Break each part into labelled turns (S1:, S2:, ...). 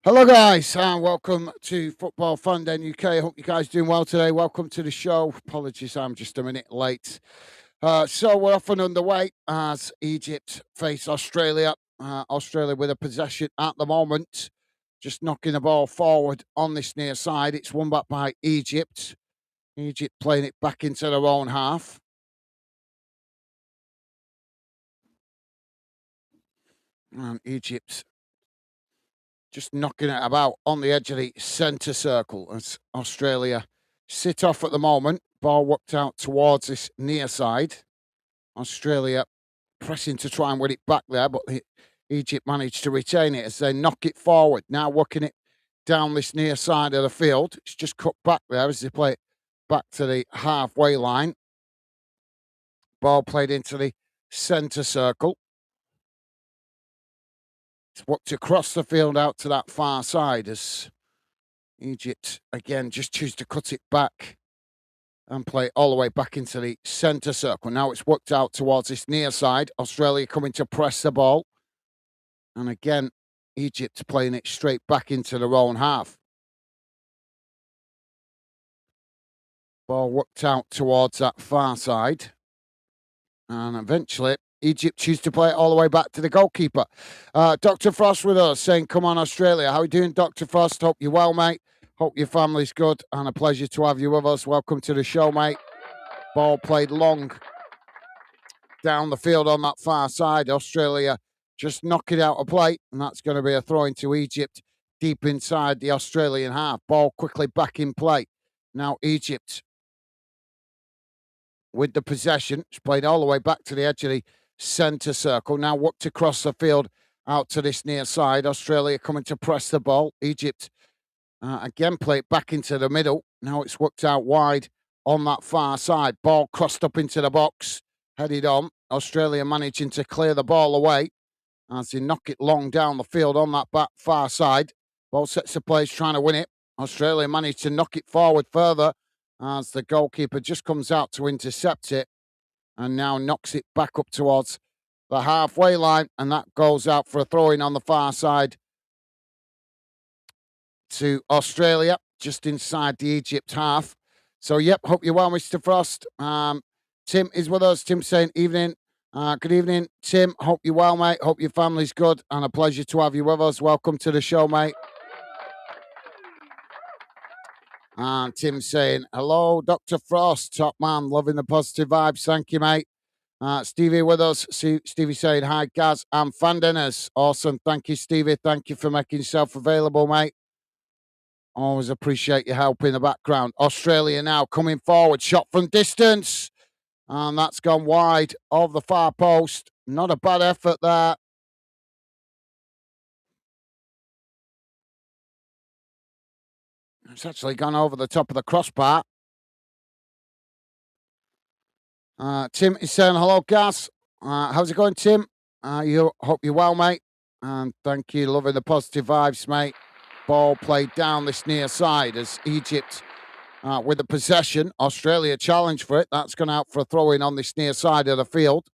S1: Hello, guys, and welcome to Football Fun Den UK. Hope you guys doing well today. Welcome to the show. Apologies, I'm just a minute late. So we're off and underway as Egypt face Australia. Australia with a possession at the moment, just knocking the ball forward on this near side. It's won back by Egypt. Egypt playing it back into their own half. And Egypt just knocking it about on the edge of the centre circle as Australia sit off at the moment. Ball worked out towards this near side. Australia pressing to try and win it back there, but Egypt managed to retain it as they knock it forward. Now working it down this near side of the field. It's just cut back there as they play it back to the halfway line. Ball played into the centre circle. It's worked across the field out to that far side as Egypt again just choose to cut it back and play all the way back into the centre circle. Now it's worked out towards this near side. Australia coming to press the ball. And again, Egypt playing it straight back into their own half. Ball worked out towards that far side. And eventually, Egypt choose to play it all the way back to the goalkeeper. Dr. Frost with us saying, come on, Australia. How are you doing, Dr. Frost? Hope you're well, mate. Hope your family's good. And a pleasure to have you with us. Welcome to the show, mate. Ball played long down the field on that far side. Australia just knock it out of play. And that's going to be a throw into Egypt deep inside the Australian half. Ball quickly back in play. Now Egypt with the possession. It's played all the way back to the edge of the centre circle. Now worked across the field out to this near side. Australia coming to press the ball. Egypt again play it back into the middle. Now it's worked out wide on that far side. Ball crossed up into the box. Headed on. Australia managing to clear the ball away as they knock it long down the field on that back far side. Ball sets the place trying to win it. Australia managed to knock it forward further as the goalkeeper just comes out to intercept it and now knocks it back up towards the halfway line, and that goes out for a throw-in on the far side to Australia, just inside the Egypt half. So, yep, hope you're well, Mr. Frost. Tim is with us. Tim saying, evening. Good evening, Tim. Hope you're well, mate. Hope your family's good, and a pleasure to have you with us. Welcome to the show, mate. And Tim saying, hello, Dr. Frost, top man, loving the positive vibes. Thank you, mate. Stevie with us. Stevie saying, hi, Gaz and fan dinners. Awesome. Thank you, Stevie. Thank you for making yourself available, mate. Always appreciate your help in the background. Australia now coming forward. Shot from distance. And that's gone wide of the far post. Not a bad effort there. It's actually gone over the top of the crossbar. Tim is saying, hello, Gaz. How's it going, Tim? You hope you're well, mate. And thank you. Loving the positive vibes, mate. Ball played down this near side as Egypt with the possession. Australia challenge for it. That's gone out for a throw-in on this near side of the field.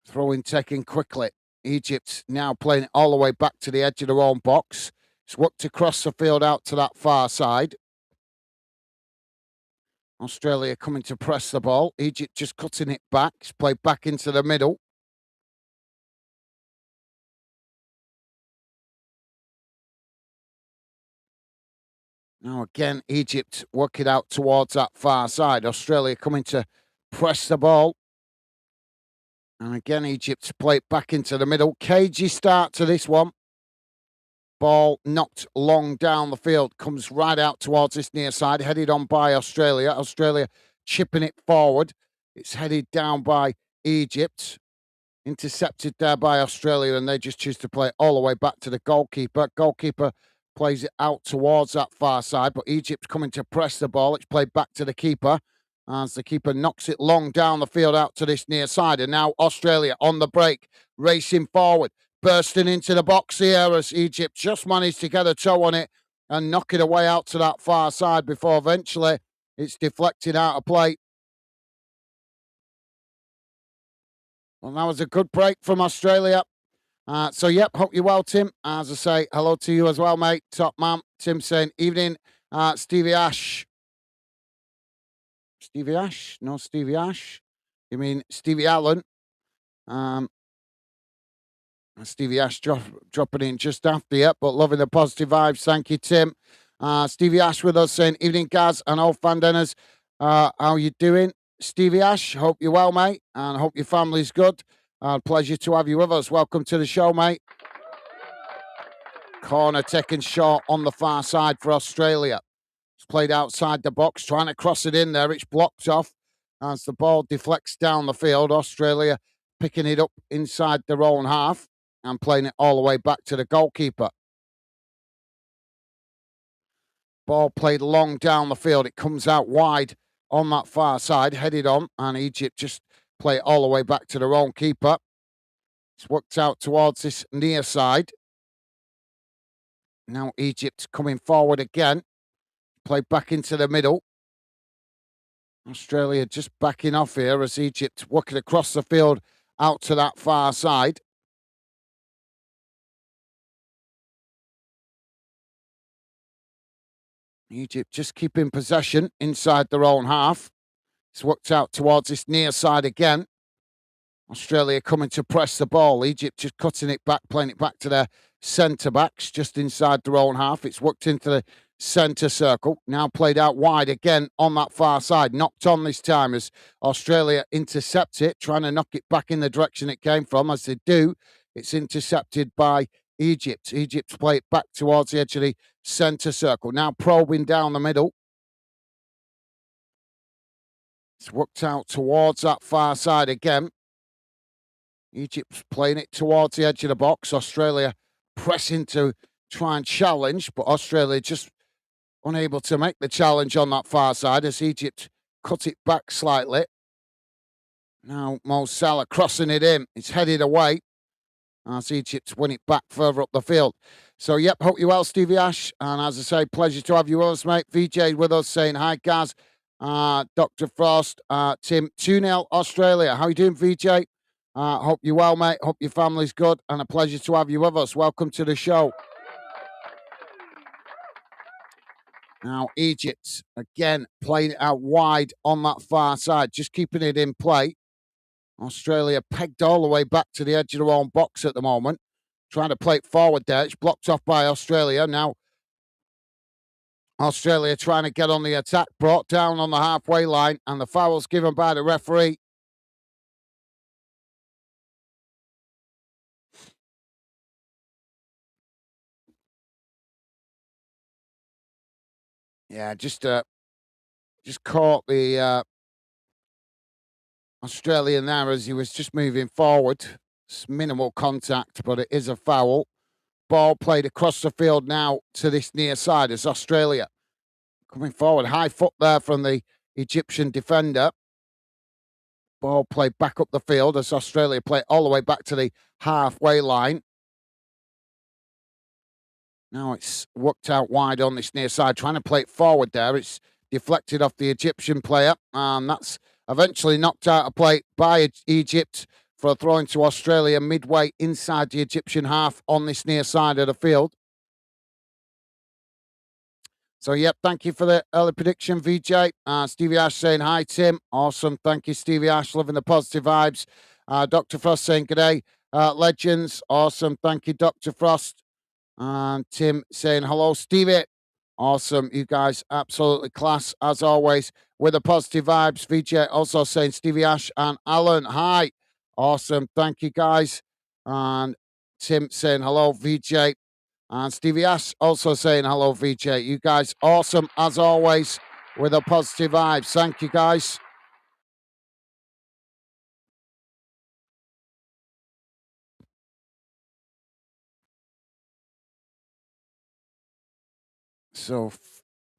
S1: Throw-in taken quickly. Egypt now playing it all the way back to the edge of their own box. It's worked across the field out to that far side. Australia coming to press the ball. Egypt just cutting it back. It's played back into the middle. Now again, Egypt working out towards that far side. Australia coming to press the ball. And again, Egypt play it back into the middle. Cagey start to this one. Ball knocked long down the field. Comes right out towards this near side. Headed on by Australia. Australia chipping it forward. It's headed down by Egypt. Intercepted there by Australia. And they just choose to play it all the way back to the goalkeeper. Goalkeeper plays it out towards that far side. But Egypt's coming to press the ball. It's played back to the keeper as the keeper knocks it long down the field out to this near side. And now Australia on the break, racing forward, bursting into the box here as Egypt just managed to get a toe on it and knock it away out to that far side before eventually it's deflected out of play. Well, that was a good break from Australia. So, yep, hope you're well, Tim. As I say, hello to you as well, mate. Top man. Tim saying, evening, Stevie Ash. Stevie Ash? No, Stevie Ash. You mean Stevie Allen? Um, Stevie Ash dropping in just after you, but loving the positive vibes. Thank you, Tim. Stevie Ash with us saying, evening, Gaz and all fandinners. How you doing? Stevie Ash, hope you're well, mate, and hope your family's good. Pleasure to have you with us. Welcome to the show, mate. Corner taken short on the far side for Australia. It's played outside the box, trying to cross it in there. It's blocked off as the ball deflects down the field. Australia picking it up inside their own half and playing it all the way back to the goalkeeper. Ball played long down the field. It comes out wide on that far side, headed on, and Egypt just play it all the way back to their own keeper. It's worked out towards this near side. Now Egypt coming forward again. Play back into the middle. Australia just backing off here as Egypt working across the field out to that far side. Egypt just keeping possession inside their own half. It's worked out towards this near side again. Australia coming to press the ball. Egypt just cutting it back, playing it back to their centre-backs just inside their own half. It's worked into the centre circle. Now played out wide again on that far side. Knocked on this time as Australia intercept it, trying to knock it back in the direction it came from. As they do, it's intercepted by Egypt. Egypt play it back towards the edge of the centre circle. Now probing down the middle. It's worked out towards that far side again. Egypt's playing it towards the edge of the box. Australia pressing to try and challenge, but Australia just unable to make the challenge on that far side as Egypt cut it back slightly. Now Mo Salah crossing it in. It's headed away as Egypt win it back further up the field. So, yep, hope you're well, Stevie Ash. And as I say, pleasure to have you with us, mate. VJ with us saying hi, Gaz. Dr. Frost, Tim, 2-0 Australia. How you doing, VJ? Hope you're well, mate. Hope your family's good. And a pleasure to have you with us. Welcome to the show. Now, Egypt, again, playing it out wide on that far side, just keeping it in play. Australia pegged all the way back to the edge of their own box at the moment. Trying to play it forward there. It's blocked off by Australia. Now, Australia trying to get on the attack, brought down on the halfway line, and the foul's given by the referee. Yeah, just caught the Australian there as he was just moving forward. It's minimal contact, but it is a foul. Ball played across the field now to this near side as Australia coming forward. High foot there from the Egyptian defender. Ball played back up the field as Australia play all the way back to the halfway line. Now it's worked out wide on this near side, trying to play it forward there. It's deflected off the Egyptian player, and that's eventually knocked out of play by Egypt for a throw into Australia midway inside the Egyptian half on this near side of the field. So, yep, thank you for the early prediction, VJ. Stevie Ash saying hi, Tim. Awesome. Thank you, Stevie Ash. Loving the positive vibes. Dr. Frost saying good day. Legends. Awesome. Thank you, Dr. Frost. And Tim saying hello, Stevie. Awesome. You guys, absolutely class, as always, with the positive vibes. VJ also saying Stevie Ash and Alan, hi. Awesome. Thank you, guys. And Tim saying hello, VJ. And Stevie Ash also saying hello, VJ. You guys, awesome, as always, with the positive vibes. Thank you, guys. So,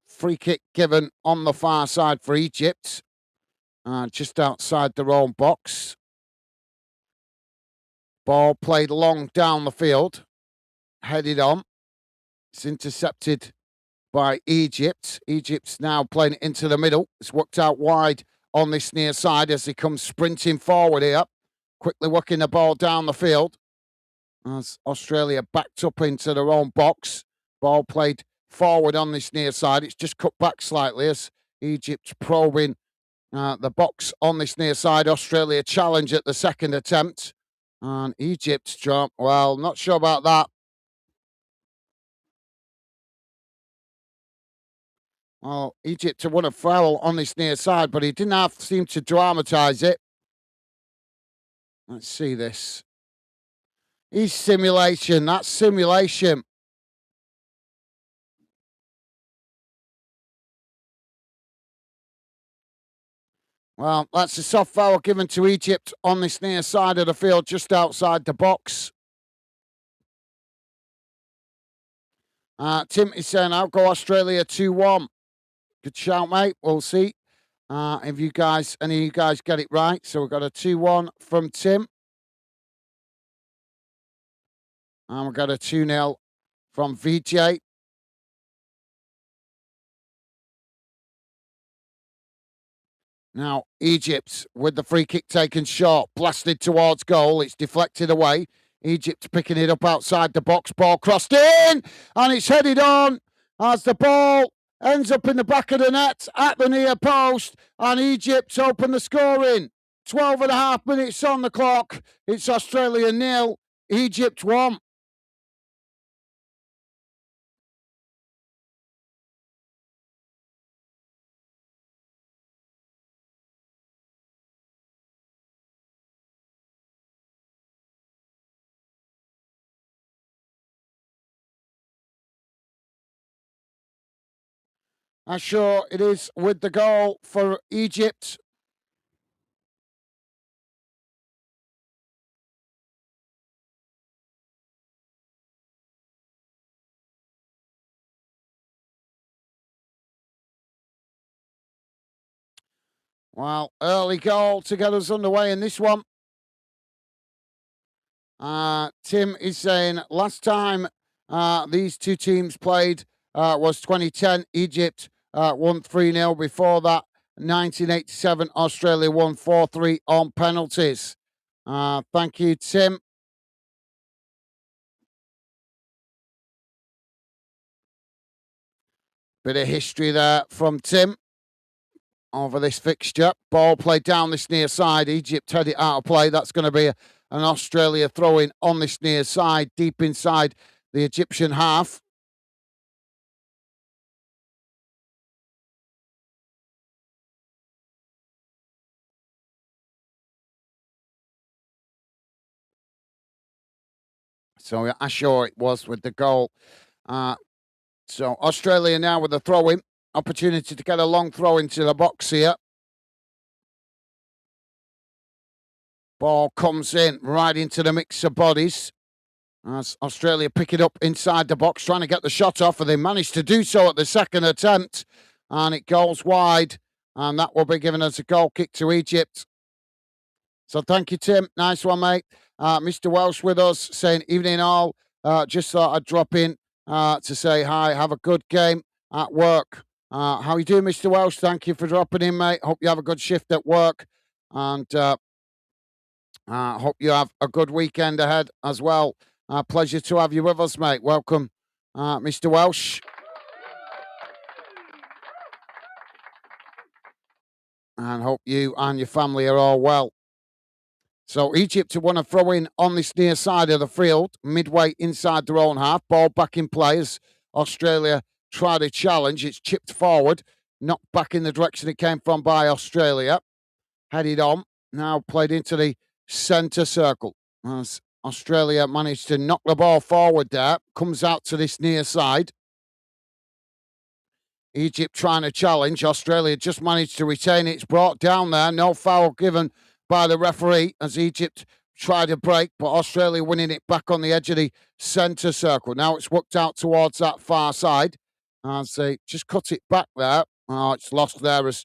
S1: free kick given on the far side for Egypt, just outside their own box. Ball played long down the field, headed on. It's intercepted by Egypt. Egypt's now playing it into the middle. It's worked out wide on this near side as they come sprinting forward here. quickly working the ball down the field as Australia backed up into their own box. Ball played forward on this near side. It's just cut back slightly as Egypt's probing the box on this near side. Australia challenge at the second attempt. And Egypt's jump, well, not sure about that. Well, Egypt have won a foul on this near side, but he didn't have seem to dramatise it. Let's see this. He's simulation. That's simulation. Well, that's a soft foul given to Egypt on this near side of the field, just outside the box. Tim is saying, I'll go Australia 2-1. Good shout, mate. We'll see if you guys, any of you guys get it right. So we've got a 2-1 from Tim. And we've got a 2-0 from VJ. Now, Egypt with the free kick taken short, blasted towards goal. It's deflected away. Egypt picking it up outside the box. Ball crossed in, and it's headed on as the ball ends up in the back of the net at the near post, and Egypt open the scoring. 12 and a half minutes on the clock. It's Australia 0, Egypt 1. I'm sure it is with the goal for Egypt. Well, early goal to get us underway in this one. Tim is saying last time these two teams played was 2010. Egypt won 3-0. Before that, 1987, Australia won 4-3 on penalties. Thank you, Tim. Bit of history there from Tim over this fixture. Ball played down this near side. Egypt had it out of play. That's going to be an Australia throw-in on this near side, deep inside the Egyptian half. So I'm sure it was with the goal. So Australia now with the throw-in. Opportunity to get a long throw into the box here. Ball comes in right into the mix of bodies. As Australia pick it up inside the box, trying to get the shot off, and they managed to do so at the second attempt. And it goes wide. And that will be giving us a goal kick to Egypt. So thank you, Tim. Nice one, mate. Mr. Welsh with us saying, evening all. Just thought I'd drop in to say hi. Have a good game at work. How you doing, Mr. Welsh? Thank you for dropping in, mate. Hope you have a good shift at work. And hope you have a good weekend ahead as well. Pleasure to have you with us, mate. Welcome, Mr. Welsh. And hope you and your family are all well. So Egypt have won a throw-in on this near side of the field, midway inside their own half. Ball back in play as Australia try to challenge. It's chipped forward, knocked back in the direction it came from by Australia. Headed on, now played into the centre circle. As Australia managed to knock the ball forward there. Comes out to this near side. Egypt trying to challenge. Australia just managed to retain it. It's brought down there. No foul given by the referee as Egypt tried to break, but Australia winning it back on the edge of the centre circle. Now it's worked out towards that far side as they just cut it back there. Oh, it's lost there as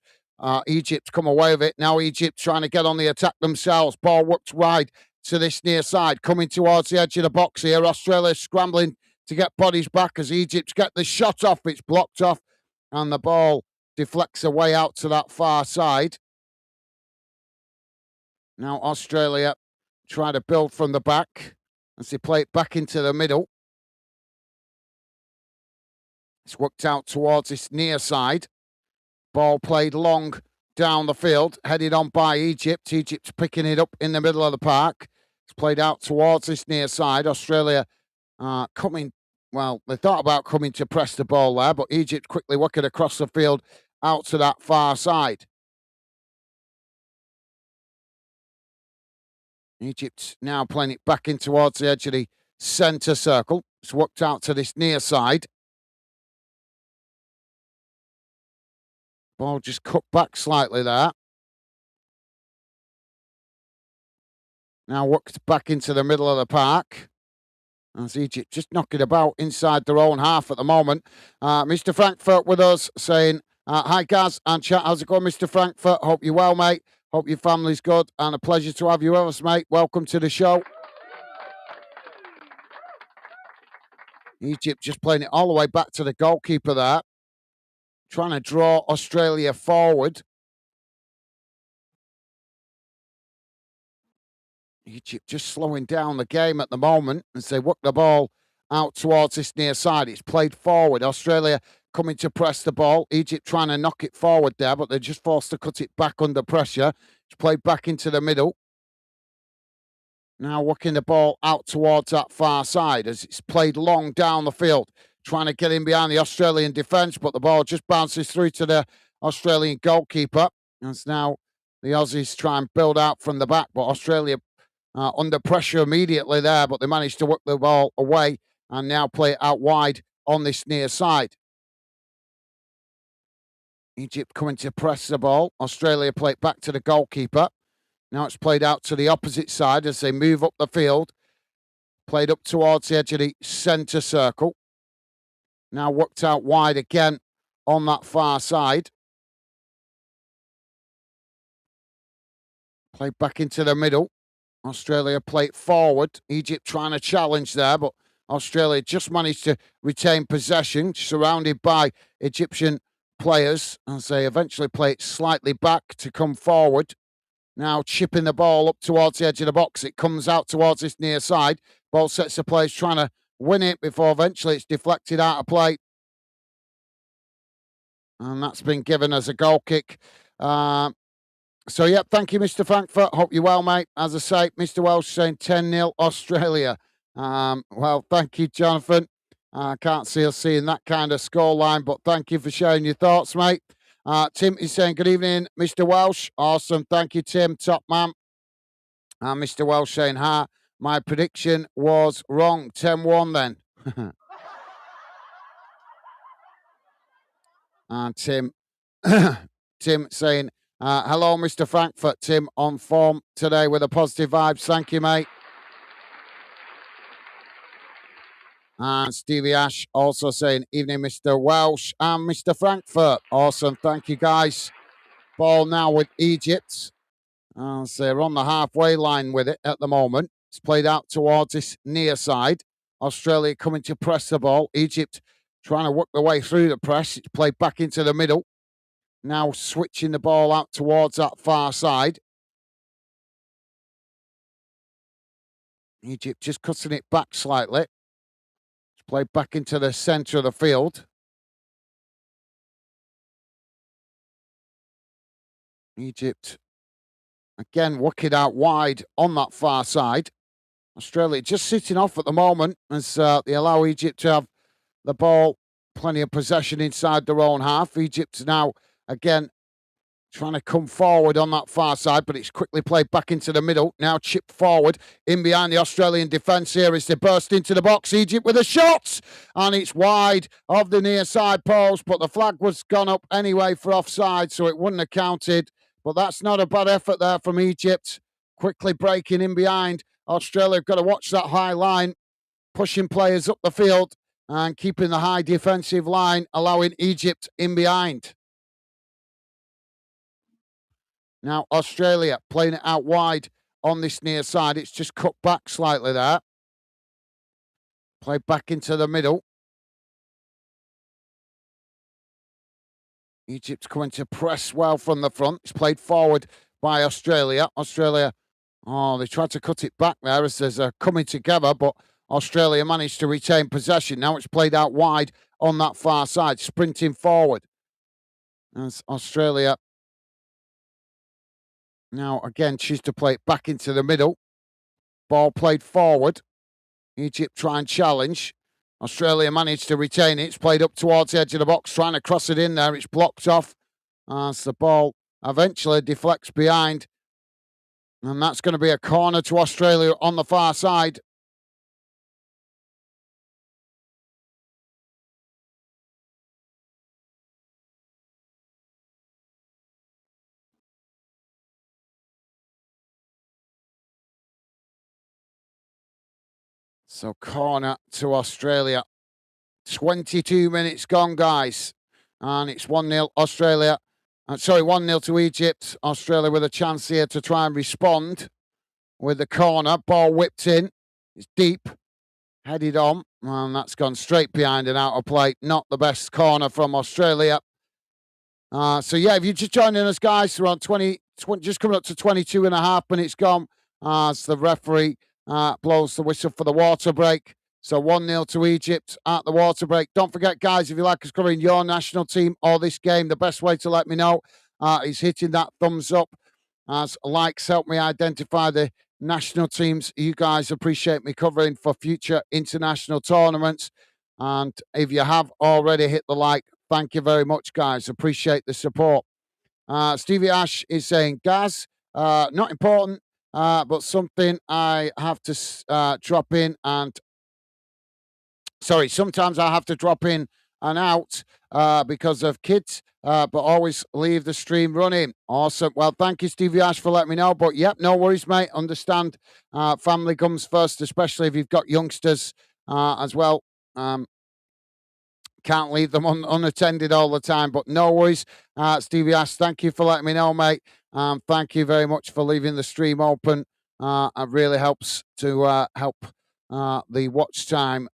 S1: Egypt come away with it. Now Egypt trying to get on the attack themselves. Ball worked wide to this near side, coming towards the edge of the box here. Australia scrambling to get bodies back as Egypt get the shot off. It's blocked off and the ball deflects away out to that far side. Now Australia try to build from the back as they play it back into the middle. It's worked out towards this near side. Ball played long down the field, headed on by Egypt. Egypt's picking it up in the middle of the park. It's played out towards this near side. Australia coming, well, they thought about coming to press the ball there, but Egypt quickly working across the field out to that far side. Egypt now playing it back in towards the edge of the centre circle. It's worked out to this near side. Ball just cut back slightly there. Now worked back into the middle of the park. As Egypt just knocking about inside their own half at the moment. Mr. Frankfurt with us saying, hi Gaz and chat, how's it going, Mr. Frankfurt? Hope you're well, mate. Hope your family's good and a pleasure to have you with us, mate. Welcome to the show. Egypt just playing it all the way back to the goalkeeper there. Trying to draw Australia forward. Egypt just slowing down the game at the moment as they work the ball out towards this near side. It's played forward. Australia coming to press the ball. Egypt trying to knock it forward there, but they're just forced to cut it back under pressure. It's played back into the middle. Now working the ball out towards that far side as it's played long down the field, trying to get in behind the Australian defence, but the ball just bounces through to the Australian goalkeeper. As now the Aussies try and build out from the back, but Australia under pressure immediately there, but they managed to work the ball away and now play it out wide on this near side. Egypt coming to press the ball. Australia play it back to the goalkeeper. Now it's played out to the opposite side as they move up the field. Played up towards the edge of the centre circle. Now worked out wide again on that far side. Played back into the middle. Australia play it forward. Egypt trying to challenge there, but Australia just managed to retain possession, surrounded by Egyptian players as they eventually play it slightly back to come forward. Now chipping the ball up towards the edge of the box. It comes out towards this near side. Ball sets the players trying to win it before eventually it's deflected out of play. And that's been given as a goal kick. So, yeah, thank you, Mr. Frankfurt. Hope you're well, mate. As I say, Mr. Welsh saying 10-0 Australia. Well, thank you, Jonathan. I can't see us seeing that kind of scoreline, but thank you for sharing your thoughts, mate. Tim is saying, good evening, Mr. Welsh. Awesome. Thank you, Tim. Top man. Mr. Welsh saying, hi. My prediction was wrong. 10-1 then. And Tim, Tim saying, hello, Mr. Frankfurt. Tim on form today with a positive vibes. Thank you, mate. And Stevie Ash also saying, evening, Mr. Welsh and Mr. Frankfurt. Awesome. Thank you, guys. Ball now with Egypt. As they're on the halfway line with it at the moment. It's played out towards this near side. Australia coming to press the ball. Egypt trying to work their way through the press. It's played back into the middle. Now switching the ball out towards that far side. Egypt just cutting it back slightly. It's played back into the centre of the field. Egypt, again, working out wide on that far side. Australia just sitting off at the moment as they allow Egypt to have the ball. Plenty of possession inside their own half. Egypt's now, again, trying to come forward on that far side, but it's quickly played back into the middle. Now chipped forward in behind the Australian defence here as they burst into the box. Egypt with a shot, and it's wide of the near side post, but the flag was gone up anyway for offside, so it wouldn't have counted. But that's not a bad effort there from Egypt. Quickly breaking in behind. Australia have got to watch that high line, pushing players up the field and keeping the high defensive line, allowing Egypt in behind. Now, Australia playing it out wide on this near side. It's just cut back slightly there. Played back into the middle. Egypt's coming to press well from the front. It's played forward by Australia. Australia Oh, they tried to cut it back there as there's a coming together, but Australia managed to retain possession. Now it's played out wide on that far side, sprinting forward. As Australia now again choose to play it back into the middle. Ball played forward. Egypt try and challenge. Australia managed to retain it. It's played up towards the edge of the box, trying to cross it in there. It's blocked off as the ball eventually deflects behind. And that's going to be a corner to Australia on the far side. So corner to Australia. 22 minutes gone, guys. And it's 1-0 Australia. 1-0 to Egypt. Australia with a chance here to try and respond with the corner. Ball whipped in. It's deep. Headed on. And that's gone straight behind and out of play. Not the best corner from Australia. If you're just joining us, guys, we're on 20, just coming up to 22 and a half minutes gone as the referee blows the whistle for the water break. So 1-0 to Egypt at the water break. Don't forget, guys, if you like us covering your national team or this game, the best way to let me know is hitting that thumbs up, as likes help me identify the national teams you guys appreciate me covering for future international tournaments. And if you have already hit the like, thank you very much, guys. Appreciate the support. Stevie Ash is saying, Gaz, not important, but something I have to drop in and sometimes I have to drop in and out because of kids, but always leave the stream running. Awesome. Well, thank you, Stevie Ash, for letting me know. But yep, no worries, mate. Understand family comes first, especially if you've got youngsters as well. Can't leave them unattended all the time, but no worries. Stevie Ash, thank you for letting me know, mate. Thank you very much for leaving the stream open. It really helps to help the watch time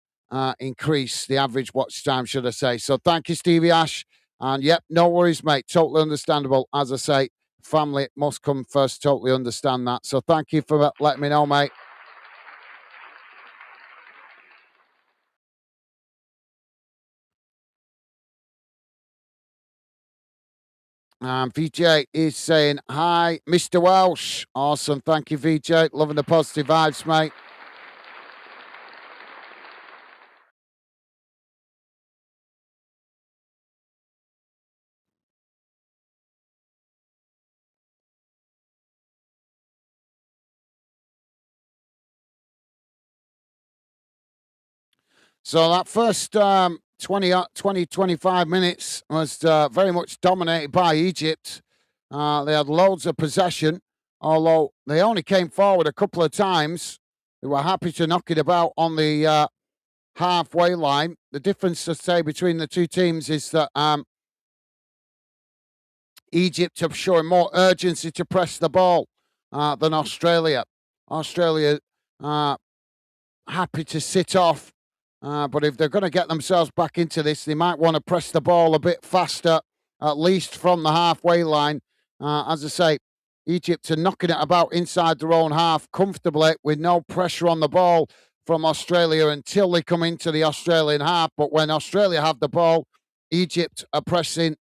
S1: increase, the average watch time, should I say. So thank you, Stevie Ash. And yep, no worries, mate. Totally understandable. As I say, family must come first. Totally understand that. So thank you for letting me know, mate. VJ is saying, hi, Mr. Welsh. Awesome. Thank you, VJ. Loving the positive vibes, mate. So that first 25 minutes was very much dominated by Egypt. They had loads of possession, although they only came forward a couple of times. They were happy to knock it about on the halfway line. The difference, to say, between the two teams is that Egypt are showing more urgency to press the ball than Australia. Australia happy to sit off, but if they're going to get themselves back into this, they might want to press the ball a bit faster, at least from the halfway line. As I say, Egypt are knocking it about inside their own half comfortably with no pressure on the ball from Australia until they come into the Australian half. But when Australia have the ball, Egypt are pressing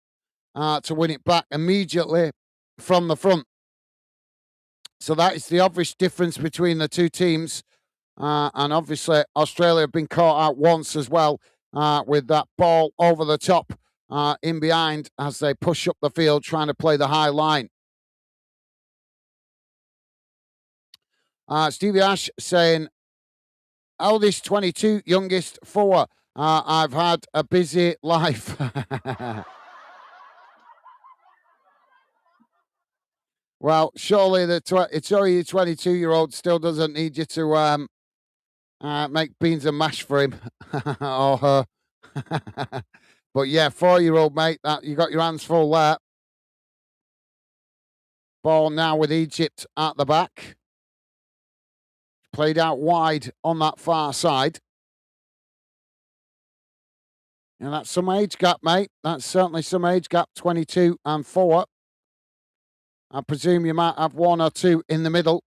S1: to win it back immediately from the front. So that is the obvious difference between the two teams. And obviously, Australia have been caught out once as well with that ball over the top in behind as they push up the field trying to play the high line. Stevie Ash saying, eldest 22, youngest 4. I've had a busy life. Well, surely it's only your 22-year-old still doesn't need you to make beans and mash for him or her. But yeah, 4-year-old, mate, that you got your hands full there. Ball now with Egypt at the back. Played out wide on that far side. And that's some age gap, mate. That's certainly some age gap, 22 and 4. I presume you might have 1 or 2 in the middle.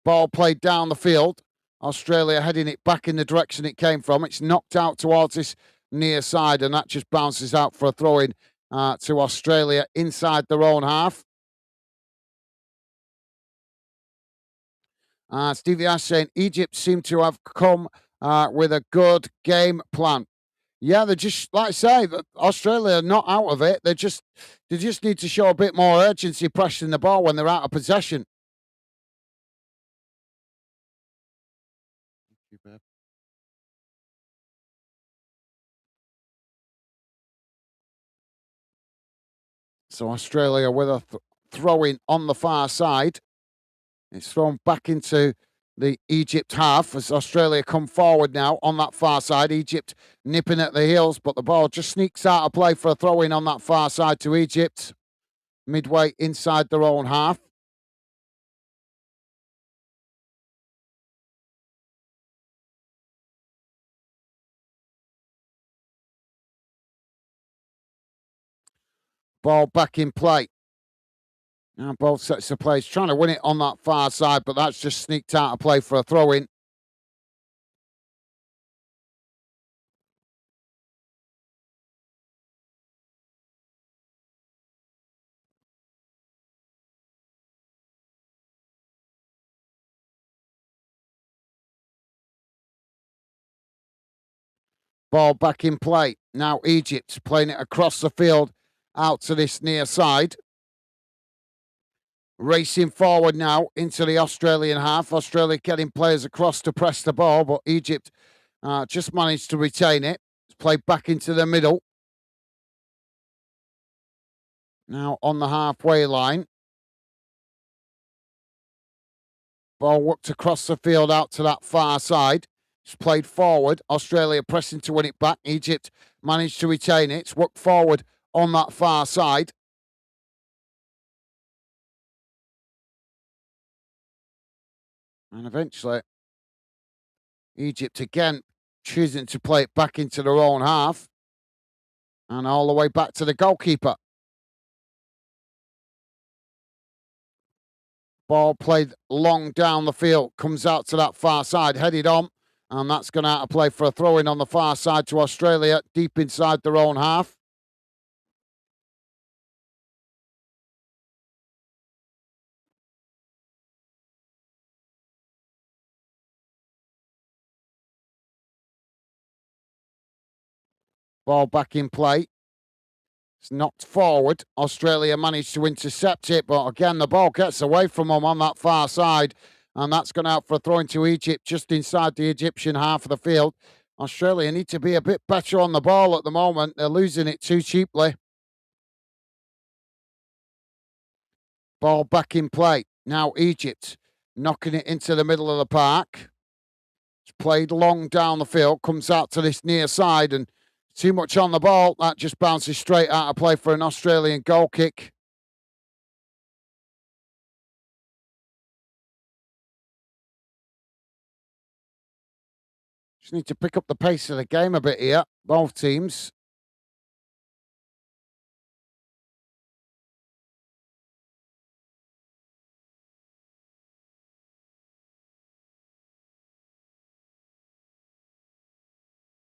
S1: Ball played down the field. Australia heading it back in the direction it came from. It's knocked out towards this near side, and that just bounces out for a throw in to Australia inside their own half. Stevie Ash saying Egypt seem to have come with a good game plan. Yeah, they're just like I say, Australia are not out of it. They just need to show a bit more urgency pressing the ball when they're out of possession. So Australia with a throw in on the far side. It's thrown back into the Egypt half as Australia come forward now on that far side. Egypt nipping at the heels, but the ball just sneaks out of play for a throw in on that far side to Egypt, midway inside their own half. Ball back in play. Now both sets of plays trying to win it on that far side, but that's just sneaked out of play for a throw in. Ball back in play. Now Egypt playing it across the field out to this near side. Racing forward now into the Australian half. Australia getting players across to press the ball, but Egypt just managed to retain it. It's played back into the middle. Now on the halfway line. Ball worked across the field out to that far side. It's played forward. Australia pressing to win it back. Egypt managed to retain it. It's worked forward on that far side. And eventually, Egypt again choosing to play it back into their own half. And all the way back to the goalkeeper. Ball played long down the field, comes out to that far side, headed on, and that's gone out of play for a throw in on the far side to Australia, deep inside their own half. Ball back in play. It's knocked forward. Australia managed to intercept it, but again, the ball gets away from them on that far side, and that's gone out for a throw into Egypt just inside the Egyptian half of the field. Australia need to be a bit better on the ball at the moment. They're losing it too cheaply. Ball back in play. Now Egypt knocking it into the middle of the park. It's played long down the field, comes out to this near side, and too much on the ball. That just bounces straight out of play for an Australian goal kick. Just need to pick up the pace of the game a bit here, both teams.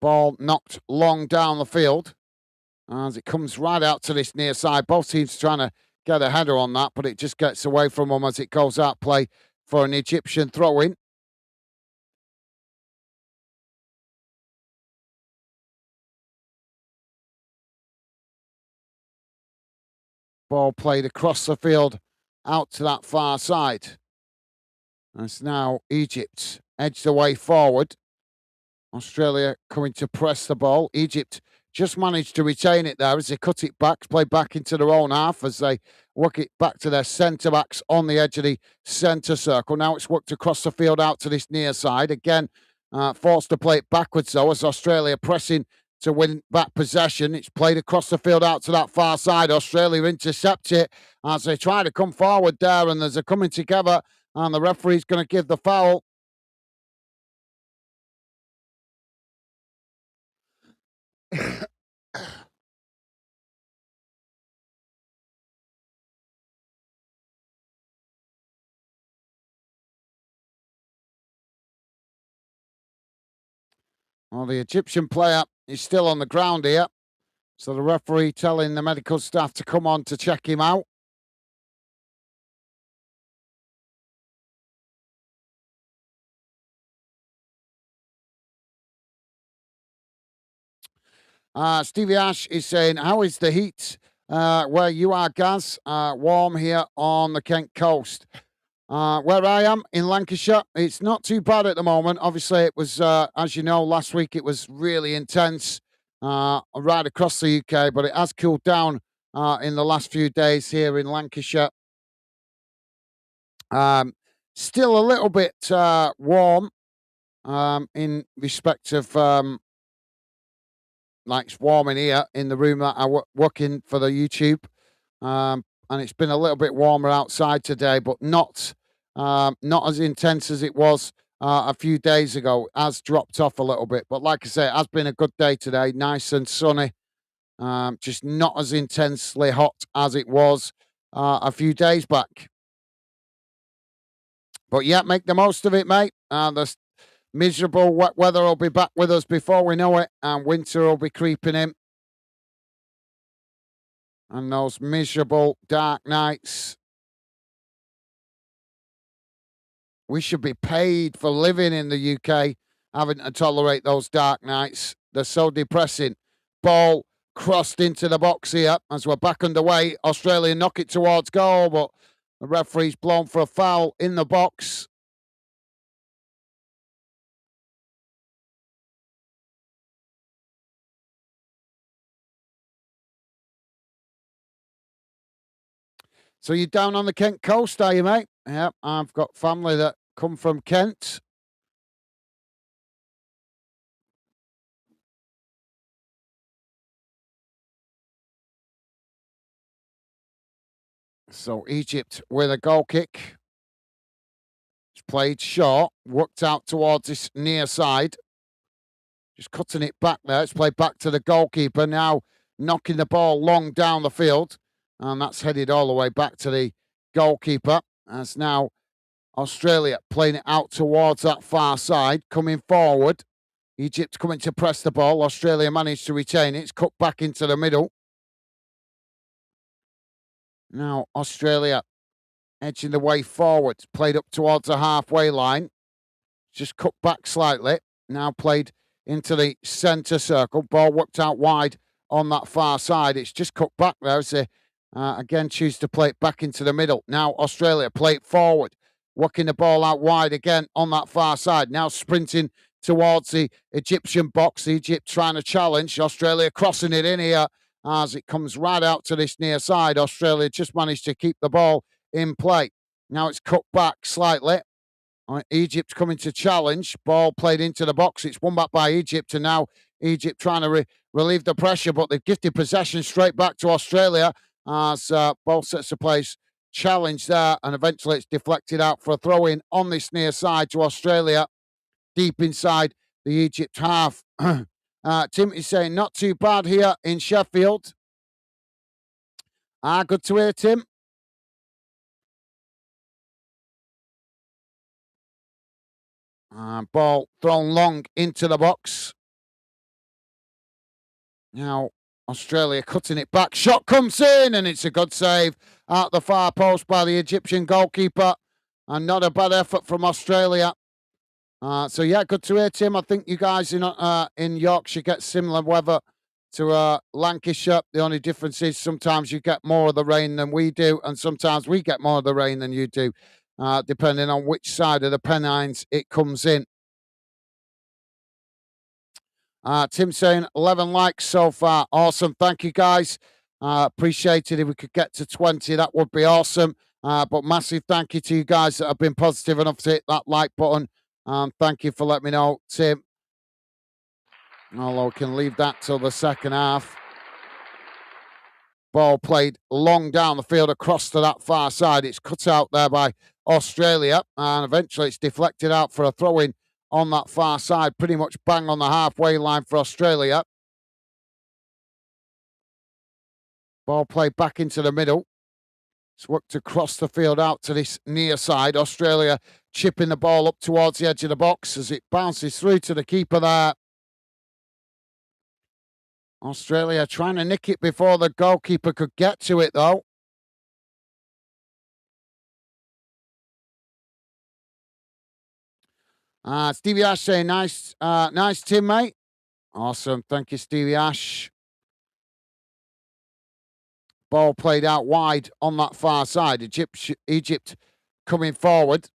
S1: Ball knocked long down the field as it comes right out to this near side. Both teams trying to get a header on that, but it just gets away from them as it goes out play for an Egyptian throw in. Ball played across the field out to that far side. As now Egypt edged away forward. Australia coming to press the ball. Egypt just managed to retain it there as they cut it back, play back into their own half as they work it back to their centre backs on the edge of the centre circle. Now it's worked across the field out to this near side. Again, forced to play it backwards though as Australia pressing to win back possession. It's played across the field out to that far side. Australia intercept it as they try to come forward there, and there's a coming together, and the referee's going to give the foul. Well, the Egyptian player is still on the ground here. So the referee telling the medical staff to come on to check him out. Stevie Ash is saying, how is the heat where you are, Gaz? Warm here on the Kent coast. Where I am in Lancashire, it's not too bad at the moment. Obviously, it was, as you know, last week it was really intense right across the UK, but it has cooled down in the last few days here in Lancashire. Um, Still a little bit warm in respect of like it's warm in here in the room that I work in for the YouTube. And it's been a little bit warmer outside today, but not as intense as it was a few days ago. It has dropped off a little bit, but like I say, it has been a good day today, nice and sunny. Just not as intensely hot as it was a few days back. But yeah, make the most of it, mate. The miserable wet weather will be back with us before we know it, and winter will be creeping in. And those miserable dark nights. We should be paid for living in the UK, having to tolerate those dark nights. They're so depressing. Ball crossed into the box here as we're back underway. Australia knock it towards goal, but the referee's blown for a foul in the box. So you're down on the Kent coast, are you, mate? Yep, I've got family that come from Kent. So Egypt with a goal kick. It's played short, worked out towards this near side. Just cutting it back there. It's played back to the goalkeeper. Now knocking the ball long down the field. And that's headed all the way back to the goalkeeper. As now Australia playing it out towards that far side, coming forward. Egypt coming to press the ball. Australia managed to retain it. It's cut back into the middle. Now Australia edging the way forward. Played up towards the halfway line. Just cut back slightly. Now played into the centre circle. Ball worked out wide on that far side. It's just cut back there as they again choose to play it back into the middle. Now Australia play it forward. Working the ball out wide again on that far side. Now sprinting towards the Egyptian box. Egypt trying to challenge. Australia crossing it in here as it comes right out to this near side. Australia just managed to keep the ball in play. Now it's cut back slightly. Egypt coming to challenge. Ball played into the box. It's won back by Egypt, and now Egypt trying to relieve the pressure, but they've gifted possession straight back to Australia as both sets of plays challenge there, and eventually it's deflected out for a throw-in on this near side to Australia, deep inside the Egypt half. Tim is saying, not too bad here in Sheffield. Good to hear, Tim. Ball thrown long into the box. Now, Australia cutting it back. Shot comes in, and it's a good save at the far post by the Egyptian goalkeeper. And not a bad effort from Australia. So, yeah, good to hear, Tim. I think you guys in Yorkshire get similar weather to Lancashire. The only difference is sometimes you get more of the rain than we do, and sometimes we get more of the rain than you do, depending on which side of the Pennines it comes in. Tim saying 11 likes so far. Awesome. Thank you, guys. Appreciate it. If we could get to 20, that would be awesome. But massive thank you to you guys that have been positive enough to hit that like button. Thank you for letting me know, Tim. Although we can leave that till the second half. Ball played long down the field across to that far side. It's cut out there by Australia, and eventually it's deflected out for a throw-in on that far side, pretty much bang on the halfway line for Australia. Ball played back into the middle. It's worked across the field out to this near side. Australia chipping the ball up towards the edge of the box as it bounces through to the keeper there. Australia trying to nick it before the goalkeeper could get to it, though. Stevie Ash saying, nice, nice teammate. Awesome. Thank you, Stevie Ash. Ball played out wide on that far side. Egypt coming forward.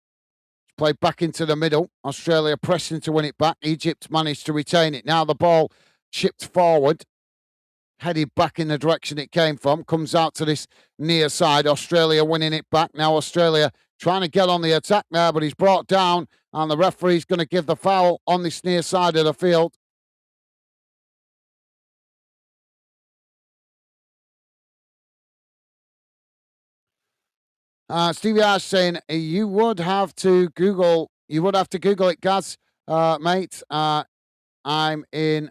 S1: Played back into the middle. Australia pressing to win it back. Egypt managed to retain it. Now the ball chipped forward. Headed back in the direction it came from. Comes out to this near side. Australia winning it back. Now Australia trying to get on the attack there, but he's brought down. And the referee's going to give the foul on this near side of the field. Stevie Ash saying you would have to Google it, Gaz, mate. I'm in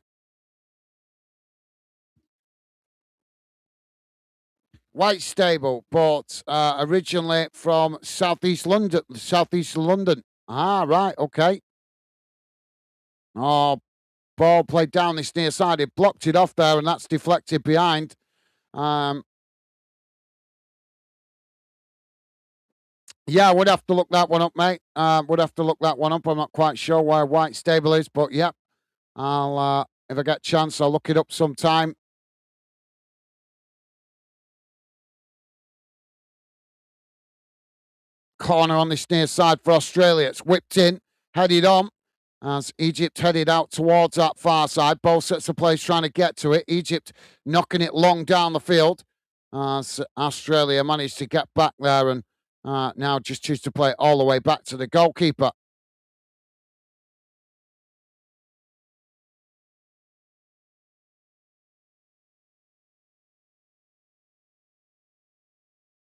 S1: Whitstable, but originally from southeast London. Ah, right, okay. Oh, ball played down this near side. It blocked it off there, and that's deflected behind. Yeah, would have to look that one up, mate. Would have to look that one up. I'm not quite sure where Whitstable is, but yeah, I'll if I get a chance, I'll look it up sometime. Corner on this near side for Australia. It's whipped in, headed on. As Egypt headed out towards that far side. Both sets of players trying to get to it. Egypt knocking it long down the field. As Australia managed to get back there and now just choose to play it all the way back to the goalkeeper.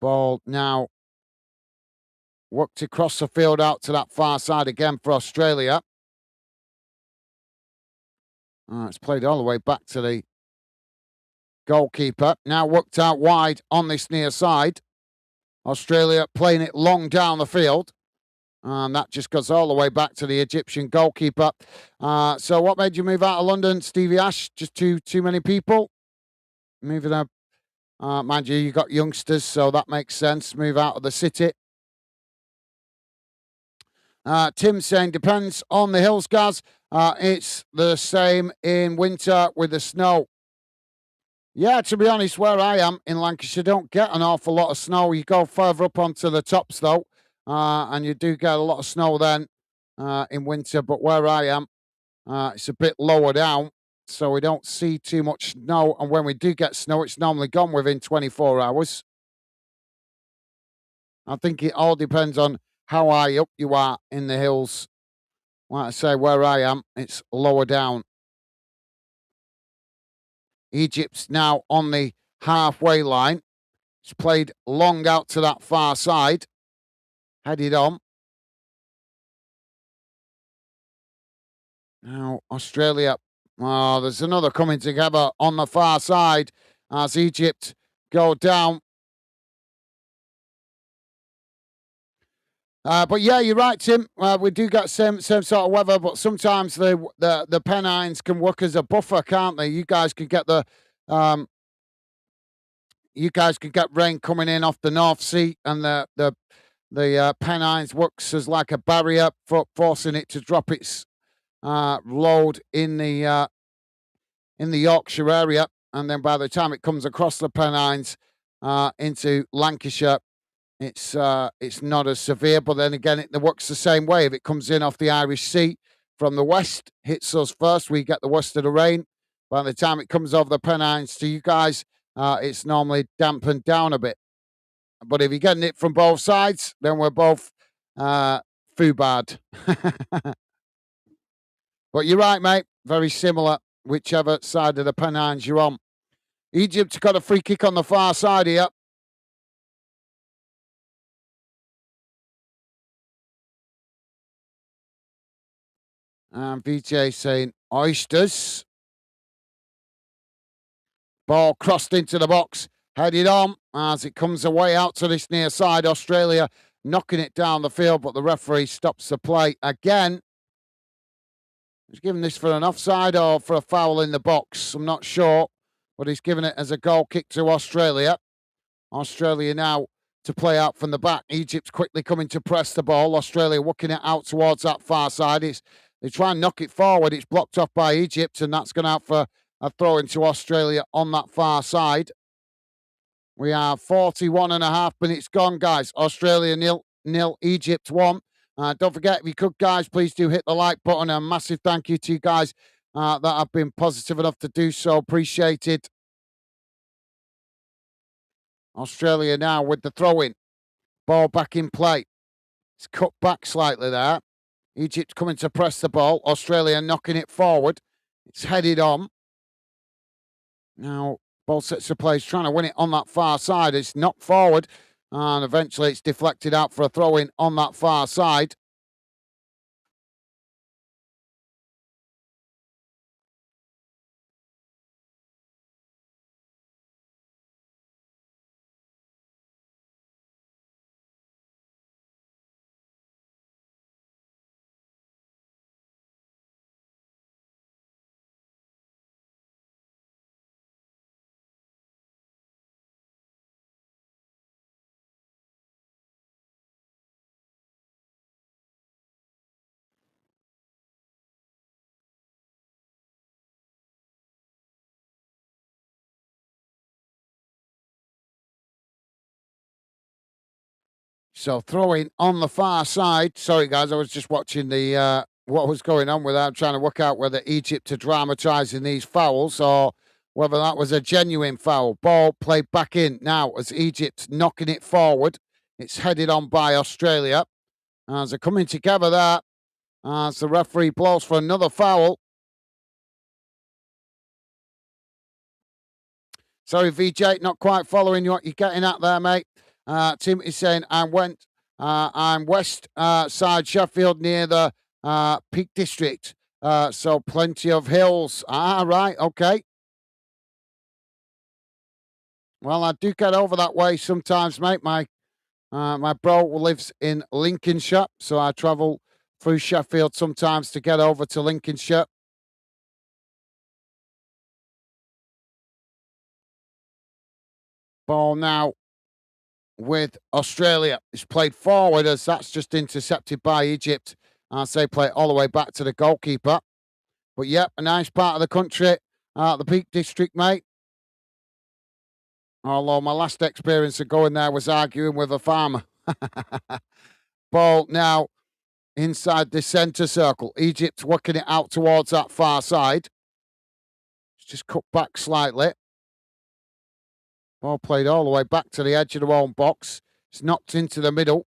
S1: Ball now worked across the field out to that far side again for Australia. It's played all the way back to the goalkeeper. Now worked out wide on this near side. Australia playing it long down the field. And that just goes all the way back to the Egyptian goalkeeper. So what made you move out of London, Stevie Ash? Just too many people? Moving up. Mind you got youngsters, so that makes sense. Move out of the city. Tim saying, depends on the hills, Gaz. It's the same in winter with the snow. Yeah, to be honest, where I am in Lancashire, don't get an awful lot of snow. You go further up onto the tops, though, and you do get a lot of snow then in winter. But where I am, it's a bit lower down, so we don't see too much snow. And when we do get snow, it's normally gone within 24 hours. I think it all depends on how high up you are in the hills. Like I say, where I am, it's lower down. Egypt's now on the halfway line. It's played long out to that far side. Headed on. Now, Australia. Oh, there's another coming together on the far side as Egypt go down. But yeah, you're right, Tim. We do get same sort of weather, but sometimes the Pennines can work as a buffer, can't they? You guys can get rain coming in off the North Sea, and the Pennines works as like a barrier for forcing it to drop its load in the Yorkshire area, and then by the time it comes across the Pennines into Lancashire, it's not as severe. But then again, it works the same way. If it comes in off the Irish Sea from the west, hits us first, we get the worst of the rain. By the time it comes over the Pennines to you guys, it's normally dampened down a bit. But if you're getting it from both sides, then we're both bad. But you're right, mate. Very similar, whichever side of the Pennines you're on. Egypt's got a free kick on the far side here. And VJ saying oysters. Ball crossed into the box, headed on as it comes away out to this near side. Australia knocking it down the field, but the referee stops the play again. He's given this for an offside or for a foul in the box. I'm not sure. but he's given it as a goal kick to Australia. Australia now to play out from the back. Egypt quickly coming to press the ball. Australia working it out towards that far side. They try and knock it forward. It's blocked off by Egypt, and that's gone out for a throw into Australia on that far side. We are 41 and a half minutes gone, guys. Australia 0, Egypt 1. Don't forget, if you could, guys, please do hit the like button. A massive thank you to you guys that have been positive enough to do so. Appreciated. Australia now with the throw-in. Ball back in play. It's cut back slightly there. Egypt coming to press the ball. Australia knocking it forward. It's headed on. Now, ball sets of play. He's trying to win it on that far side. It's knocked forward. And eventually it's deflected out for a throw-in on that far side. So throwing on the far side. Sorry, guys, I was just watching the what was going on with that. I'm trying to work out whether Egypt are dramatising these fouls or whether that was a genuine foul. Ball played back in now as Egypt knocking it forward. It's headed on by Australia. As they're coming together there, as the referee blows for another foul. Sorry, VJ, not quite following what you're getting at there, mate. Tim is saying, I'm west side Sheffield near the Peak District. So plenty of hills. Ah, right, okay. Well, I do get over that way sometimes, mate. My bro lives in Lincolnshire, so I travel through Sheffield sometimes to get over to Lincolnshire. Ball now with Australia. It's played forward as that's just intercepted by Egypt as they play all the way back to the goalkeeper. But yep, a nice part of the country, the Peak District, mate. Although my last experience of going there was arguing with a farmer. Ball now inside the centre circle. Egypt working it out towards that far side. It's just cut back slightly. Ball played all the way back to the edge of their own box. It's knocked into the middle.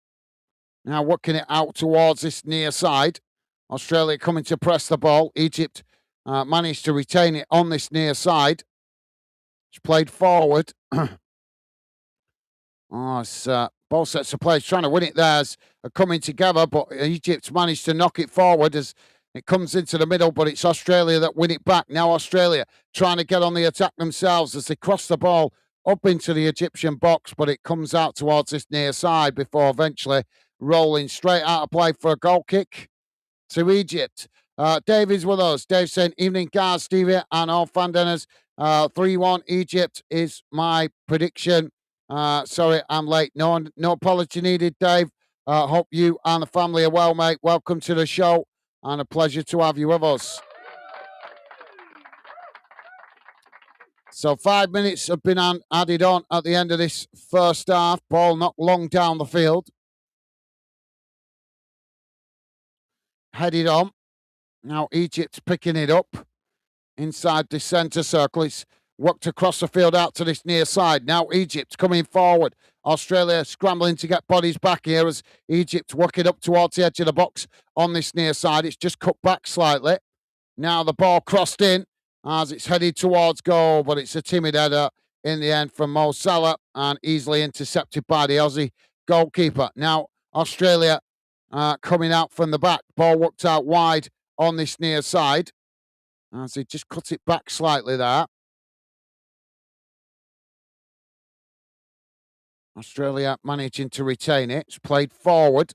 S1: Now working it out towards this near side. Australia coming to press the ball. Egypt managed to retain it on this near side. It's played forward. It's ball sets of play. He's trying to win it there. As coming together, but Egypt managed to knock it forward as it comes into the middle, but it's Australia that win it back. Now Australia trying to get on the attack themselves as they cross the ball up into the Egyptian box, but it comes out towards this near side before eventually rolling straight out of play for a goal kick to Egypt. Dave is with us. Dave saying, evening, guys, Stevie, and all fan dinners. 3-1 Egypt is my prediction. Sorry, I'm late. No apology needed, Dave. Hope you and the family are well, mate. Welcome to the show, and a pleasure to have you with us. So 5 minutes have been added on at the end of this first half. Ball not long down the field. Headed on. Now Egypt's picking it up inside the centre circle. It's worked across the field out to this near side. Now Egypt coming forward. Australia scrambling to get bodies back here as Egypt working up towards the edge of the box on this near side. It's just cut back slightly. Now the ball crossed in as it's headed towards goal, but it's a timid header in the end from Mo Salah and easily intercepted by the Aussie goalkeeper. Now Australia coming out from the back. Ball worked out wide on this near side as he just cut it back slightly there. Australia managing to retain it. It's played forward.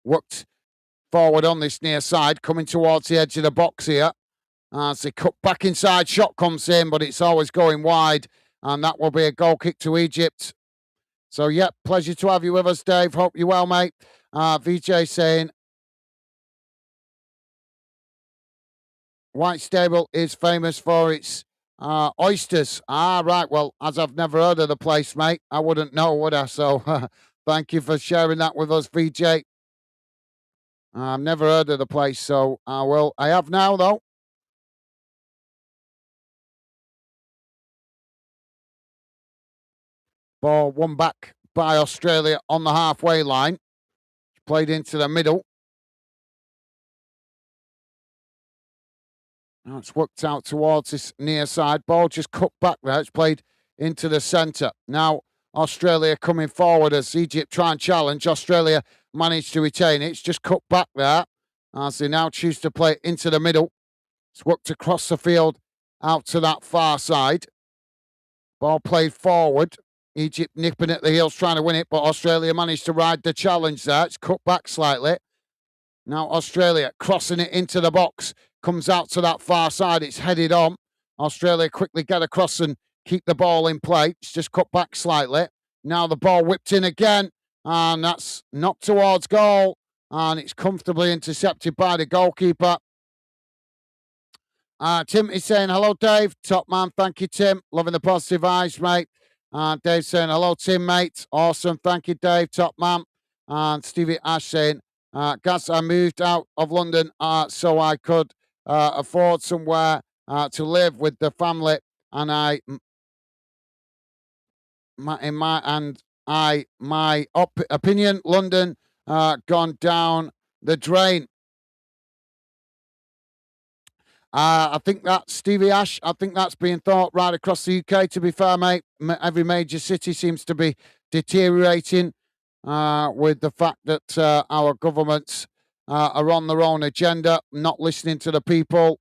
S1: Worked forward on this near side, coming towards the edge of the box here. As they cut back inside, shot comes in, but it's always going wide. And that will be a goal kick to Egypt. So, yep, pleasure to have you with us, Dave. Hope you're well, mate. VJ saying, Whitestable is famous for its oysters. Right. Well, as I've never heard of the place, mate, I wouldn't know, would I? So, thank you for sharing that with us, VJ. I've never heard of the place, so I will. I have now, though. Ball won back by Australia on the halfway line. Played into the middle. Now it's worked out towards this near side. Ball just cut back there. It's played into the centre. Now Australia coming forward as Egypt try and challenge. Australia managed to retain it. It's just cut back there as they now choose to play into the middle. It's worked across the field out to that far side. Ball played forward. Egypt nipping at the heels trying to win it, but Australia managed to ride the challenge there. It's cut back slightly. Now Australia crossing it into the box. Comes out to that far side. It's headed on. Australia quickly get across and keep the ball in play. It's just cut back slightly. Now the ball whipped in again. And that's knocked towards goal. And it's comfortably intercepted by the goalkeeper. Tim is saying, hello, Dave. Top man. Thank you, Tim. Loving the positive eyes, mate. Dave saying, hello, Tim, mate. Awesome. Thank you, Dave. Top man. And Stevie Ash saying, Gas, I moved out of London so I could afford somewhere to live with the family. And my opinion, London gone down the drain. I think that's Stevie Ash. I think that's being thought right across the UK, to be fair, mate. Every major city seems to be deteriorating with the fact that our governments are on their own agenda, not listening to the people,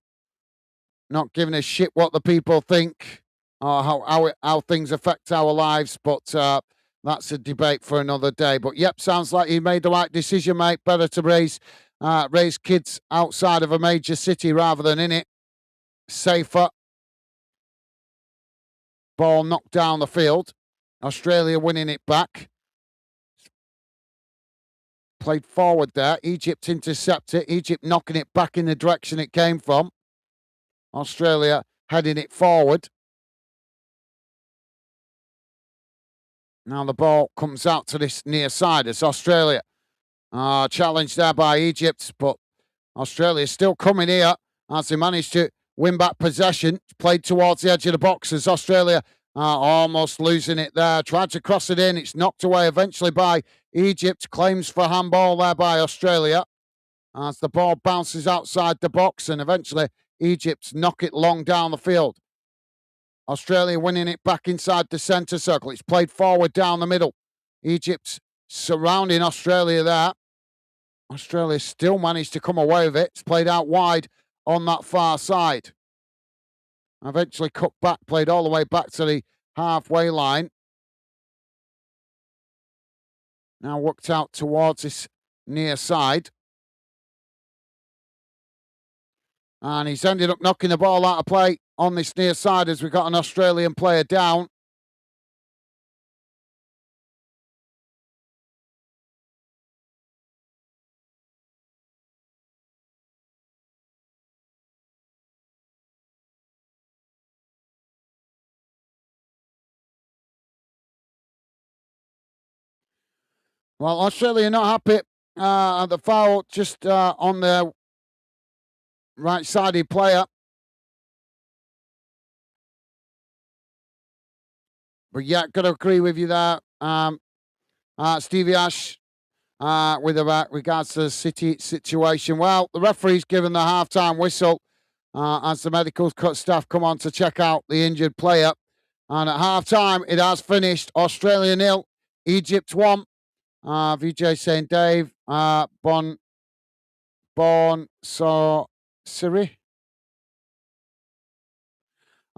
S1: not giving a shit what the people think or how things affect our lives. But that's a debate for another day. But, yep, sounds like you made the right decision, mate. Better to raise kids outside of a major city rather than in it. Safer. Ball knocked down the field. Australia winning it back. Played forward there. Egypt intercepted. Egypt knocking it back in the direction it came from. Australia heading it forward. Now the ball comes out to this near side. It's Australia. Challenged there by Egypt, but Australia still coming here as they managed to win back possession. Played towards the edge of the box as Australia almost losing it there. Tried to cross it in. It's knocked away eventually by Egypt. Claims for handball there by Australia as the ball bounces outside the box and eventually Egypt knock it long down the field. Australia winning it back inside the centre circle. It's played forward down the middle. Egypt's surrounding Australia there. Australia still managed to come away with it. It's played out wide on that far side. Eventually cut back, played all the way back to the halfway line. Now worked out towards this near side. And he's ended up knocking the ball out of play on this near side as we've got an Australian player down. Well, Australia not happy at the foul just on the right-sided player. But yeah, got to agree with you there, Stevie Ash, with about regards to the City situation. Well, the referee's given the half-time whistle as the medical staff come on to check out the injured player. And at half-time, it has finished. Australia 0, Egypt 1. VJ saying, Dave, Siri.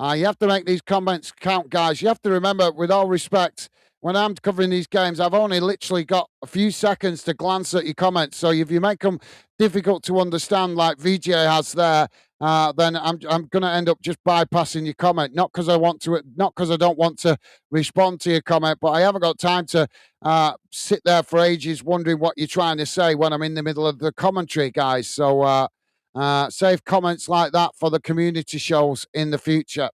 S1: You have to make these comments count, guys. You have to remember, with all respect, when I'm covering these games, I've only literally got a few seconds to glance at your comments. So if you make them difficult to understand, like VJ has there, then I'm going to end up just bypassing your comment. Not because I want to, not because I don't want to respond to your comment, but I haven't got time to sit there for ages wondering what you're trying to say when I'm in the middle of the commentary, guys. So save comments like that for the community shows in the future.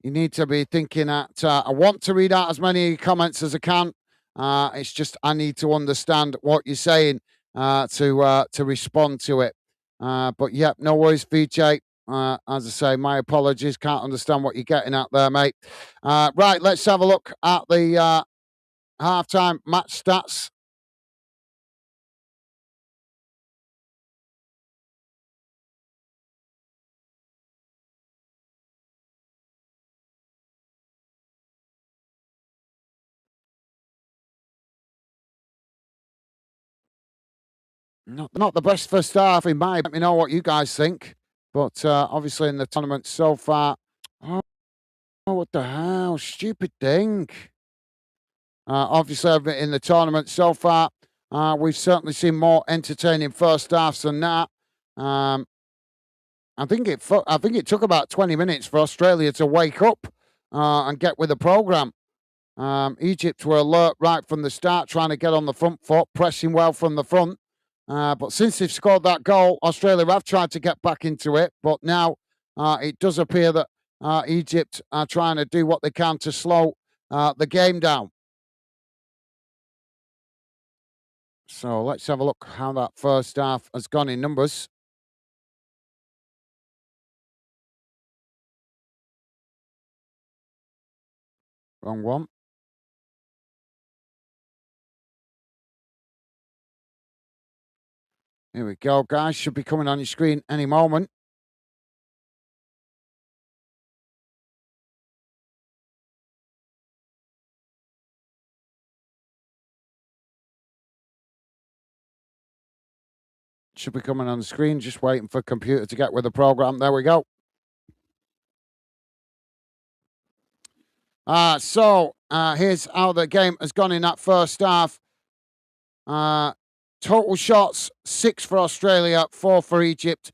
S1: You need to be thinking that I want to read out as many comments as I can. It's just I need to understand what you're saying to respond to it. But yeah, no worries, VJ. As I say, my apologies. Can't understand what you're getting at there, mate. Right, let's have a look at the halftime match stats. Not the best first half in my. Let me know what you guys think. But obviously in the tournament so far, oh, what the hell, stupid thing. Obviously in the tournament so far, we've certainly seen more entertaining first halves than that. Um, I think it took about 20 minutes for Australia to wake up and get with the program. Egypt were alert right from the start, trying to get on the front foot, pressing well from the front. But since they've scored that goal, Australia have tried to get back into it. But now it does appear that Egypt are trying to do what they can to slow the game down. So let's have a look how that first half has gone in numbers. Wrong one. Here we go, guys. Should be coming on your screen any moment. Should be coming on the screen. Just waiting for computer to get with the program. There we go. Here's how the game has gone in that first half. Total shots, 6 for Australia, 4 for Egypt.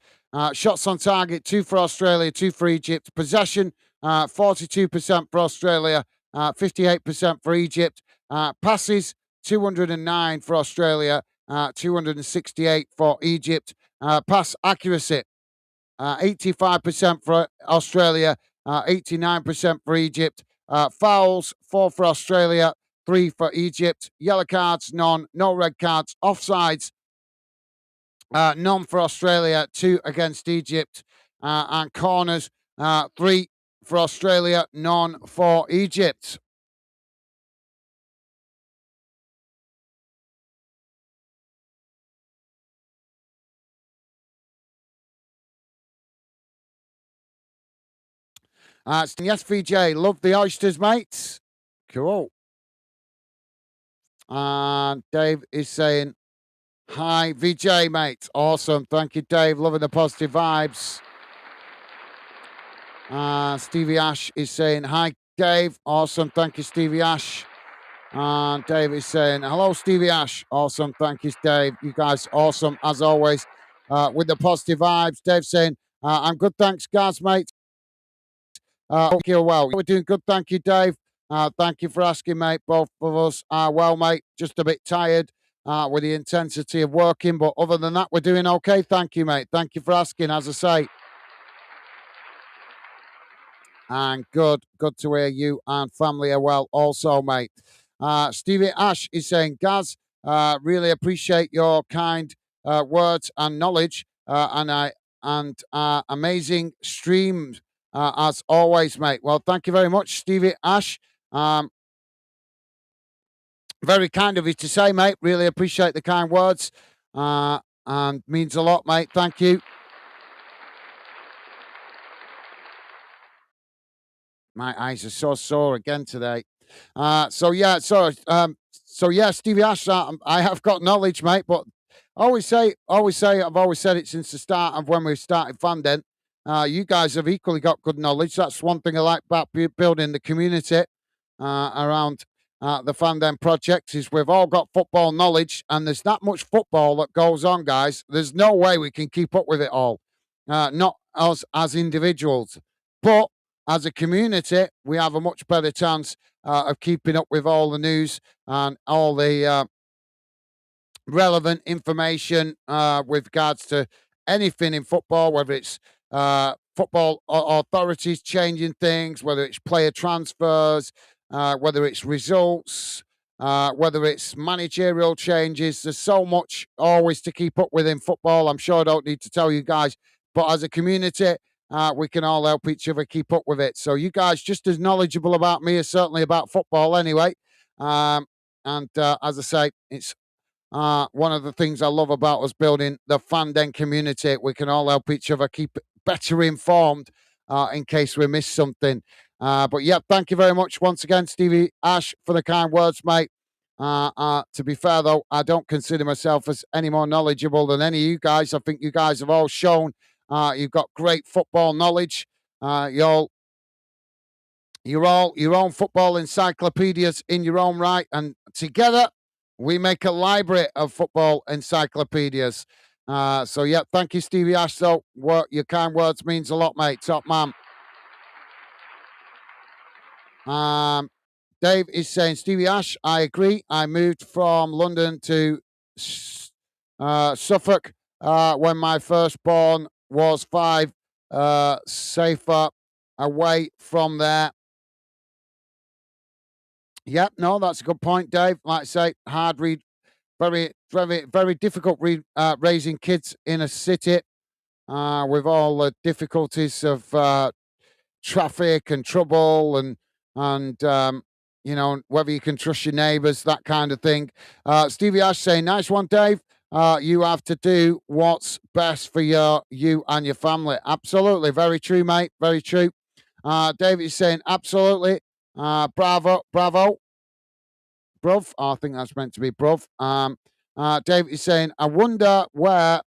S1: Shots on target, 2 for Australia, 2 for Egypt. Possession, 42% for Australia, 58% for Egypt. Passes, 209 for Australia, 268 for Egypt. Pass accuracy, 85% for Australia, 89% for Egypt. Fouls, 4 for Australia, 3 for Egypt. Yellow cards, none. No red cards. Offsides, none for Australia, 2 against Egypt. And corners, 3 for Australia, none for Egypt. Yes, VJ, love the oysters, mates. Cool. And Dave is saying, hi, VJ, mate. Awesome. Thank you, Dave. Loving the positive vibes. Stevie Ash is saying, hi, Dave. Awesome. Thank you, Stevie Ash. And Dave is saying, hello, Stevie Ash. Awesome. Thank you, Dave. You guys, awesome, as always, with the positive vibes. Dave saying, I'm good. Thanks, guys, mate. Hope you're well. We're doing good. Thank you, Dave. Thank you for asking, mate. Both of us are well, mate. Just a bit tired with the intensity of working. But other than that, we're doing okay. Thank you, mate. Thank you for asking, as I say. And good to hear you and family are well also, mate. Stevie Ash is saying, Gaz, really appreciate your kind words and knowledge and amazing streams as always, mate. Well, thank you very much, Stevie Ash. Very kind of you to say, mate. Really appreciate the kind words and means a lot, mate. Thank you. My eyes are so sore again today. Stevie Ash, I have got knowledge, mate. But I've always said it since the start of when we started funding. You guys have equally got good knowledge. That's one thing I like about building the community. around the Fandom project is we've all got football knowledge, and there's that much football that goes on, guys. There's no way we can keep up with it all. Not us as individuals, but as a community, we have a much better chance of keeping up with all the news and all the relevant information with regards to anything in football, whether it's football authorities changing things, whether it's player transfers, whether it's results, whether it's managerial changes. There's so much always to keep up with in football. I'm sure I don't need to tell you guys, but as a community, we can all help each other keep up with it. So you guys just as knowledgeable about me as certainly about football anyway. And as I say, it's one of the things I love about us building the Fanden community. We can all help each other keep better informed in case we miss something. But yeah, thank you very much once again, Stevie Ash, for the kind words, mate. To be fair, though, I don't consider myself as any more knowledgeable than any of you guys. I think you guys have all shown you've got great football knowledge. You're all your own football encyclopedias in your own right, and together we make a library of football encyclopedias. So yeah, thank you, Stevie Ash. So your kind words means a lot, mate. Top man. Um, Dave is saying, Stevie Ash, I agree. I moved from London to Suffolk when my firstborn was 5. Safer away from there. Yep, no, that's a good point, Dave. Like I say, hard read, very difficult raising kids in a city with all the difficulties of traffic and trouble and whether you can trust your neighbours, that kind of thing. Stevie Ash saying, "Nice one, Dave. You have to do what's best for you and your family." Absolutely, very true, mate. Very true. David is saying, "Absolutely, bravo, bravo." Bruv. I think that's meant to be bruv. David is saying, I wonder where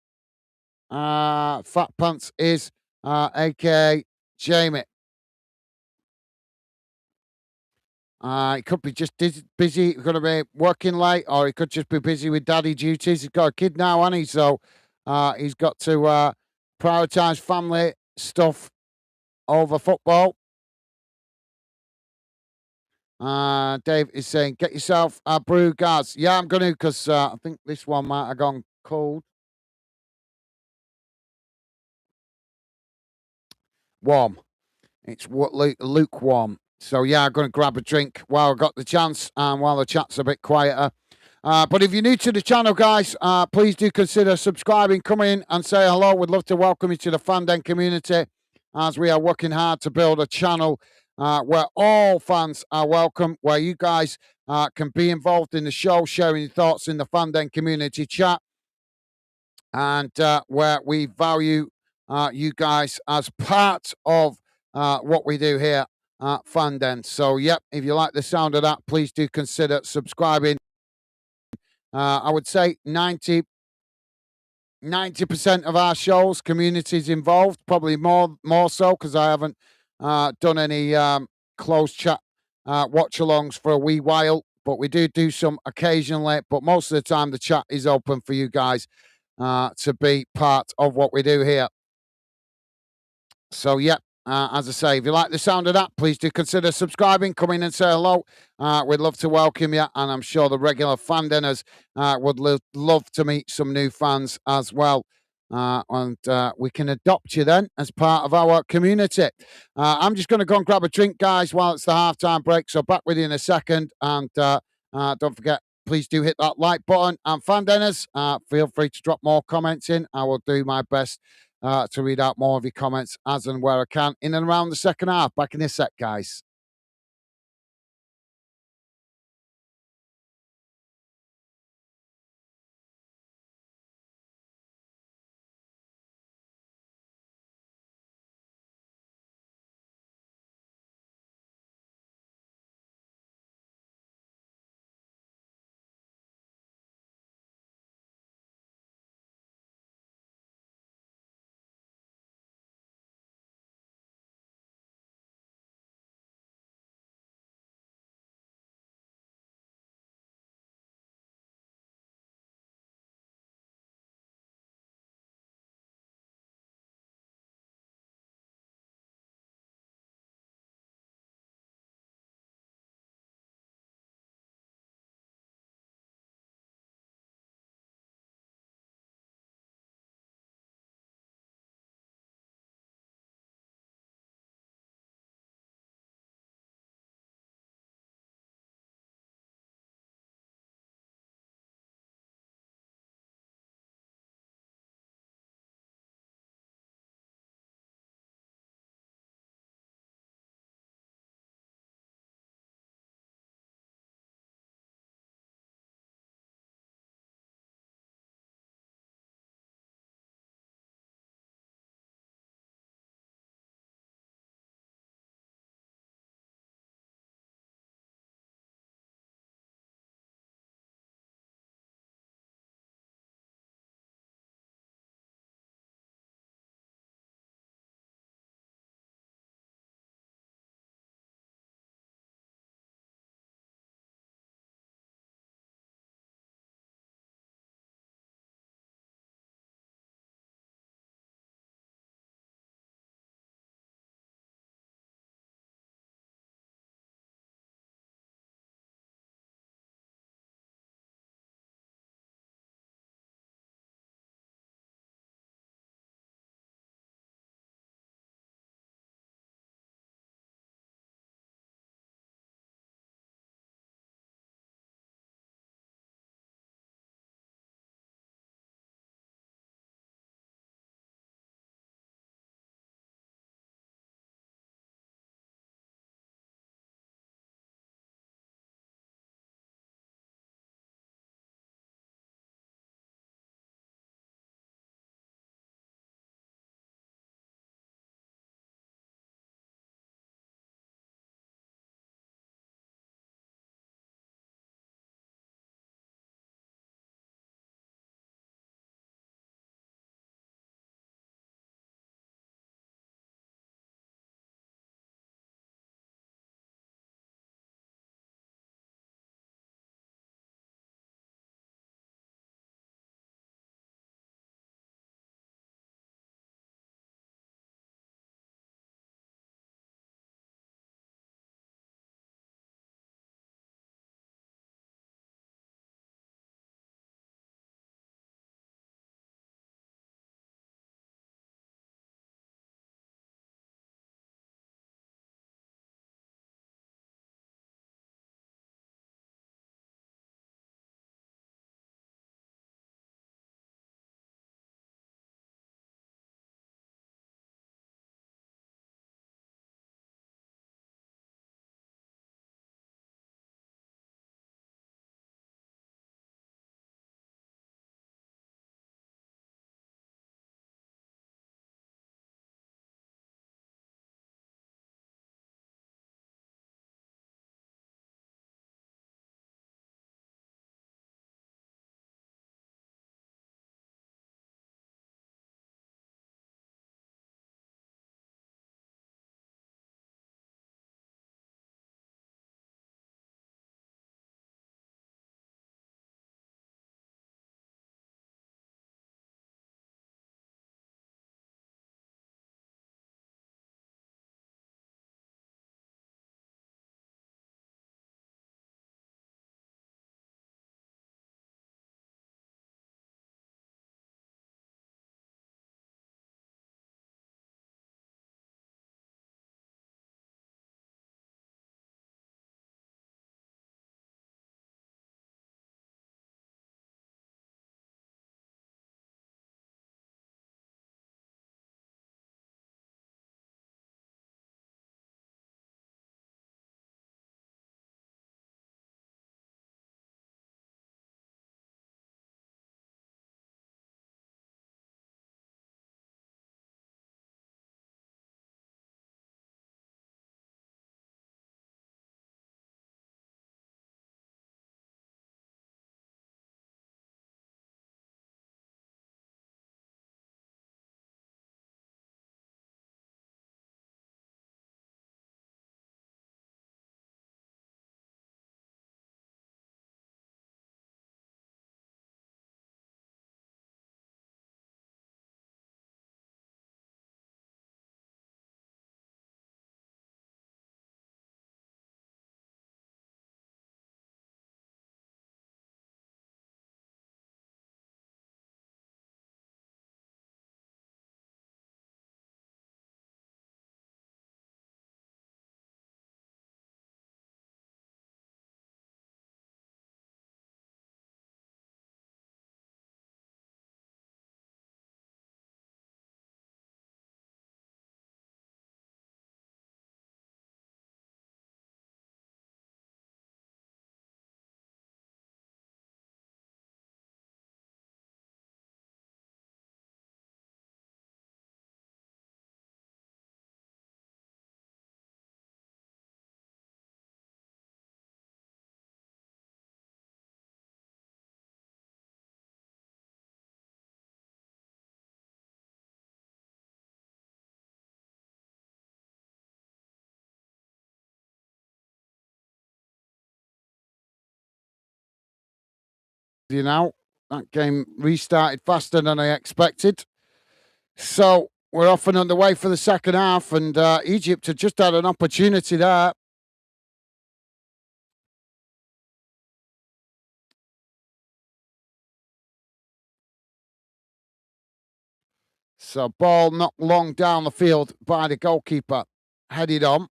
S1: Fat Pants is, aka Jamie. He could be just busy, going to be working late, or he could just be busy with daddy duties. He's got a kid now, hasn't he? So he's got to prioritize family stuff over football. Dave is saying, get yourself a brew, guys. Yeah, I'm going to, because I think this one might have gone cold. Warm. It's lukewarm. So, yeah, I'm going to grab a drink while I got the chance and while the chat's a bit quieter. But if you're new to the channel, guys, please do consider subscribing, come in and say hello. We'd love to welcome you to the Fanden community as we are working hard to build a channel where all fans are welcome, where you guys can be involved in the show, sharing your thoughts in the Fanden community chat, and where we value you guys as part of what we do here at Fanden. So, yep, if you like the sound of that, please do consider subscribing. I would say 90% of our shows, communities involved, probably more so because I haven't done any closed chat watch-alongs for a wee while, but we do some occasionally. But most of the time, the chat is open for you guys to be part of what we do here. So, yeah, as I say, if you like the sound of that, please do consider subscribing. Come in and say hello. We'd love to welcome you, and I'm sure the regular fan dinners would love to meet some new fans as well. And we can adopt you then as part of our community. I'm just going to go and grab a drink, guys, while it's the halftime break. So back with you in a second. And don't forget, please do hit that like button. And fan dinners, feel free to drop more comments in. I will do my best to read out more of your comments as and where I can in and around the second half. Back in a sec, guys. You know, that game restarted faster than I expected. So we're off and underway for the second half, and Egypt had just had an opportunity there. So ball knocked long down the field by the goalkeeper, headed on.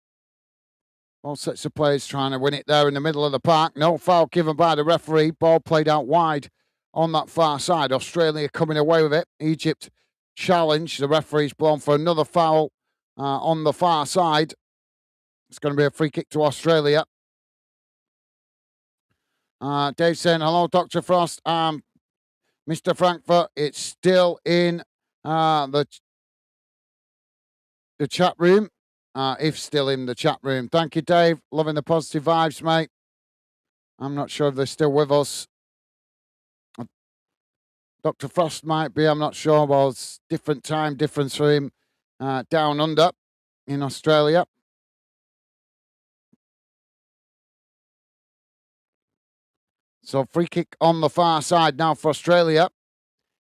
S1: All sets of players trying to win it there in the middle of the park. No foul given by the referee. Ball played out wide on that far side. Australia coming away with it. Egypt challenged. The referee's blown for another foul on the far side. It's going to be a free kick to Australia. Dave saying, hello, Dr. Frost. Mr. Frankfurt, it's still in the chat room. If still in the chat room. Thank you, Dave. Loving the positive vibes, mate. I'm not sure if they're still with us. Dr. Frost might be, I'm not sure. Well, it's different time difference for him down under in Australia. So free kick on the far side now for Australia.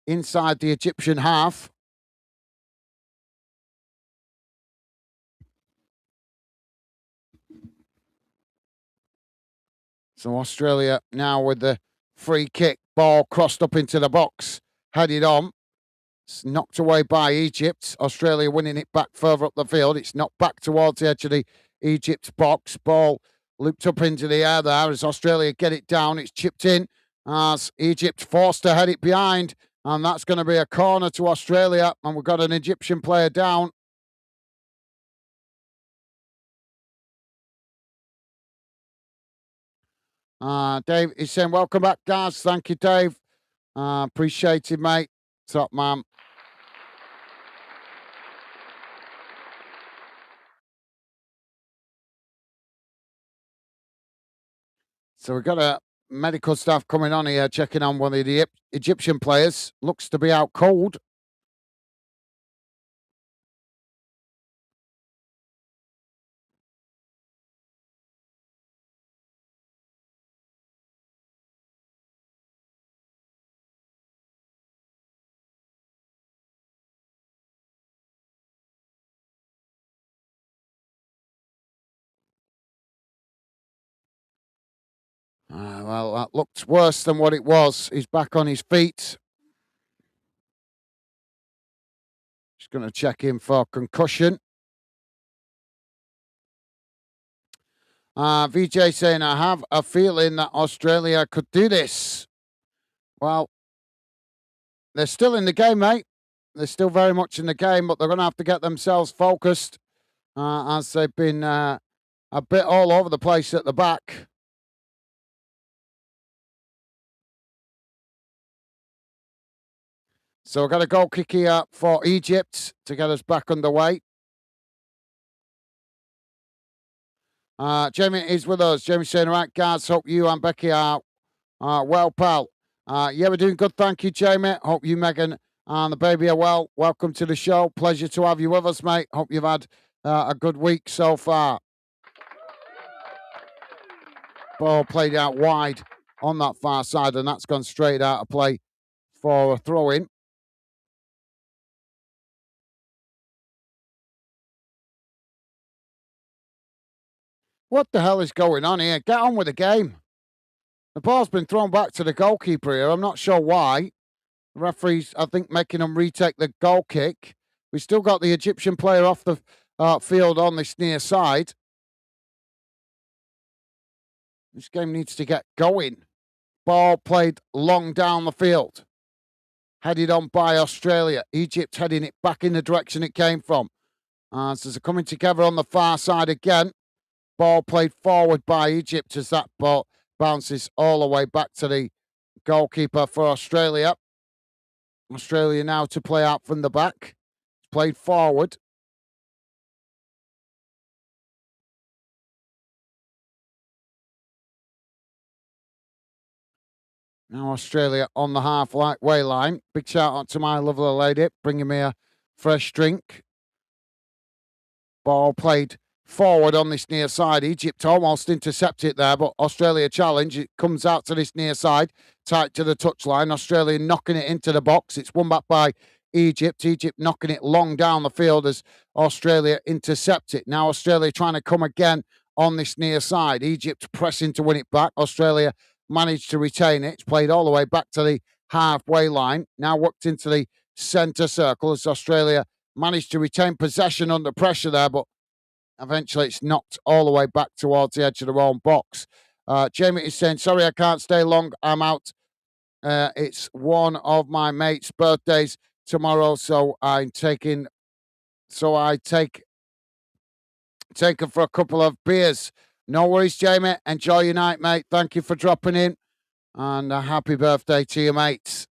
S1: Inside the Egyptian half. So Australia now with the free kick. Ball crossed up into the box. Headed on. It's knocked away by Egypt. Australia winning it back further up the field. It's knocked back towards the edge of the Egypt box. Ball looped up into the air there as Australia get it down. It's chipped in as Egypt forced to head it behind. And that's going to be a corner to Australia. And we've got an Egyptian player down. Dave is saying, welcome back, guys. Thank you, Dave. Appreciate it, mate. Top man. So we've got a medical staff coming on here, checking on one of the Egyptian players. Looks to be out cold. Well, that looked worse than what it was. He's back on his feet. Just going to check in for concussion. VJ saying, I have a feeling that Australia could do this. Well, they're still in the game, mate. They're still very much in the game, but they're going to have to get themselves focused as they've been a bit all over the place at the back. So we've got a goal kick here for Egypt to get us back underway. Jamie is with us. Jamie saying, all right, guys, hope you and Becky are well, pal. Yeah, we're doing good. Thank you, Jamie. Hope you, Megan, and the baby are well. Welcome to the show. Pleasure to have you with us, mate. Hope you've had a good week so far. Ball played out wide on that far side, and that's gone straight out of play for a throw-in. What the hell is going on here? Get on with the game. The ball's been thrown back to the goalkeeper here. I'm not sure why. The referee's, I think, making them retake the goal kick. We still got the Egyptian player off the field on this near side. This game needs to get going. Ball played long down the field. Headed on by Australia. Egypt heading it back in the direction it came from. So they're coming together on the far side again. Ball played forward by Egypt as that ball bounces all the way back to the goalkeeper for Australia. Australia now to play out from the back. Played forward. Now Australia on the halfway line. Big shout out to my lovely lady bringing me a fresh drink. Ball played forward on this near side. Egypt almost intercept it there, but Australia challenge. It comes out to this near side, tight to the touchline. Australia knocking it into the box. It's won back by Egypt. Egypt knocking it long down the field as Australia intercept it. Now Australia trying to come again on this near side. Egypt pressing to win it back. Australia managed to retain it. It's played all the way back to the halfway line. Now worked into the centre circle as Australia managed to retain possession under pressure there, but eventually it's knocked all the way back towards the edge of their own box. Jamie is saying, sorry, I can't stay long. I'm out. It's one of my mates' birthdays tomorrow, so I take him for a couple of beers. No worries, Jamie. Enjoy your night, mate. Thank you for dropping in. And a happy birthday to your mates.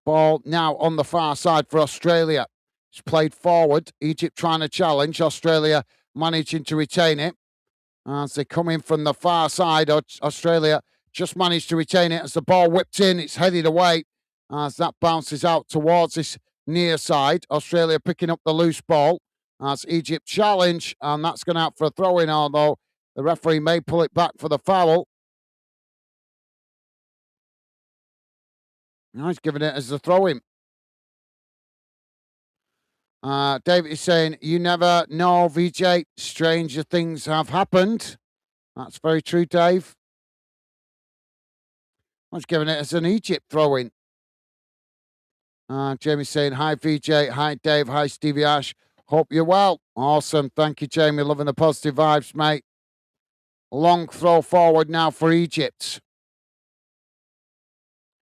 S1: Ball now on the far side for Australia. It's played forward. Egypt trying to challenge. Australia managing to retain it. As they come in from the far side, Australia just managed to retain it. As the ball whipped in, it's headed away. As that bounces out towards this near side. Australia picking up the loose ball. As Egypt challenge. And that's gone out for a throw-in, although the referee may pull it back for the foul. Now he's giving it as a throw-in. David is saying, you never know, VJ. Stranger things have happened. That's very true, Dave. I was giving it as an Egypt throw-in. Jamie's saying, hi, VJ. Hi, Dave. Hi, Stevie Ash. Hope you're well. Awesome. Thank you, Jamie. Loving the positive vibes, mate. Long throw forward now for Egypt.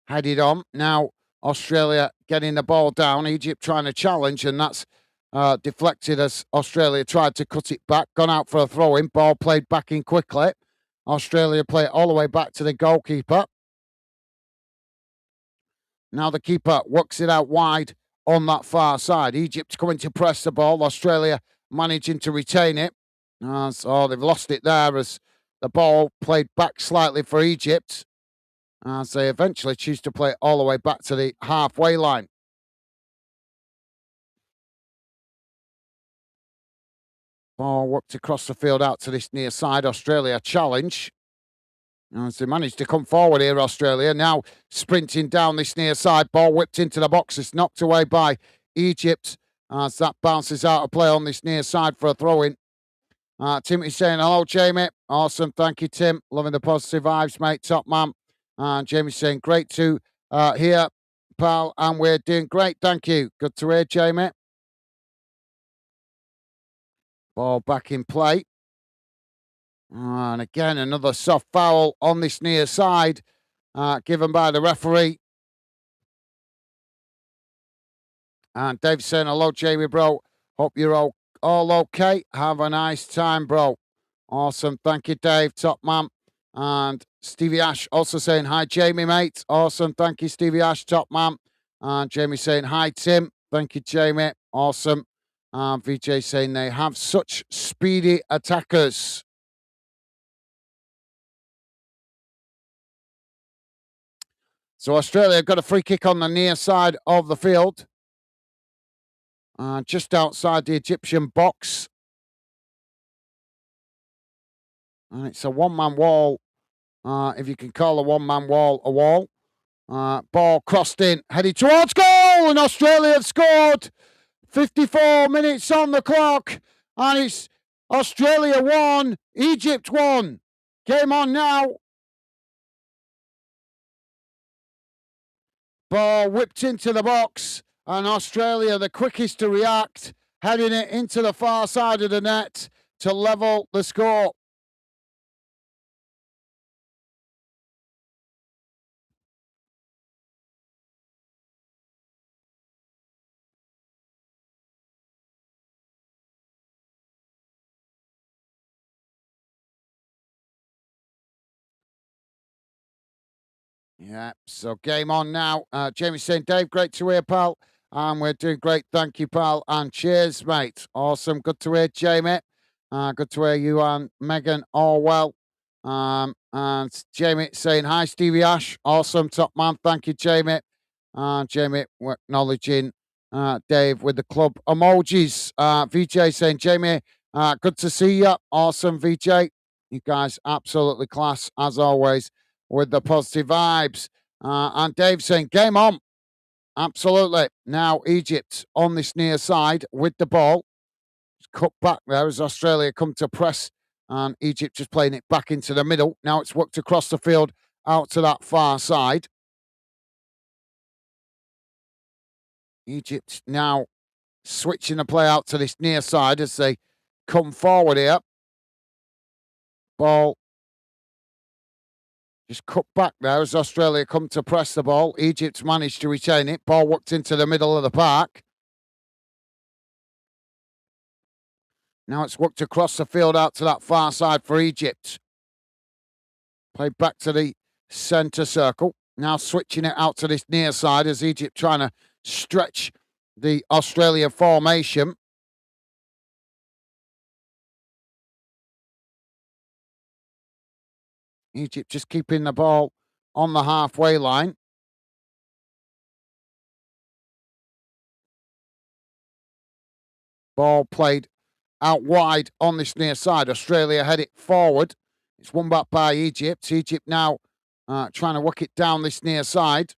S1: Headed on. Now, Australia getting the ball down. Egypt trying to challenge, and that's deflected as Australia tried to cut it back. Gone out for a throw-in. Ball played back in quickly. Australia play it all the way back to the goalkeeper. Now the keeper works it out wide on that far side. Egypt coming to press the ball. Australia managing to retain it. So they've lost it there as the ball played back slightly for Egypt. As they eventually choose to play it all the way back to the halfway line. Ball worked across the field out to this near side. Australia challenge. As they managed to come forward here, Australia. Now sprinting down this near side. Ball whipped into the box. It's knocked away by Egypt. As that bounces out of play on this near side for a throw-in. Timothy saying, hello, Jamie. Awesome. Thank you, Tim. Loving the positive vibes, mate. Top man. And Jamie saying, great to hear, pal. And we're doing great. Thank you. Good to hear, Jamie. Ball back in play. And again, another soft foul on this near side, given by the referee. And Dave saying, hello, Jamie, bro. Hope you're all okay. Have a nice time, bro. Awesome. Thank you, Dave. Top man. And Stevie Ash also saying, hi, Jamie, mate. Awesome. Thank you, Stevie Ash. Top man. And Jamie saying, hi, Tim. Thank you, Jamie. Awesome. And VJ saying they have such speedy attackers. So Australia got a free kick on the near side of the field. Just outside the Egyptian box. And it's a one-man wall, if you can call a one-man wall a wall. Ball crossed in, headed towards goal, and Australia have scored. 54 minutes on the clock, and it's Australia 1, Egypt 1. Game on now. Ball whipped into the box, and Australia, the quickest to react, heading it into the far side of the net to level the score. Yeah, so game on now. Jamie saying, Dave, great to hear, pal. And we're doing great. Thank you, pal. And cheers, mate. Awesome. Good to hear, Jamie. Good to hear you and Megan all well. And Jamie saying, hi, Stevie Ash. Awesome. Top man. Thank you, Jamie. Jamie acknowledging Dave with the club emojis. VJ saying, Jamie, Good to see you. Awesome, VJ. You guys absolutely class, as always, with the positive vibes. And Dave saying, game on. Absolutely. Now, Egypt on this near side with the ball. Cut back there as Australia come to press, and Egypt just playing it back into the middle. Now it's worked across the field out to that far side. Egypt now switching the play out to this near side as they come forward here. Ball just cut back there as Australia come to press the ball. Egypt's managed to retain it. Ball worked into the middle of the park. Now it's worked across the field out to that far side for Egypt. Played back to the centre circle. Now switching it out to this near side as Egypt trying to stretch the Australia formation. Egypt just keeping the ball on the halfway line. Ball played out wide on this near side. Australia head it forward. It's won back by Egypt. Egypt now trying to work it down this near side.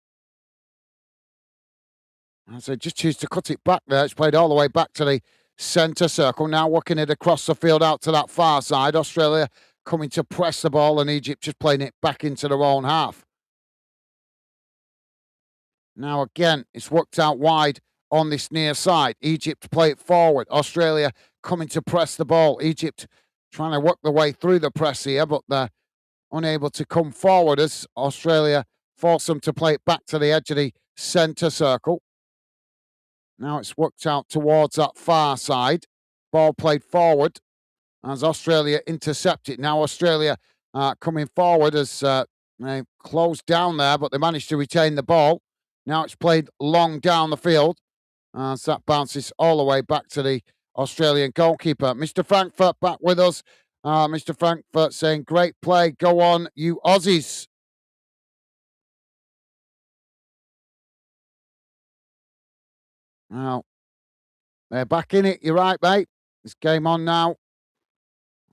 S1: As they just choose to cut it back there. It's played all the way back to the centre circle. Now working it across the field out to that far side. Australia coming to press the ball and Egypt just playing it back into their own half. Now again, it's worked out wide on this near side. Egypt play it forward. Australia coming to press the ball. Egypt trying to work their way through the press here, but they're unable to come forward as Australia force them to play it back to the edge of the centre circle. Now it's worked out towards that far side. Ball played forward as Australia intercept it. Now Australia coming forward as they closed down there, but they managed to retain the ball. Now it's played long down the field as that bounces all the way back to the Australian goalkeeper. Mr. Frankfurt back with us. Mr. Frankfurt saying, great play. Go on, you Aussies. Now, they're back in it. You're right, mate. It's game on now.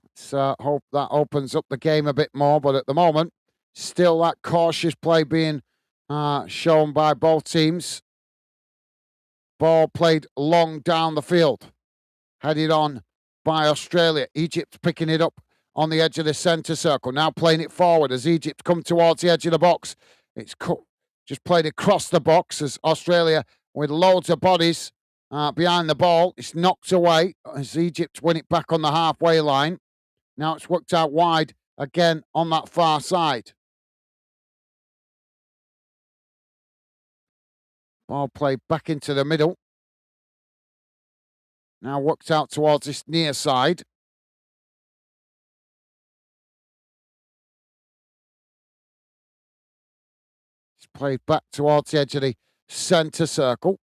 S1: Let's hope that opens up the game a bit more. But at the moment, still that cautious play being shown by both teams. Ball played long down the field. Headed on by Australia. Egypt picking it up on the edge of the centre circle. Now playing it forward as Egypt come towards the edge of the box. It's just played across the box as Australia with loads of bodies behind the ball. It's knocked away as Egypt win it back on the halfway line. Now it's worked out wide again on that far side. Ball played back into the middle. Now worked out towards this near side. It's played back towards the edge of the centre circle.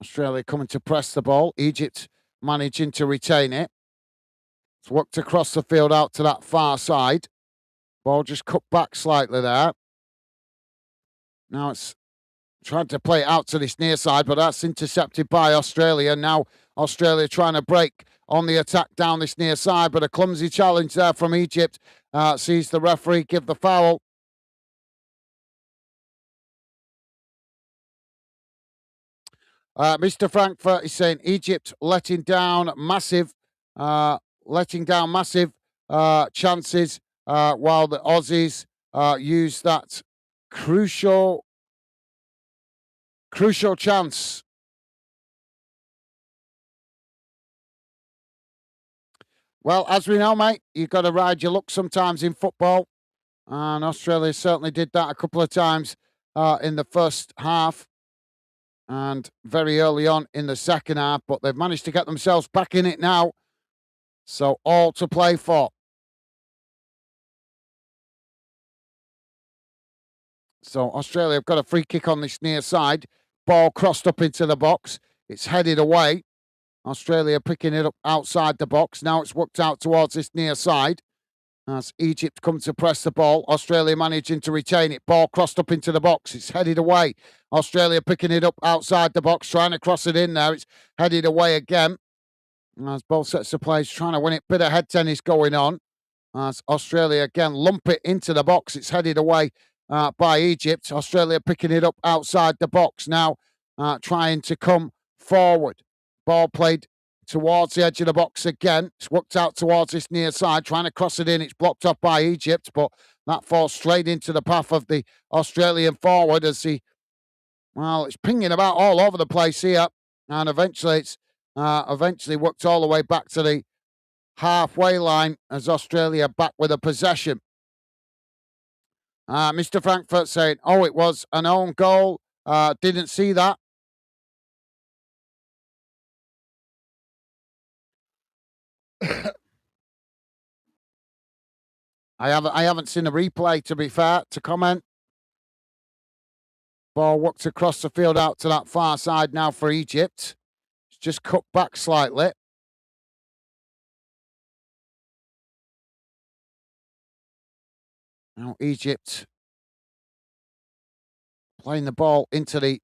S1: Australia coming to press the ball. Egypt managing to retain it. It's worked across the field out to that far side. Ball just cut back slightly there. Now it's tried to play it out to this near side, but that's intercepted by Australia. Now Australia trying to break on the attack down this near side, but a clumsy challenge there from Egypt. Sees the referee give the foul. Mr. Frankfurt is saying Egypt letting down massive chances while the Aussies use that crucial chance. Well, as we know, mate, you've got to ride your luck sometimes in football. And Australia certainly did that a couple of times in the first half and very early on in the second half. But they've managed to get themselves back in it now. So all to play for. So Australia have got a free kick on this near side. Ball crossed up into the box. It's headed away. Australia picking it up outside the box. Now it's worked out towards this near side. As Egypt come to press the ball. Australia managing to retain it. Ball crossed up into the box. It's headed away. Australia picking it up outside the box, trying to cross it in there. It's headed away again. As both sets of players trying to win it. Bit of head tennis going on. As Australia again lump it into the box. It's headed away by Egypt. Australia picking it up outside the box now, trying to come forward. Ball played towards the edge of the box again. It's worked out towards this near side, trying to cross it in. It's blocked off by Egypt, but that falls straight into the path of the Australian forward as it's pinging about all over the place here. And eventually it's eventually worked all the way back to the halfway line as Australia back with a possession. Mr. Frankfurt saying, oh, it was an own goal. Didn't see that. I haven't seen a replay, to be fair, to comment. Ball worked across the field out to that far side now for Egypt. It's just cut back slightly. Now Egypt playing the ball into the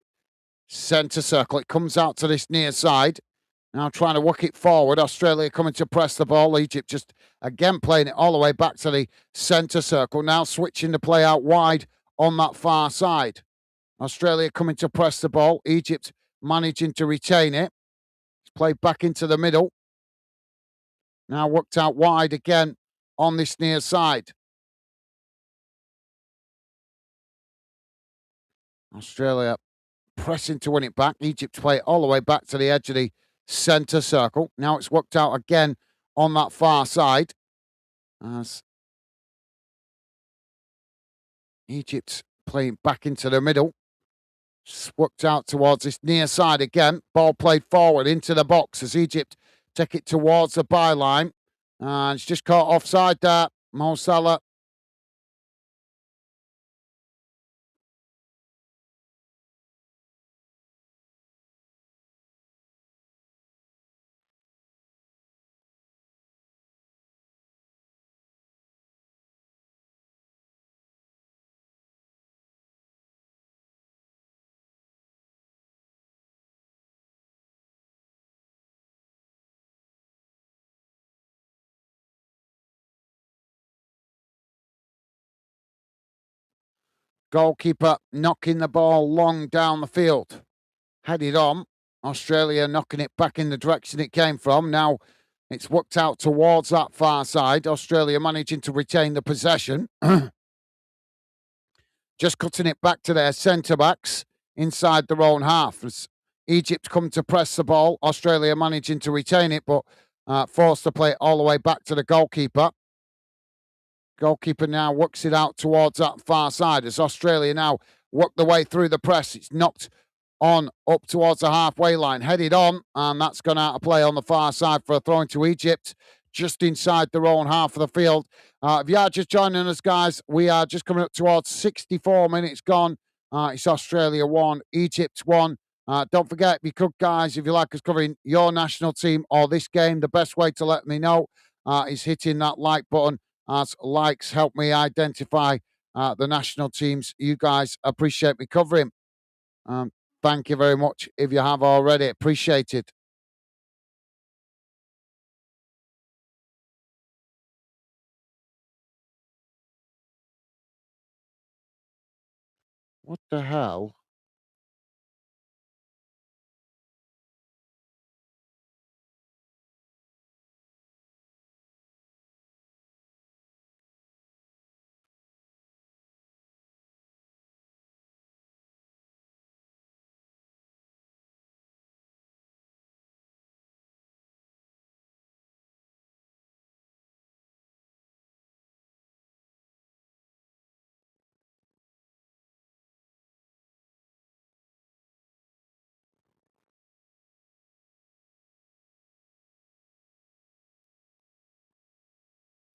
S1: centre circle. It comes out to this near side. Now trying to work it forward. Australia coming to press the ball. Egypt just again playing it all the way back to the centre circle. Now switching the play out wide on that far side. Australia coming to press the ball. Egypt managing to retain it. It's played back into the middle. Now worked out wide again on this near side. Australia pressing to win it back. Egypt play it all the way back to the edge of the centre circle. Now it's worked out again on that far side. As Egypt playing back into the middle. Worked out towards this near side again. Ball played forward into the box as Egypt take it towards the byline. And it's just caught offside there. Mo Salah. Goalkeeper knocking the ball long down the field. Headed on. Australia knocking it back in the direction it came from. Now it's worked out towards that far side. Australia managing to retain the possession. Just cutting it back to their centre backs inside their own half. As Egypt come to press the ball. Australia managing to retain it, but forced to play it all the way back to the goalkeeper. Goalkeeper now works it out towards that far side as Australia now work the way through the press. It's knocked on up towards the halfway line, headed on, and that's gone out of play on the far side for a throw into Egypt, just inside their own half of the field. If you are just joining us, guys, we are just coming up towards 64 minutes gone. It's Australia 1, Egypt 1. Don't forget, if you could, guys, if you like us covering your national team or this game, the best way to let me know is hitting that like button, as likes help me identify the national teams you guys appreciate me covering. Thank you very much if you have already. Appreciate it. What the hell?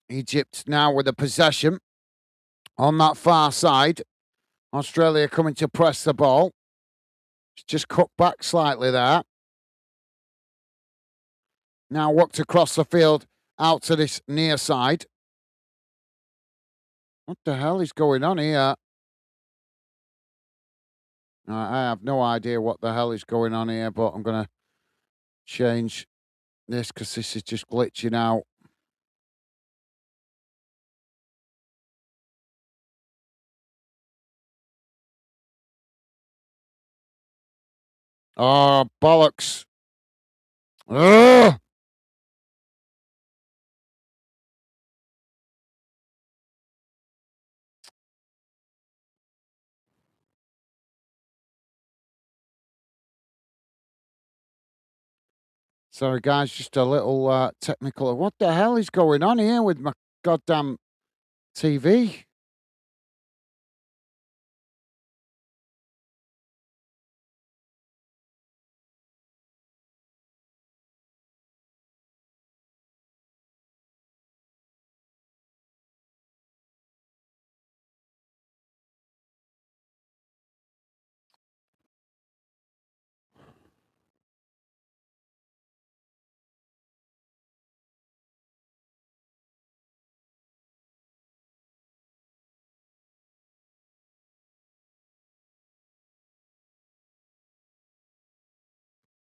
S1: Egypt now with the possession on that far side. Australia coming to press the ball. It's just cut back slightly there. Now worked across the field out to this near side. What the hell is going on here? I have no idea what the hell is going on here, but I'm going to change this because this is just glitching out. Oh, bollocks. Ugh! Sorry, guys, just a little technical. What the hell is going on here with my goddamn TV?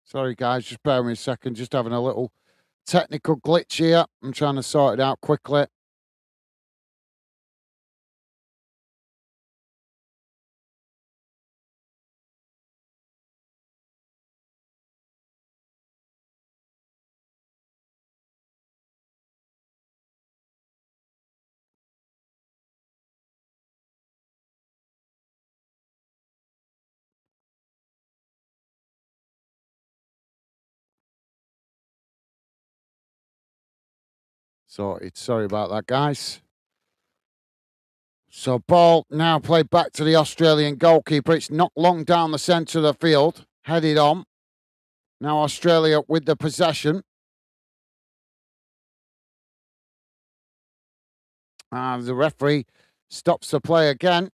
S1: Sorry, guys, just bear with me a second. Just having a little technical glitch here. I'm trying to sort it out quickly. Sorry about that, guys. So ball now played back to the Australian goalkeeper. It's not long down the centre of the field. Headed on. Now Australia with the possession. The referee stops the play again.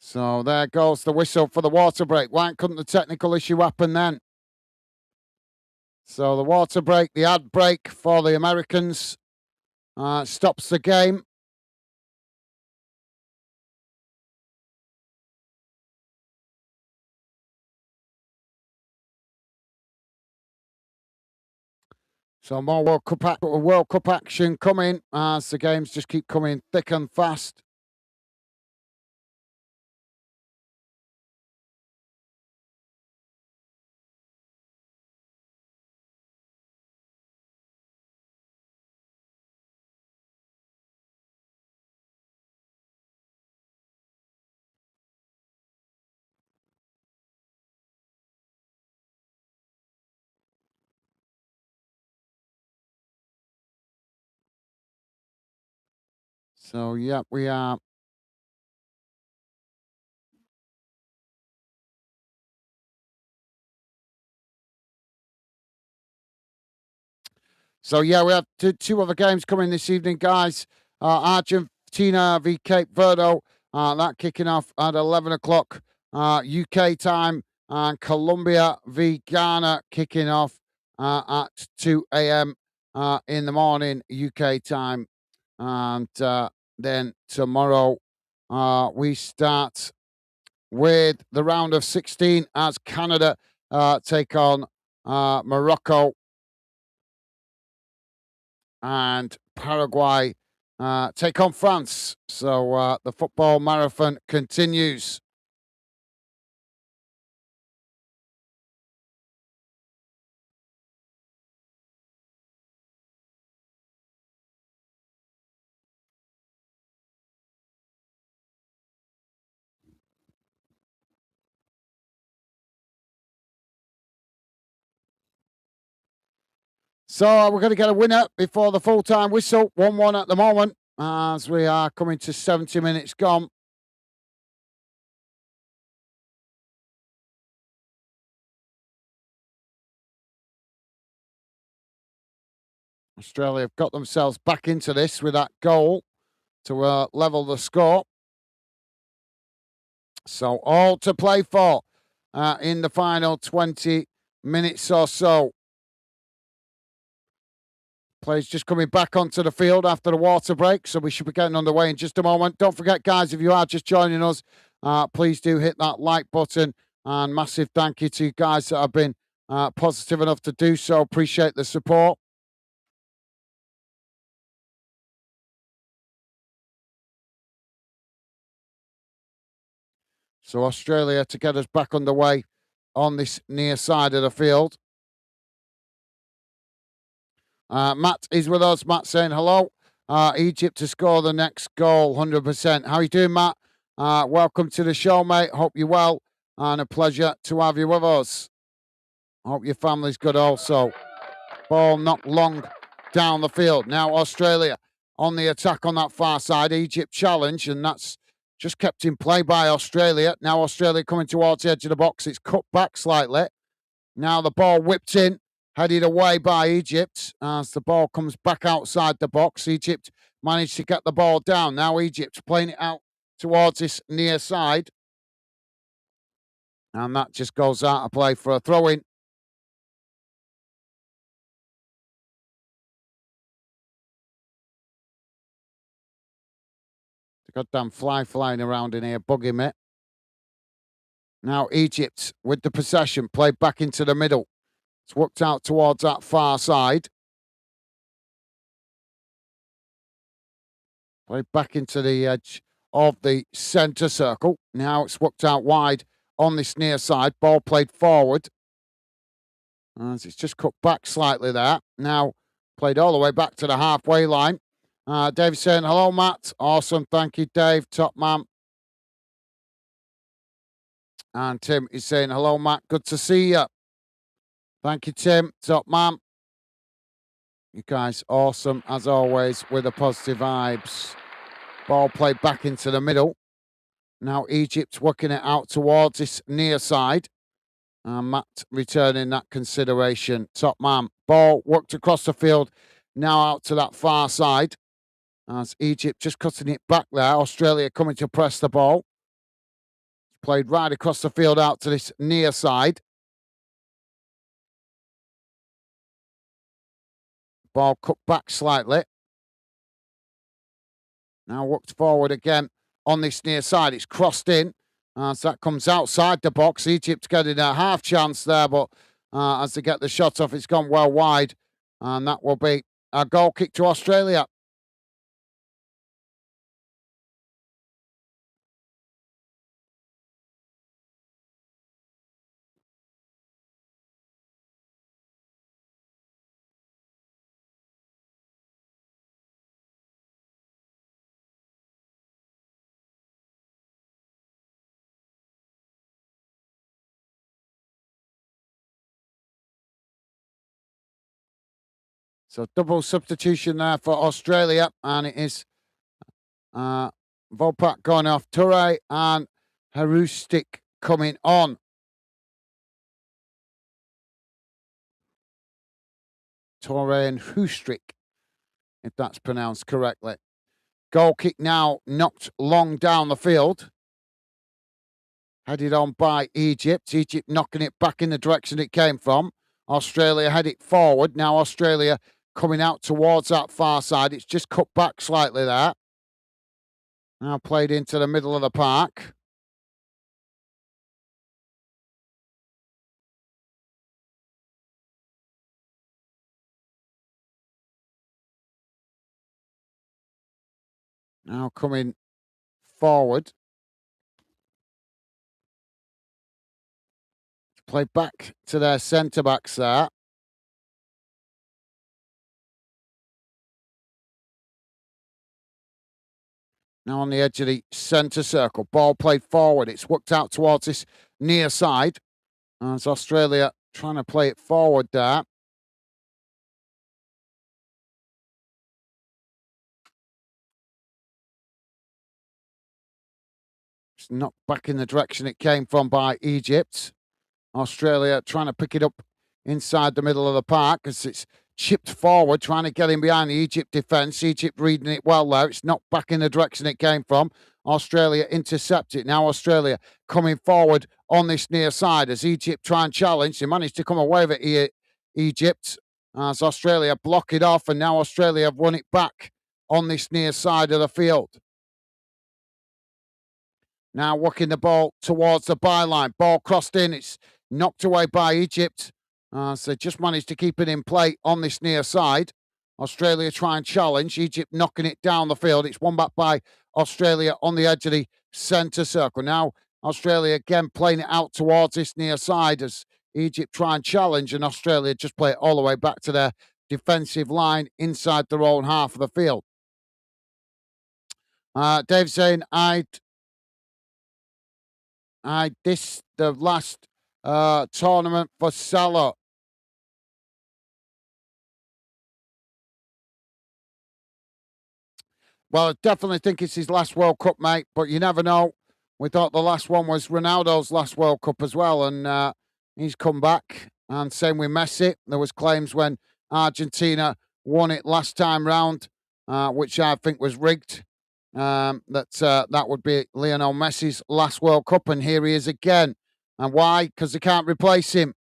S1: So there goes the whistle for the water break. Why couldn't the technical issue happen then? So the water break, the ad break for the Americans stops the game. So more World Cup action coming as the games just keep coming thick and fast. So yeah, we are. So yeah, we have two other games coming this evening, guys. Argentina v Cape Verde. That kicking off at 11 o'clock UK time, and Colombia v Ghana kicking off at 2 a.m. In the morning UK time, and then tomorrow we start with the round of 16 as Canada take on Morocco, and Paraguay take on France. So the football marathon continues. So we're going to get a winner before the full-time whistle. 1-1 at the moment as we are coming to 70 minutes gone. Australia have got themselves back into this with that goal to level the score. So all to play for in the final 20 minutes or so. Players just coming back onto the field after the water break, so we should be getting underway in just a moment. Don't forget, guys, if you are just joining us, please do hit that like button. And massive thank you to you guys that have been positive enough to do so. Appreciate the support. So Australia to get us back underway on this near side of the field. Matt is with us. Matt saying hello. Egypt to score the next goal, 100%. How you doing, Matt? Welcome to the show, mate. Hope you're well, and a pleasure to have you with us. Hope your family's good also. Ball knocked long down the field. Now Australia on the attack on that far side. Egypt challenge, and that's just kept in play by Australia. Now Australia coming towards the edge of the box. It's cut back slightly. Now the ball whipped in, headed away by Egypt as the ball comes back outside the box. Egypt managed to get the ball down. Now Egypt's playing it out towards this near side. And that just goes out of play for a throw-in. The goddamn fly flying around in here, bugging me. Now Egypt with the possession, played back into the middle. It's worked out towards that far side. Played back into the edge of the centre circle. Now it's worked out wide on this near side. Ball played forward. As it's just cut back slightly there. Now played all the way back to the halfway line. Dave saying, hello, Matt. Awesome. Thank you, Dave. Top man. And Tim is saying, hello, Matt. Good to see you. Thank you, Tim. Top man. You guys awesome, as always, with the positive vibes. Ball played back into the middle. Now Egypt working it out towards this near side. Matt returning that consideration. Top man. Ball worked across the field. Now out to that far side. As Egypt just cutting it back there. Australia coming to press the ball. Played right across the field out to this near side. Ball cut back slightly. Now worked forward again on this near side. It's crossed in. As that comes outside the box. Egypt getting a half chance there, but as they get the shot off, it's gone well wide. And that will be a goal kick to Australia. So double substitution there for Australia, and it is Volpak going off, Toure and Harustik coming on. Toure and Hustrik, if that's pronounced correctly. Goal kick now knocked long down the field. Headed on by Egypt. Egypt knocking it back in the direction it came from. Australia head it forward. Now Australia coming out towards that far side. It's just cut back slightly there. Now played into the middle of the park. Now coming forward. Play back to their centre-backs there. Now on the edge of the centre circle. Ball played forward. It's worked out towards this near side. As Australia trying to play it forward there. It's knocked back in the direction it came from by Egypt. Australia trying to pick it up inside the middle of the park as it's chipped forward, trying to get in behind the Egypt defence. Egypt reading it well there. It's knocked back in the direction it came from. Australia intercept it. Now Australia coming forward on this near side as Egypt try and challenge. They managed to come away with it, Egypt. as Australia block it off, and now Australia have won it back on this near side of the field. Now working the ball towards the byline. Ball crossed in. It's knocked away by Egypt. So just managed to keep it in play on this near side. Australia try and challenge. Egypt knocking it down the field. It's won back by Australia on the edge of the centre circle. Now Australia again playing it out towards this near side as Egypt try and challenge, and Australia just play it all the way back to their defensive line inside their own half of the field. Dave saying, this the last tournament for Salah. Well, I definitely think it's his last World Cup, mate, but you never know. We thought the last one was Ronaldo's last World Cup as well, and he's come back. And same with Messi. There was claims when Argentina won it last time round, which I think was rigged, that would be Lionel Messi's last World Cup, and here he is again. And why? Because they can't replace him.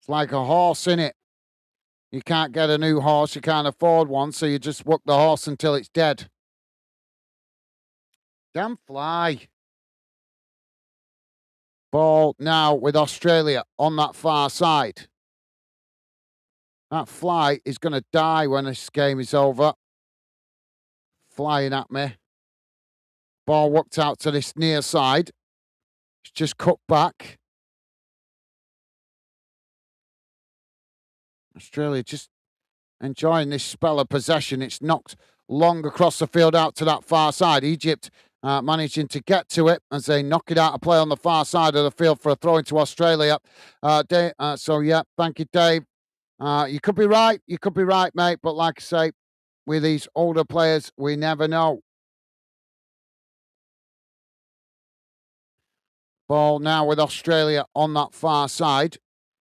S1: It's like a horse, innit? You can't get a new horse, you can't afford one, so you just work the horse until it's dead. Damn fly. Ball now with Australia on that far side. That fly is going to die when this game is over. Flying at me. Ball worked out to this near side. It's just cut back. Australia just enjoying this spell of possession. It's knocked long across the field out to that far side. Egypt managing to get to it as they knock it out of play on the far side of the field for a throw into Australia. So, yeah, thank you, Dave. You could be right. You could be right, mate. But like I say, with these older players, we never know. Ball now with Australia on that far side.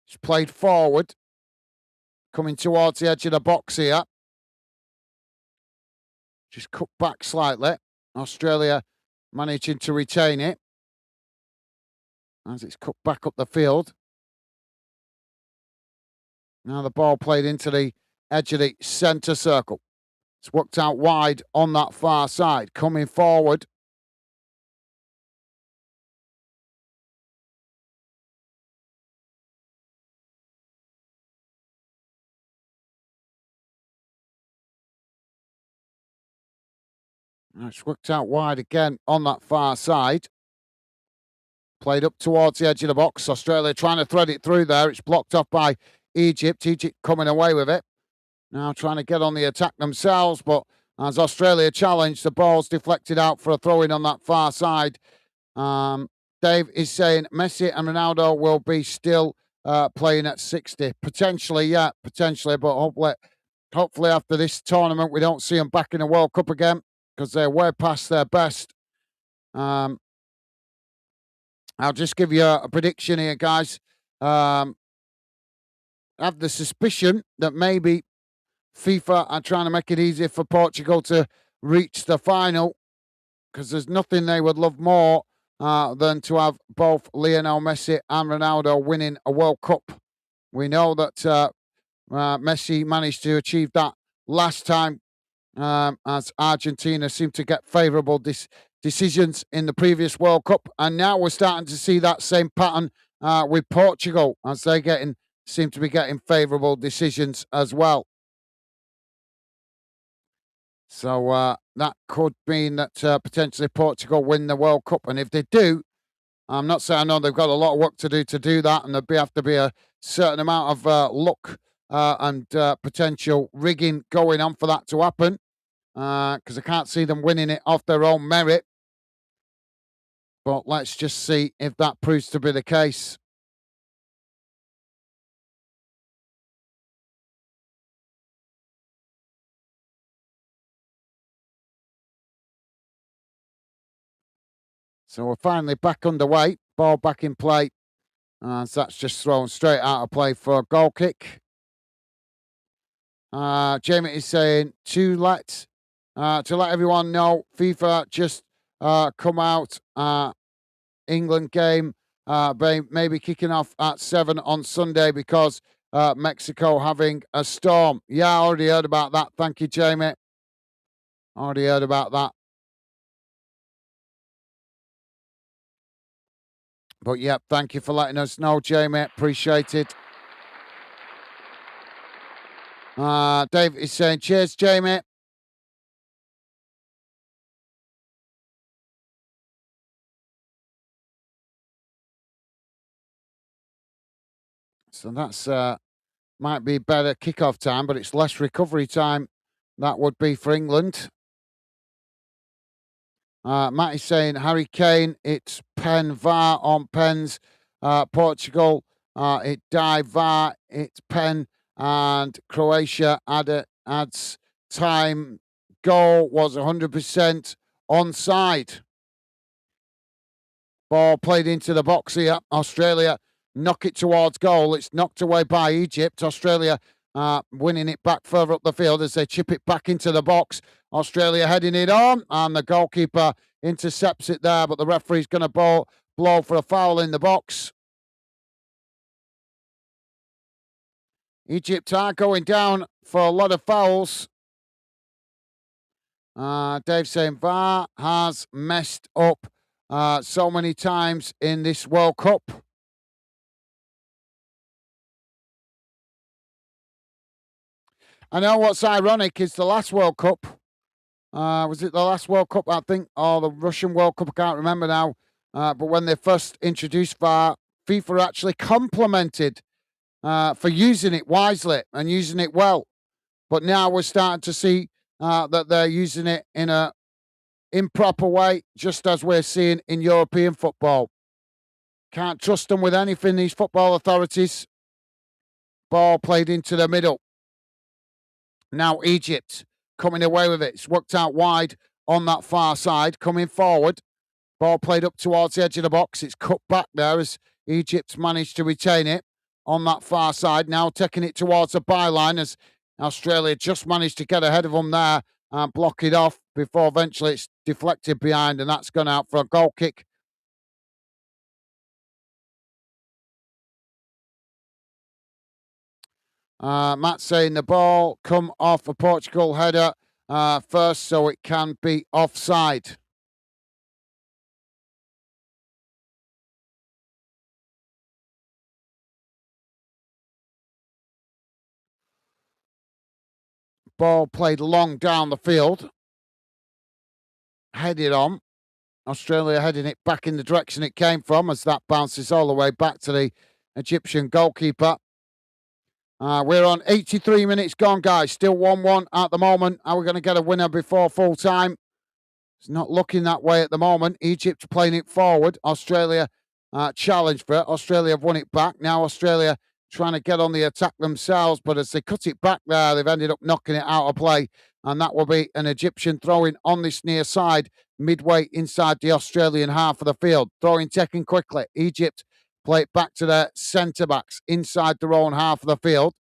S1: It's played forward. Coming towards the edge of the box here. Just cut back slightly. Australia managing to retain it. As it's cut back up the field. Now the ball played into the edge of the centre circle. It's worked out wide on that far side. Coming forward. It's worked out wide again on that far side. Played up towards the edge of the box. Australia trying to thread it through there. It's blocked off by Egypt. Egypt coming away with it. Now trying to get on the attack themselves, but as Australia challenged, the ball's deflected out for a throw-in on that far side. Dave is saying Messi and Ronaldo will be still playing at 60. Potentially, yeah, potentially, but hopefully after this tournament, we don't see them back in the World Cup again because they're way past their best. I'll just give you a prediction here, guys. I have the suspicion that maybe FIFA are trying to make it easier for Portugal to reach the final because there's nothing they would love more than to have both Lionel Messi and Ronaldo winning a World Cup. We know that Messi managed to achieve that last time as Argentina seemed to get favourable decisions in the previous World Cup. And now we're starting to see that same pattern with Portugal as they seem to be getting favourable decisions as well. So that could mean that potentially Portugal win the World Cup. And if they do, I'm not saying I know they've got a lot of work to do that, and there'll have to be a certain amount of luck and potential rigging going on for that to happen, because I can't see them winning it off their own merit. But let's just see if that proves to be the case. So we're finally back underway. Ball back in play. So that's just thrown straight out of play for a goal kick. Jamie is saying to let everyone know, FIFA just come out. England game maybe kicking off at 7 on Sunday because Mexico having a storm. Yeah, I already heard about that. Thank you, Jamie. Already heard about that. But yeah, thank you for letting us know, Jamie. Appreciate it. Dave is saying, cheers, Jamie. So that's might be better kickoff time, but it's less recovery time. That would be for England. Matt is saying Harry Kane, it's pen VAR on pens. Portugal, it dive VAR, it's pen, and Croatia adds time. Goal was 100% onside. Ball played into the box here. Australia knock it towards goal. It's knocked away by Egypt. Australia winning it back further up the field as they chip it back into the box. Australia heading it on, and the goalkeeper intercepts it there, but the referee's going to blow for a foul in the box. Egypt are going down for a lot of fouls. Dave saying VAR has messed up so many times in this World Cup. I know what's ironic is the last World Cup. Was it the last World Cup, I think, or the Russian World Cup? I can't remember now. But when they first introduced VAR, FIFA actually complimented for using it wisely and using it well. But now we're starting to see that they're using it in a improper way, just as we're seeing in European football. Can't trust them with anything, these football authorities. Ball played into the middle. Now Egypt coming away with it. It's worked out wide on that far side, coming forward. Ball played up towards the edge of the box. It's cut back there as Egypt managed to retain it on that far side. Now taking it towards the byline as Australia just managed to get ahead of them there and block it off before eventually it's deflected behind, and that's gone out for a goal kick. Matt saying the ball come off a Portugal header first, so it can be offside. Ball played long down the field. Headed on. Australia heading it back in the direction it came from as that bounces all the way back to the Egyptian goalkeeper. We're on 83 minutes gone, guys. Still 1-1 at the moment. Are we going to get a winner before full time? It's not looking that way at the moment. Egypt playing it forward. Australia challenged for it. Australia have won it back. Now Australia trying to get on the attack themselves, but as they cut it back there, they've ended up knocking it out of play. And that will be an Egyptian throwing on this near side, midway inside the Australian half of the field. Throwing taken quickly. Egypt play it back to their centre-backs inside their own half of the field.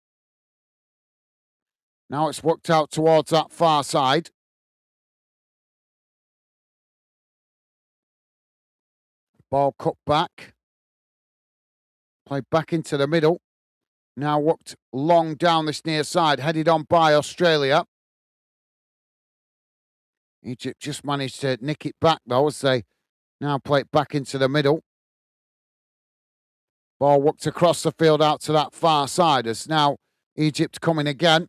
S1: Now it's worked out towards that far side. Ball cut back. Played back into the middle. Now worked long down this near side, headed on by Australia. Egypt just managed to nick it back, though, as they now play it back into the middle. Ball worked across the field out to that far side as now Egypt coming again.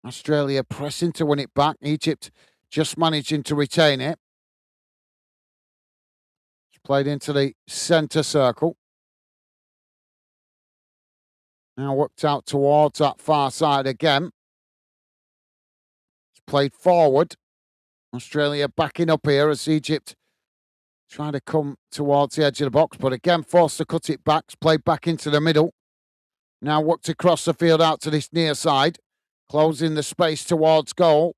S1: Australia pressing to win it back. Egypt just managing to retain it. It's played into the centre circle. Now worked out towards that far side again. It's played forward. Australia backing up here as Egypt trying to come towards the edge of the box, but again forced to cut it back. It's played back into the middle. Now worked across the field out to this near side, closing the space towards goal.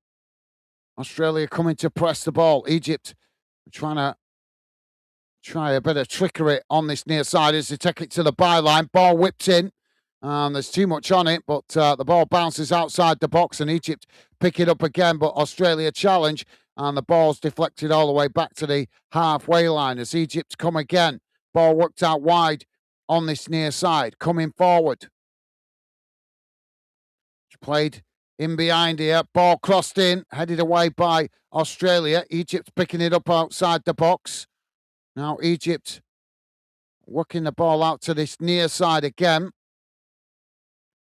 S1: Australia coming to press the ball. Egypt trying to try a bit of trickery on this near side as they take it to the byline. Ball whipped in. There's too much on it, but the ball bounces outside the box and Egypt pick it up again, but Australia challenge and the ball's deflected all the way back to the halfway line as Egypt come again. Ball worked out wide on this near side, coming forward. It's played in behind here. Ball crossed in, headed away by Australia. Egypt picking it up outside the box. Now Egypt working the ball out to this near side again.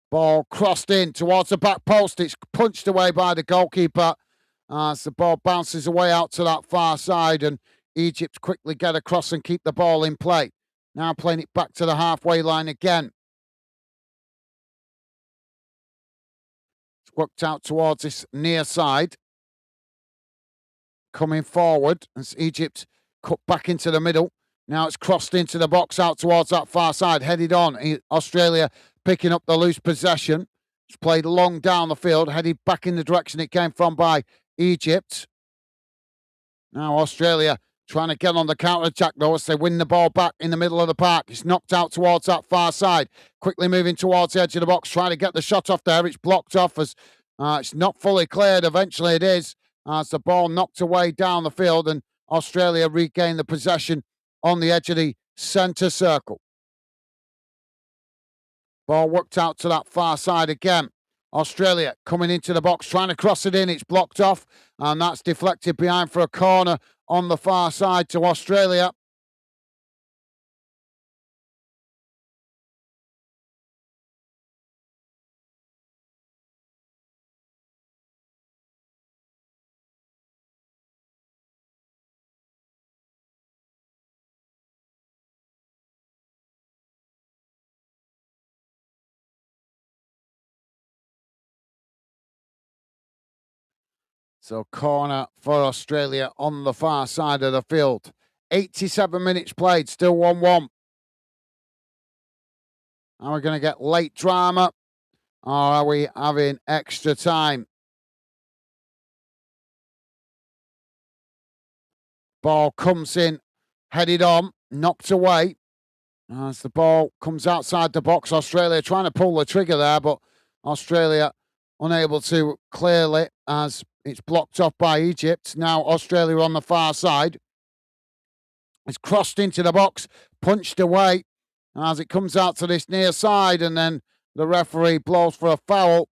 S1: Ball crossed in towards the back post. It's punched away by the goalkeeper as the ball bounces away out to that far side, and Egypt quickly get across and keep the ball in play. Now playing it back to the halfway line again. It's worked out towards this near side. Coming forward as Egypt cut back into the middle. Now it's crossed into the box out towards that far side, headed on. Australia picking up the loose possession. It's played long down the field, headed back in the direction it came from by Egypt. Now Australia trying to get on the counter-attack though as they win the ball back in the middle of the park. It's knocked out towards that far side. Quickly moving towards the edge of the box, trying to get the shot off there. It's blocked off as it's not fully cleared. Eventually it is as the ball knocked away down the field and Australia regain the possession on the edge of the centre circle. Ball worked out to that far side again. Australia coming into the box, trying to cross it in. It's blocked off, and that's deflected behind for a corner on the far side to Australia. So corner for Australia on the far side of the field. 87 minutes played, still 1-1. Are we going to get late drama or are we having extra time? Ball comes in, headed on, knocked away. As the ball comes outside the box, Australia trying to pull the trigger there, but Australia unable to clearly as it's blocked off by Egypt. Now Australia on the far side. It's crossed into the box, punched away as it comes out to this near side, and then the referee blows for a foul.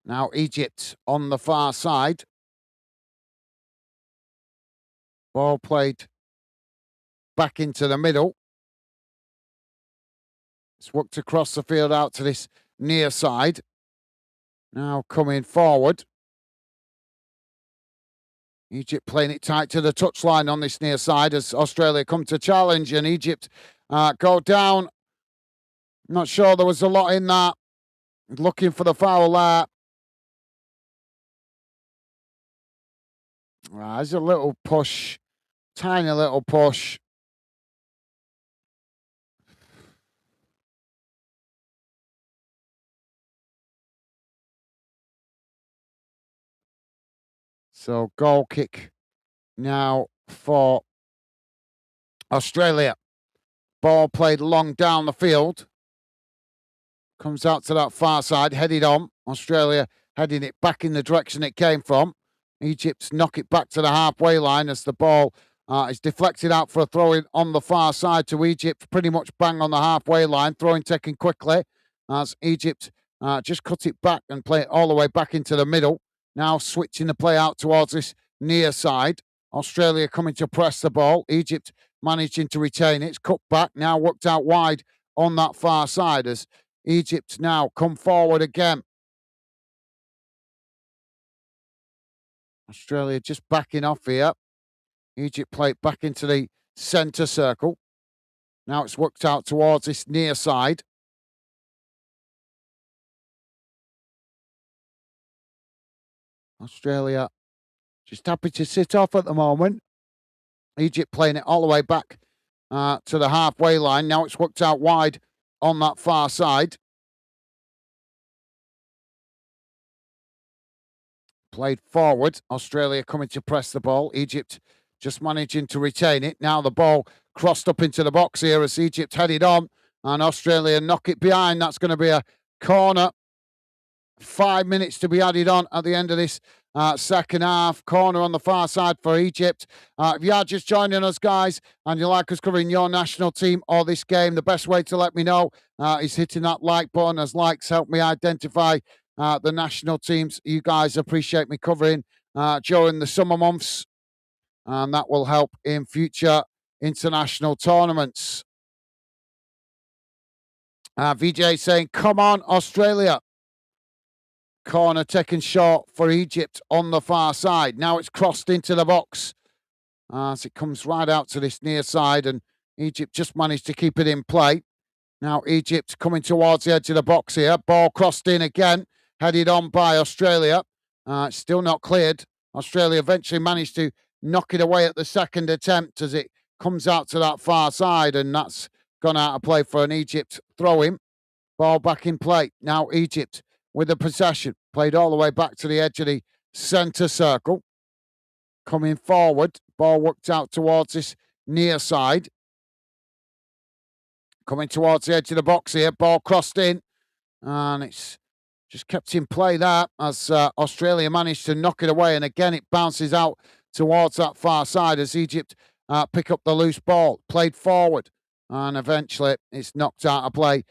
S1: Now Egypt on the far side. Ball played back into the middle. It's worked across the field out to this near side. Now coming forward. Egypt playing it tight to the touchline on this near side as Australia come to challenge and Egypt go down. Not sure there was a lot in that. Looking for the foul there. There's a little push. Tiny little push. So goal kick now for Australia. Ball played long down the field. Comes out to that far side, headed on. Australia heading it back in the direction it came from. Egypt knock it back to the halfway line as the ball is deflected out for a throw-in on the far side to Egypt. Pretty much bang on the halfway line. Throwing taken quickly as Egypt just cut it back and play it all the way back into the middle. Now switching the play out towards this near side. Australia coming to press the ball. Egypt managing to retain it. It's cut back. Now worked out wide on that far side as Egypt now come forward again. Australia just backing off here. Egypt play it back into the centre circle. Now it's worked out towards this near side. Australia just happy to sit off at the moment. Egypt playing it all the way back to the halfway line. Now it's worked out wide on that far side. Played forward. Australia coming to press the ball. Egypt just managing to retain it. Now the ball crossed up into the box here as Egypt headed on. And Australia knock it behind. That's going to be a corner. 5 minutes to be added on at the end of this second half. Corner on the far side for Egypt. If you are just joining us, guys, and you like us covering your national team or this game, the best way to let me know is hitting that like button, as likes help me identify the national teams you guys appreciate me covering during the summer months, and that will help in future international tournaments. VJ saying, come on, Australia. Corner taken short for Egypt on the far side. Now it's crossed into the box as it comes right out to this near side, and Egypt just managed to keep it in play. Now Egypt coming towards the edge of the box here. Ball crossed in again, headed on by Australia. Still not cleared. Australia eventually managed to knock it away at the second attempt as it comes out to that far side, and that's gone out of play for an Egypt throw-in. Ball back in play. Now Egypt with the possession. Played all the way back to the edge of the centre circle. Coming forward. Ball worked out towards this near side. Coming towards the edge of the box here. Ball crossed in. And it's just kept in play there as Australia managed to knock it away. And again, it bounces out towards that far side as Egypt pick up the loose ball. Played forward. And eventually it's knocked out of play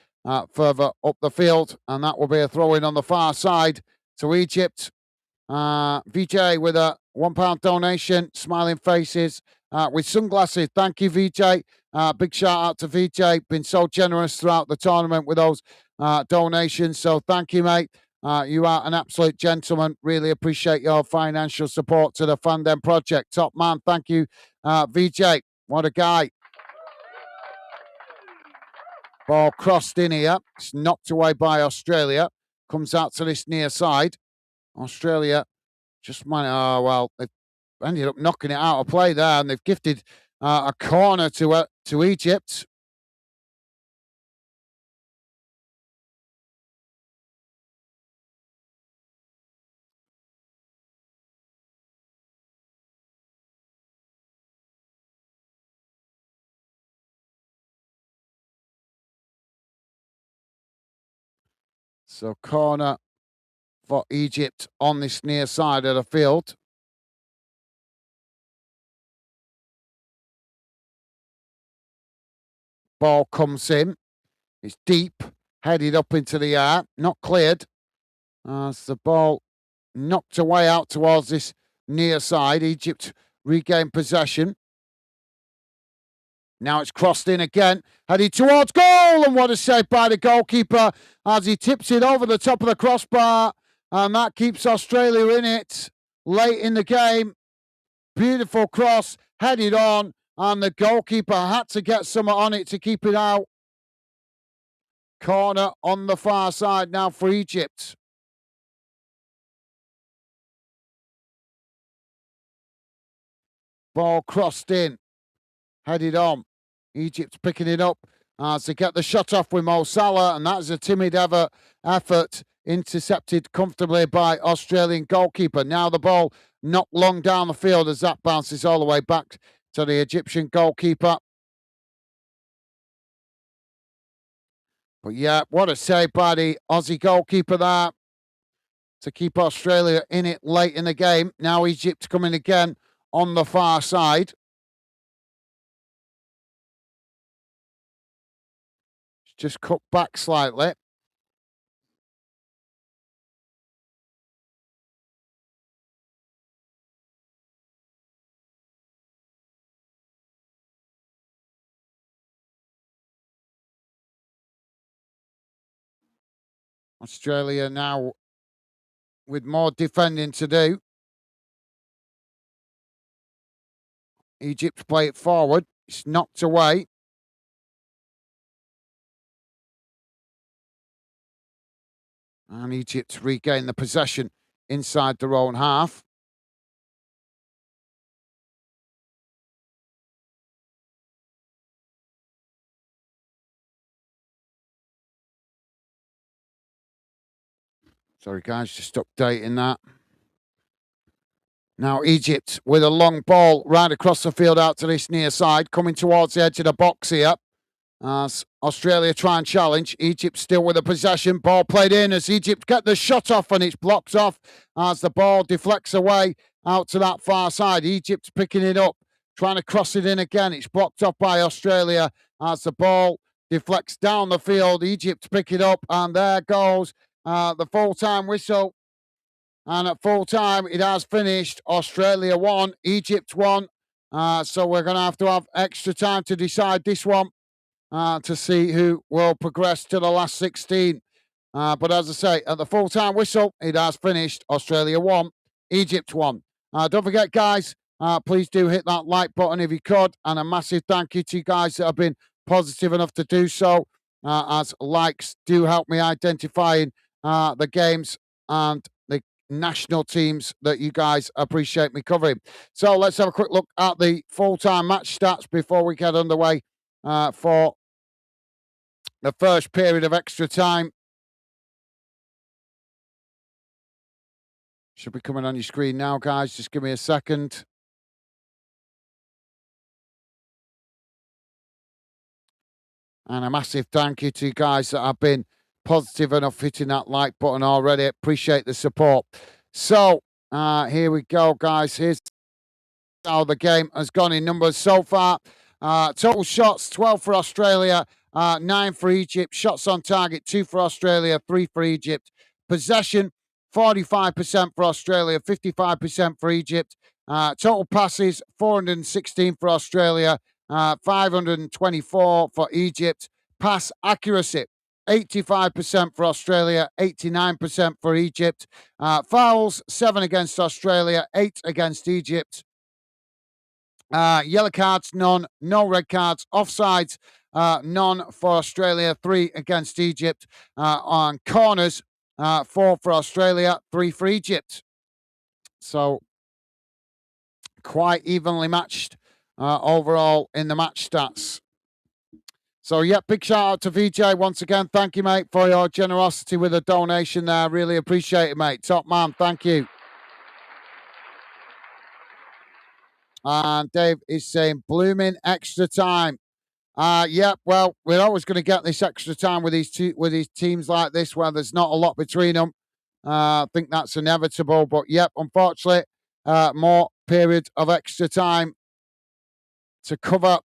S1: further up the field. And that will be a throw-in on the far side to Egypt. VJ with a £1 donation. Smiling faces with sunglasses. Thank you, VJ. Big shout out to VJ. Been so generous throughout the tournament with those donations. So thank you, mate. You are an absolute gentleman. Really appreciate your financial support to the Fandom project. Top man. Thank you, VJ. What a guy. Ball crossed in here. It's knocked away by Australia. Comes out to this near side. Australia just might. Oh, well, they've ended up knocking it out of play there, and they've gifted a corner to Egypt. So corner for Egypt on this near side of the field. Ball comes in. It's deep, headed up into the air, not cleared. As the ball knocked away out towards this near side. Egypt regained possession. Now it's crossed in again, headed towards goal, and what a save by the goalkeeper as he tips it over the top of the crossbar, and that keeps Australia in it late in the game. Beautiful cross, headed on, and the goalkeeper had to get something on it to keep it out. Corner on the far side now for Egypt. Ball crossed in, headed on. Egypt picking it up as they get the shot off with Mo Salah, and that's a timid effort intercepted comfortably by Australian goalkeeper. Now the ball knocked long down the field as that bounces all the way back to the Egyptian goalkeeper. But yeah, what a save by the Aussie goalkeeper there to keep Australia in it late in the game. Now Egypt coming again on the far side. Just cut back slightly. Australia now with more defending to do. Egypt play it forward. It's knocked away. And Egypt regain the possession inside their own half. Sorry, guys, just updating that. Now Egypt with a long ball right across the field out to this near side, coming towards the edge of the box here. As Australia try and challenge, Egypt still with the possession. Ball played in as Egypt get the shot off and it's blocked off as the ball deflects away out to that far side. Egypt's picking it up, trying to cross it in again. It's blocked off by Australia as the ball deflects down the field. Egypt pick it up and there goes the full-time whistle. And at full time, it has finished. Australia won, Egypt won. So we're going to have extra time to decide this one to see who will progress to the last 16. But as I say, at the full-time whistle, it has finished. Australia won, Egypt won. Don't forget, guys, please do hit that like button if you could. And a massive thank you to you guys that have been positive enough to do so, as likes do help me identifying the games and the national teams that you guys appreciate me covering. So let's have a quick look at the full-time match stats before we get underway for the first period of extra time. Should be coming on your screen now, guys. Just give me a second. And a massive thank you to you guys that have been positive enough hitting that like button already. Appreciate the support. So here we go, guys. Here's how the game has gone in numbers so far. Total shots, 12 for Australia, 9 for Egypt. Shots on target, 2 for Australia, 3 for Egypt. Possession, 45% for Australia, 55% for Egypt. Total passes, 416 for Australia, 524 for Egypt. Pass accuracy, 85% for Australia, 89% for Egypt. Fouls, 7 against Australia, 8 against Egypt. Yellow cards, none. No red cards. Offsides, none for Australia. 3 against Egypt. On corners, 4 for Australia. 3 for Egypt. So quite evenly matched overall in the match stats. So, yeah, big shout out to VJ once again. Thank you, mate, for your generosity with the donation there. Really appreciate it, mate. Top man. Thank you. And Dave is saying, blooming extra time. Yeah, well, we're always going to get this extra time with these teams like this where there's not a lot between them. I think that's inevitable. But, yep, unfortunately, more period of extra time to cover.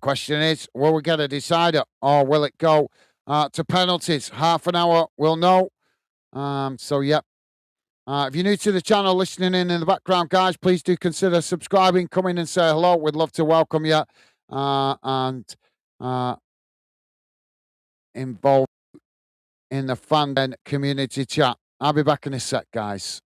S1: Question is, will we get a decider or will it go to penalties? Half an hour, we'll know. So, yep. If you're new to the channel, listening in the background, guys, please do consider subscribing. Come in and say hello. We'd love to welcome you and involve in the fan community chat. I'll be back in a sec, guys.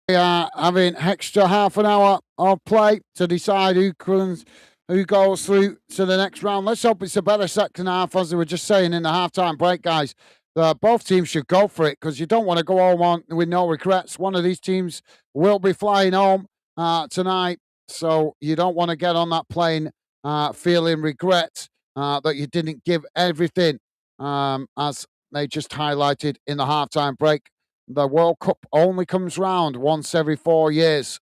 S1: Having extra half an hour of play to decide who goes through to the next round. Let's hope it's a better second half, as they were just saying in the halftime break, guys. Both teams should go for it because you don't want to go home with no regrets. One of these teams will be flying home tonight, so you don't want to get on that plane feeling regret that you didn't give everything, as they just highlighted in the halftime break. The World Cup only comes round once every 4 years.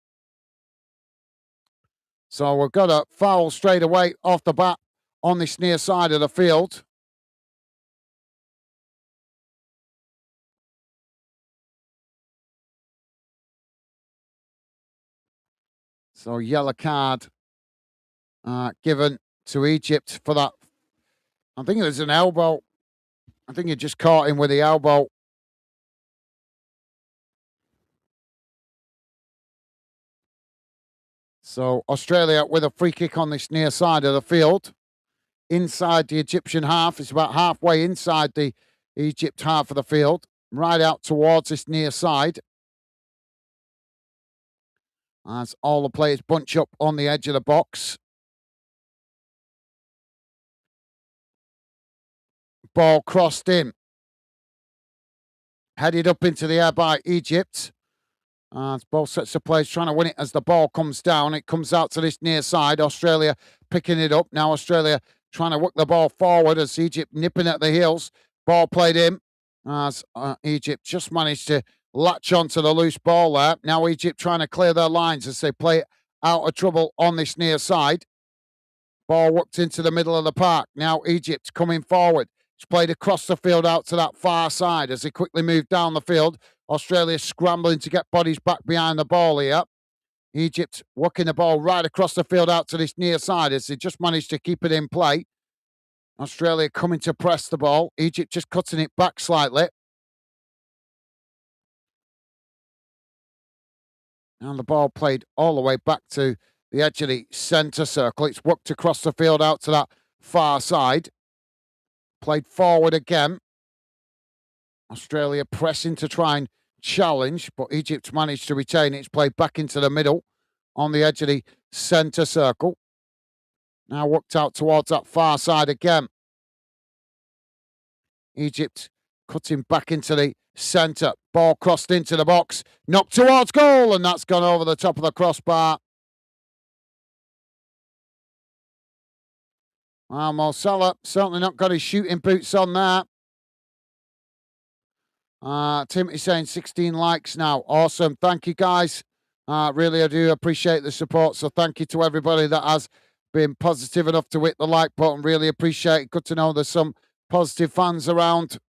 S1: So we've got a foul straight away off the bat on this near side of the field. So yellow card given to Egypt for that. I think it was an elbow. I think he just caught him with the elbow. So Australia with a free kick on this near side of the field. Inside the Egyptian half. It's about halfway inside the Egypt half of the field. Right out towards this near side. As all the players bunch up on the edge of the box. Ball crossed in. Headed up into the air by Egypt. Both sets of players trying to win it as the ball comes down. It comes out to this near side. Australia picking it up. Now Australia trying to work the ball forward as Egypt nipping at the heels. Ball played in as Egypt just managed to latch onto the loose ball there. Now Egypt trying to clear their lines as they play it out of trouble on this near side. Ball worked into the middle of the park. Now Egypt coming forward. It's played across the field out to that far side as they quickly move down the field. Australia scrambling to get bodies back behind the ball here. Egypt working the ball right across the field out to this near side as they just managed to keep it in play. Australia coming to press the ball. Egypt just cutting it back slightly. And the ball played all the way back to the edge of the centre circle. It's worked across the field out to that far side. Played forward again. Australia pressing to try and challenge, but Egypt managed to retain it. It's played back into the middle on the edge of the centre circle. Now worked out towards that far side again. Egypt cutting back into the centre. Ball crossed into the box. Knocked towards goal, and that's gone over the top of the crossbar. Well, Mo Salah certainly not got his shooting boots on there. Timothy saying 16 likes now. Awesome. Thank you, guys. Really, I do appreciate the support. So thank you to everybody that has been positive enough to hit the like button. Really appreciate it. Good to know there's some positive fans around.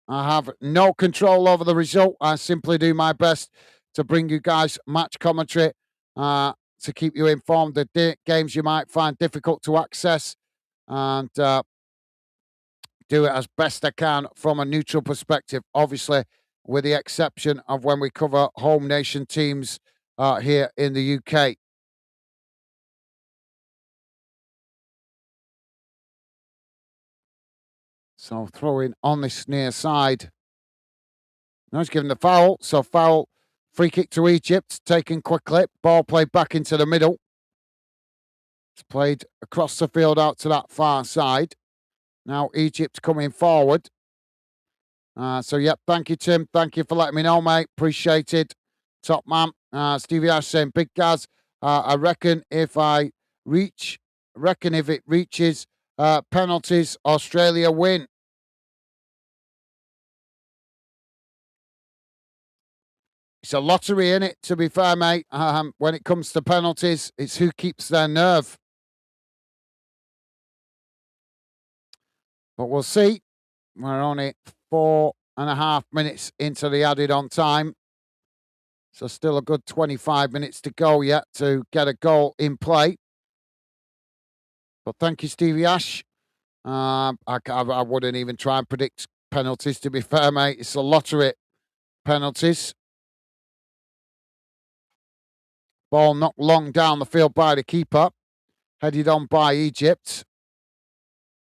S1: I have no control over the result. I simply do my best to bring you guys match commentary to keep you informed of games you might find difficult to access, and do it as best I can from a neutral perspective, obviously, with the exception of when we cover home nation teams here in the UK. So throwing on this near side. Now he's given the foul. So foul, free kick to Egypt, taken quickly. Ball played back into the middle. It's played across the field out to that far side. Now Egypt coming forward. Yep, thank you, Tim. Thank you for letting me know, mate. Appreciate it. Top man. Stevie Ash saying, Big Gaz, I reckon if it reaches penalties, Australia win. It's a lottery, isn't it? To be fair, mate. When it comes to penalties, it's who keeps their nerve. But we'll see. We're only 4.5 minutes into the added on time. So still a good 25 minutes to go yet to get a goal in play. But thank you, Stevie Ash. I wouldn't even try and predict penalties, to be fair, mate. It's a lottery, penalties. Ball knocked long down the field by the keeper. Headed on by Egypt.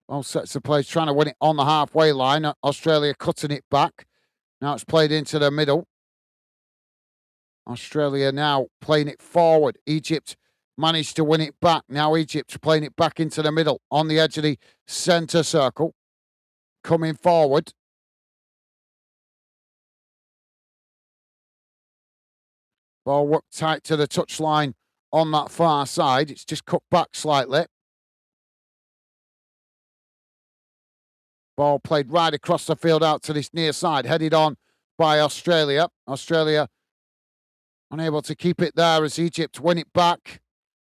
S1: All sets of players trying to win it on the halfway line. Australia cutting it back. Now it's played into the middle. Australia now playing it forward. Egypt managed to win it back. Now Egypt's playing it back into the middle on the edge of the centre circle. Coming forward. Ball worked tight to the touchline on that far side. It's just cut back slightly. Ball played right across the field out to this near side, headed on by Australia. Australia unable to keep it there as Egypt win it back.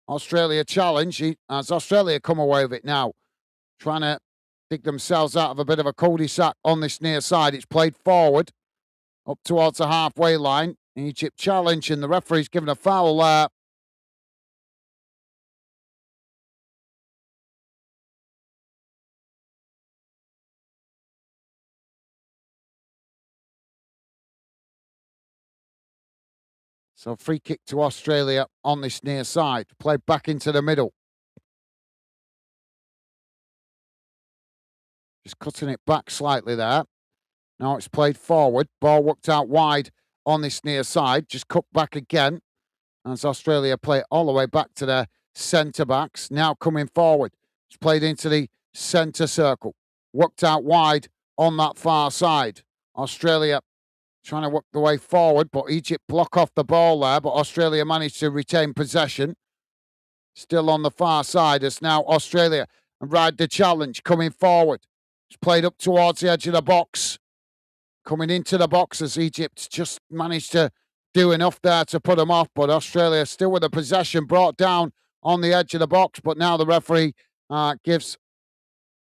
S1: Australia challenge as Australia come away with it now, trying to dig themselves out of a bit of a cul-de-sac on this near side. It's played forward up towards the halfway line. Egypt challenge, and the referee's given a foul there. So free kick to Australia on this near side. Played back into the middle. Just cutting it back slightly there. Now it's played forward. Ball worked out wide on this near side. Just cut back again as Australia play it all the way back to their centre backs. Now coming forward. It's played into the centre circle. Worked out wide on that far side. Australia trying to work the way forward, but Egypt block off the ball there. But Australia managed to retain possession. Still on the far side as now Australia ride the challenge coming forward. It's played up towards the edge of the box. Coming into the box as Egypt just managed to do enough there to put them off. But Australia still with the possession, brought down on the edge of the box. But now the referee gives,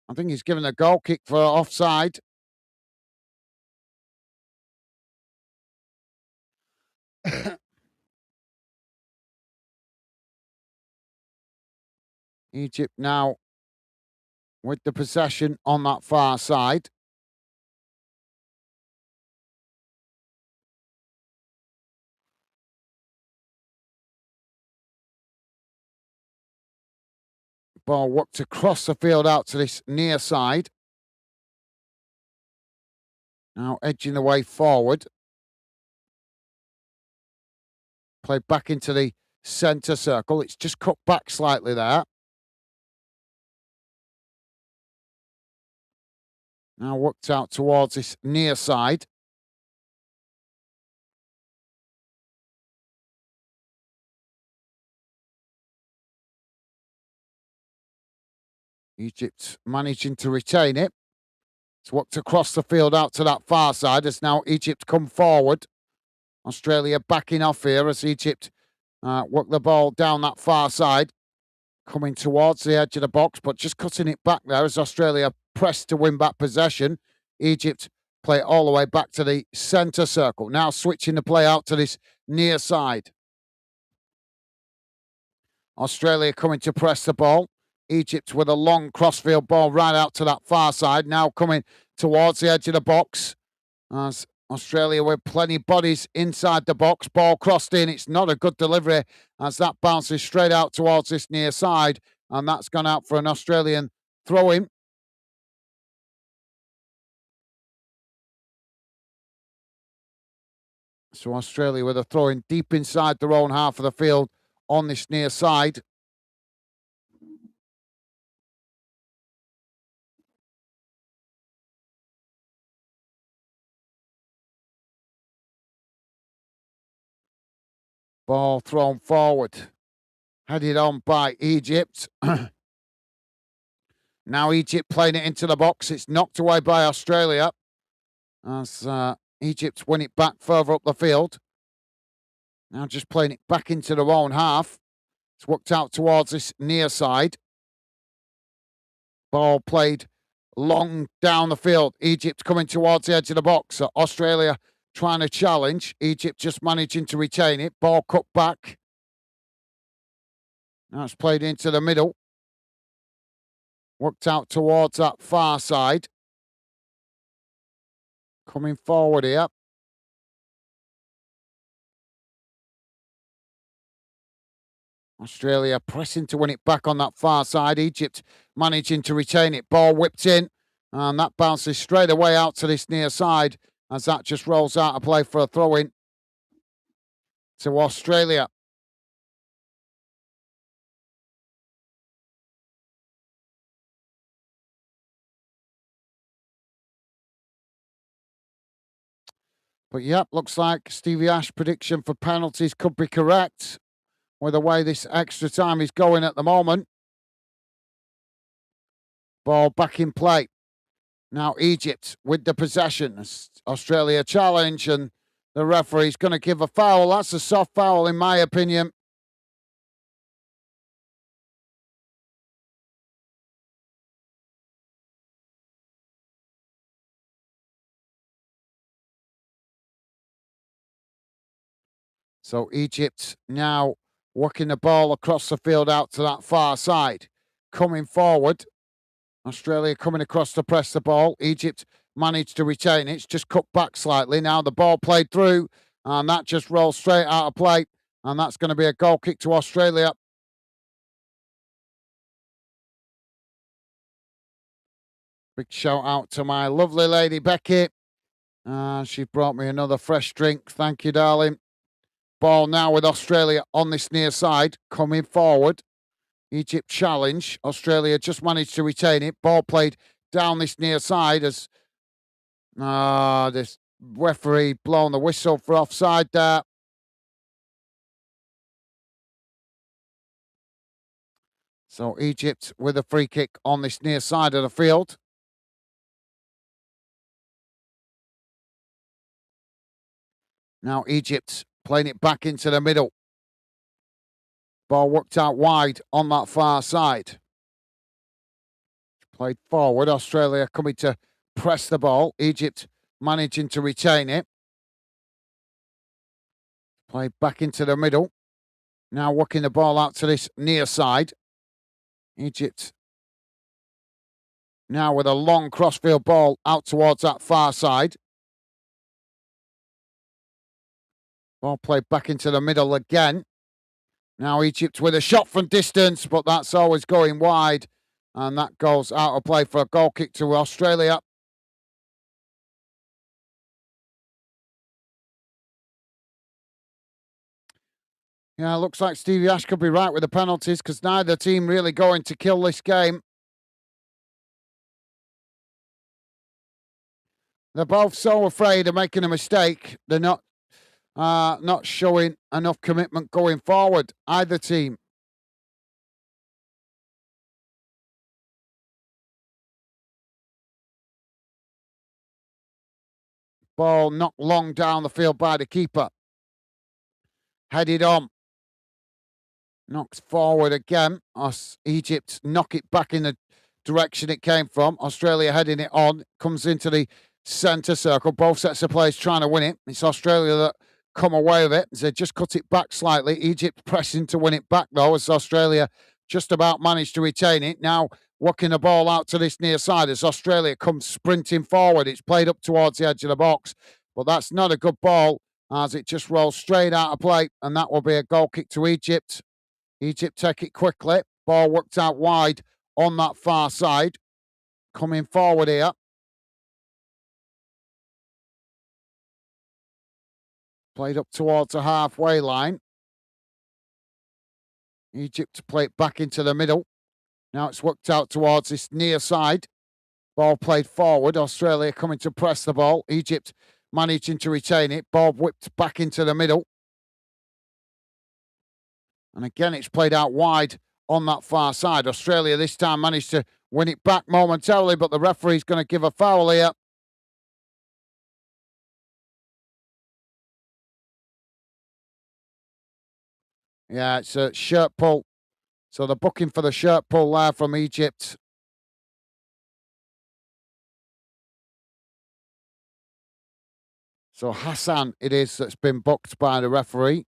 S1: I think he's given a goal kick for offside. Egypt now with the possession on that far side. Ball worked across the field out to this near side. Now edging the way forward. Played back into the centre circle. It's just cut back slightly there. Now worked out towards this near side. Egypt managing to retain it. It's worked across the field out to that far side as now Egypt come forward. Australia backing off here as Egypt work the ball down that far side. Coming towards the edge of the box, but just cutting it back there as Australia pressed to win back possession. Egypt play it all the way back to the centre circle. Now switching the play out to this near side. Australia coming to press the ball. Egypt with a long crossfield ball right out to that far side. Now coming towards the edge of the box. As Australia with plenty of bodies inside the box. Ball crossed in. It's not a good delivery as that bounces straight out towards this near side. And that's gone out for an Australian throw-in. So Australia with a throw-in deep inside their own half of the field on this near side. Ball thrown forward. Headed on by Egypt. Now Egypt playing it into the box. It's knocked away by Australia as Egypt win it back further up the field. Now just playing it back into their own half. It's worked out towards this near side. Ball played long down the field. Egypt coming towards the edge of the box. Australia trying to challenge. Egypt just managing to retain it. Ball cut back. Now it's played into the middle. Worked out towards that far side. Coming forward here. Australia pressing to win it back on that far side. Egypt managing to retain it. Ball whipped in. And that bounces straight away out to this near side as that just rolls out of play for a throw-in. to Australia. But yep, looks like Stevie Ash's prediction for penalties could be correct with the way this extra time is going at the moment. Ball back in play. Now Egypt with the possession. Australia challenge, and the referee's going to give a foul. That's a soft foul in my opinion. So Egypt now working the ball across the field out to that far side. Coming forward. Australia coming across to press the ball. Egypt managed to retain it. It's just cut back slightly. Now the ball played through, and that just rolls straight out of play. And that's going to be a goal kick to Australia. Big shout out to my lovely lady Becky. She brought me another fresh drink. Thank you, darling. Ball now with Australia on this near side, coming forward. Egypt challenge. Australia just managed to retain it. Ball played down this near side as this referee blown the whistle for offside there. So Egypt with a free kick on this near side of the field. Now Egypt playing it back into the middle. Ball worked out wide on that far side. Played forward. Australia coming to press the ball. Egypt managing to retain it. Played back into the middle. Now working the ball out to this near side. Egypt now with a long crossfield ball out towards that far side. Ball played back into the middle again. Now Egypt with a shot from distance, but that's always going wide. And that goes out of play for a goal kick to Australia. Yeah, looks like Stevie Ash could be right with the penalties because neither team really going to kill this game. They're both so afraid of making a mistake. They're not showing enough commitment going forward, either team. Ball knocked long down the field by the keeper. Headed on. Knocks forward again. Egypt knock it back in the direction it came from. Australia heading it on. Comes into the centre circle. Both sets of players trying to win it. It's Australia that come away with it. They just cut it back slightly. Egypt pressing to win it back though, as Australia just about managed to retain it. Now working the ball out to this near side as Australia comes sprinting forward. It's played up towards the edge of the box, but that's not a good ball as it just rolls straight out of play, and that will be a goal kick to Egypt. Egypt take it quickly. Ball worked out wide on that far side. Coming forward here. Played up towards the halfway line. Egypt to play it back into the middle. Now it's worked out towards this near side. Ball played forward. Australia coming to press the ball. Egypt managing to retain it. Ball whipped back into the middle. And again, it's played out wide on that far side. Australia this time managed to win it back momentarily, but the referee's going to give a foul here. Yeah, it's a shirt pull. So they're booking for the shirt pull there from Egypt. So Hassan it is that's been booked by the referee.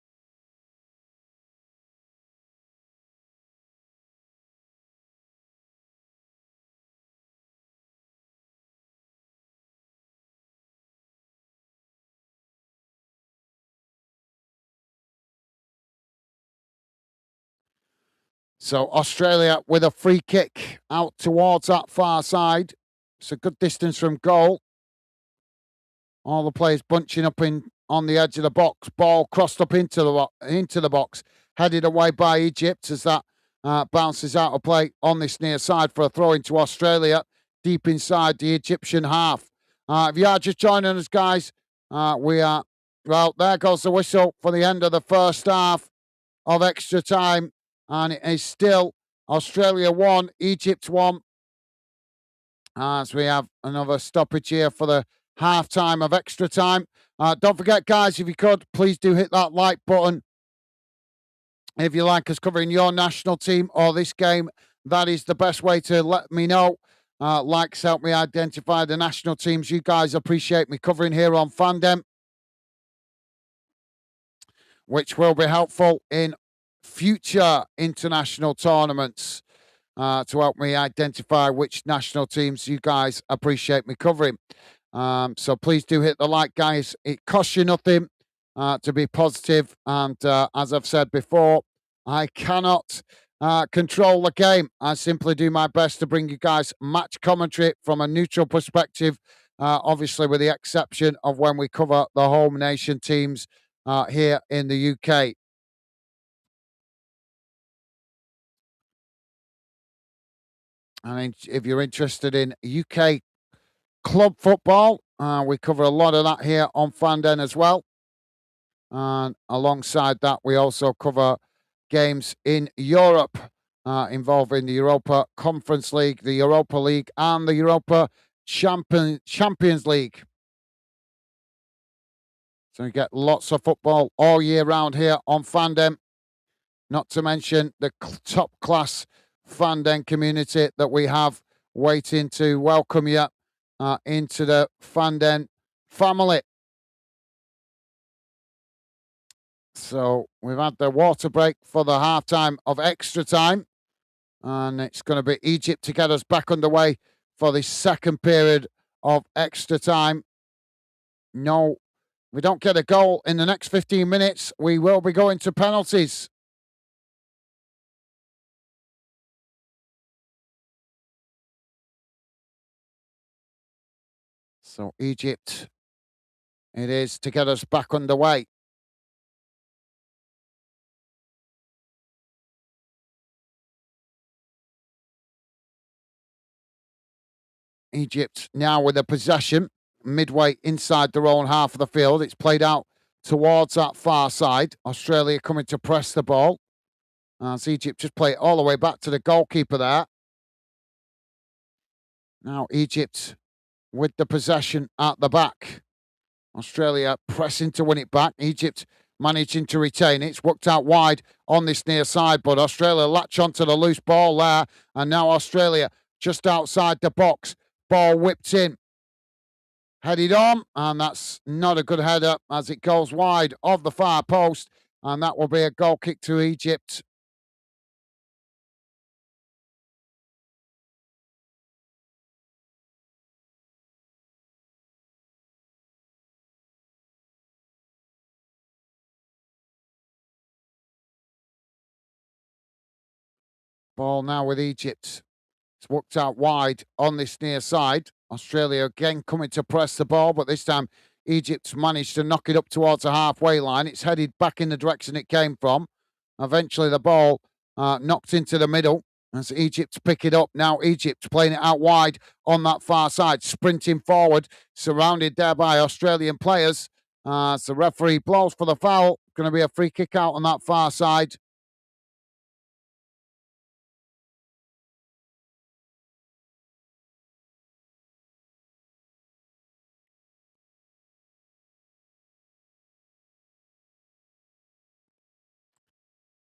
S1: So Australia with a free kick out towards that far side. It's a good distance from goal. All the players bunching up in on the edge of the box. Ball crossed up into the box, headed away by Egypt as that bounces out of play on this near side for a throw into Australia, deep inside the Egyptian half. If you are just joining us, guys, we are, well, there goes the whistle for the end of the first half of extra time, and it is still Australia 1, Egypt 1, as we have another stoppage here for the half time of extra time. Don't forget, guys, if you could, please do hit that like button. If you like us covering your national team or this game, that is the best way to let me know. Likes help me identify the national teams you guys appreciate me covering here on Fandom, which will be helpful in future international tournaments to help me identify which national teams you guys appreciate me covering. So please do hit the like, guys. It costs you nothing to be positive. And as I've said before, I cannot control the game. I simply do my best to bring you guys match commentary from a neutral perspective, obviously with the exception of when we cover the home nation teams here in the UK. And if you're interested in UK club football, we cover a lot of that here on Fanden as well. And alongside that, we also cover games in Europe involving the Europa Conference League, the Europa League, and the Europa Champions League. So you get lots of football all year round here on Fandom. Not to mention the top class Fandom community that we have waiting to welcome you into the Fandom family. So we've had the water break for the halftime of extra time. And it's going to be Egypt to get us back underway for the second period of extra time. No, we don't get a goal in the next 15 minutes. We will be going to penalties. So Egypt, it is to get us back underway. Egypt now with a possession midway inside their own half of the field. It's played out towards that far side. Australia coming to press the ball. As Egypt just play it all the way back to the goalkeeper there. Now Egypt with the possession at the back. Australia pressing to win it back. Egypt managing to retain it. It's worked out wide on this near side, but Australia latch onto the loose ball there. And now Australia just outside the box. Ball whipped in. Headed on, and that's not a good header as it goes wide of the far post. And that will be a goal kick to Egypt. Ball now with Egypt. It's worked out wide on this near side. Australia again coming to press the ball, but this time Egypt's managed to knock it up towards the halfway line. It's headed back in the direction it came from. Eventually the ball knocked into the middle as Egypt pick it up. Now Egypt playing it out wide on that far side, sprinting forward, surrounded there by Australian players. As the referee blows for the foul, going to be a free kick out on that far side.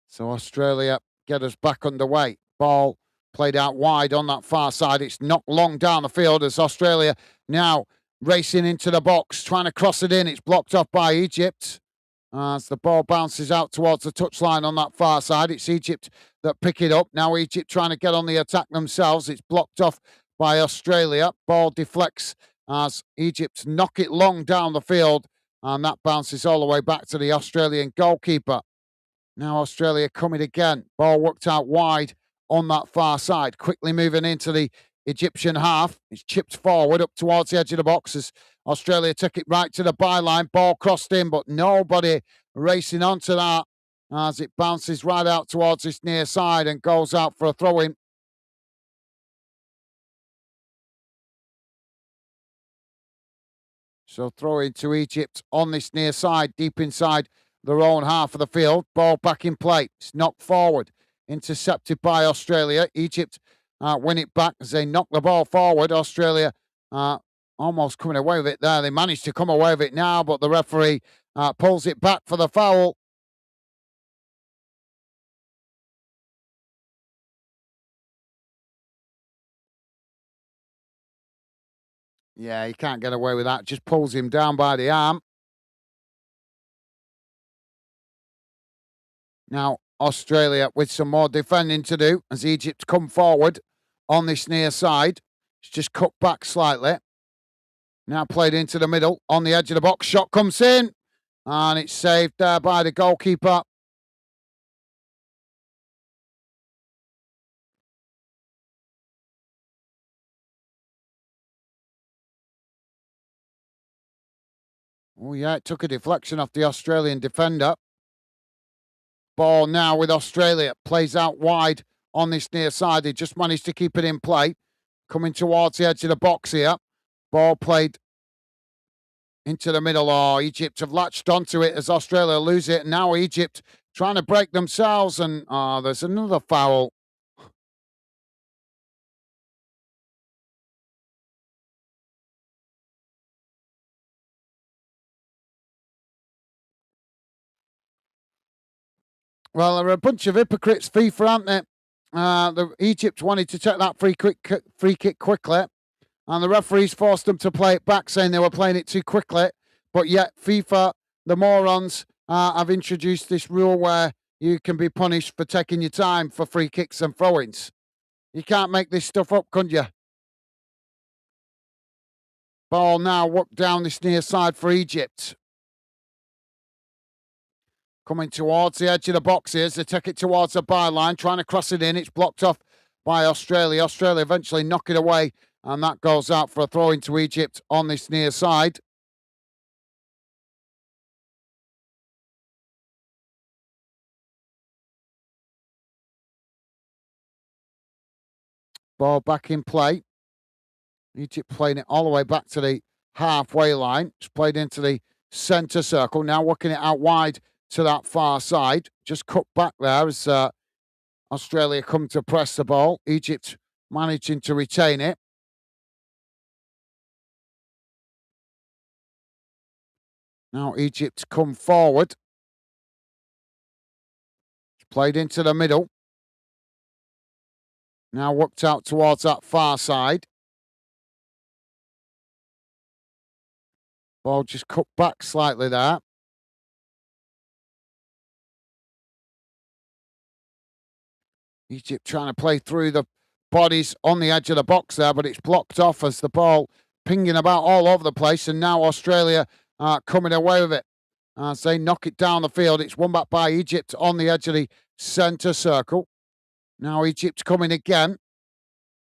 S1: So Australia get us back underway. Ball played out wide on that far side. It's knocked long down the field as Australia now racing into the box, trying to cross it in. It's blocked off by Egypt. As the ball bounces out towards the touchline on that far side, it's Egypt that pick it up. Now Egypt trying to get on the attack themselves. It's blocked off by Australia. Ball deflects as Egypt knock it long down the field, and that bounces all the way back to the Australian goalkeeper. Now Australia coming again. Ball worked out wide on that far side. Quickly moving into the Egyptian half. It's chipped forward up towards the edge of the box as Australia took it right to the byline. Ball crossed in, but nobody racing onto that as it bounces right out towards this near side and goes out for a throw-in. So throw into Egypt on this near side, deep inside their own half of the field. Ball back in play. It's knocked forward. Intercepted by Australia. Egypt win it back as they knock the ball forward. Australia almost coming away with it there. They managed to come away with it now, but the referee pulls it back for the foul. Yeah, he can't get away with that. Just pulls him down by the arm. Now, Australia with some more defending to do as Egypt come forward on this near side. It's just cut back slightly. Now played into the middle on the edge of the box. Shot comes in and it's saved there by the goalkeeper. Oh, yeah, it took a deflection off the Australian defender. Ball now with Australia. Plays out wide on this near side. They just managed to keep it in play. Coming towards the edge of the box here. Ball played into the middle. Oh, Egypt have latched onto it as Australia lose it. Now Egypt trying to break themselves. And there's another foul. Well, they're a bunch of hypocrites, FIFA, aren't they? Egypt wanted to take that free kick quickly, and the referees forced them to play it back, saying they were playing it too quickly. But yet, FIFA, the morons, have introduced this rule where you can be punished for taking your time for free kicks and throw-ins. You can't make this stuff up, can you? Ball now worked down this near side for Egypt. Coming towards the edge of the box here as they take it towards the byline, trying to cross it in. It's blocked off by Australia. Australia eventually knock it away, and that goes out for a throw into Egypt on this near side. Ball back in play. Egypt playing it all the way back to the halfway line. It's played into the centre circle. Now working it out wide to that far side. Just cut back there as Australia come to press the ball. Egypt managing to retain it. Now Egypt come forward. Played into the middle. Now worked out towards that far side. Ball just cut back slightly there. Egypt trying to play through the bodies on the edge of the box there, but it's blocked off as the ball pinging about all over the place. And now Australia coming away with it as they knock it down the field. It's won back by Egypt on the edge of the centre circle. Now Egypt coming again.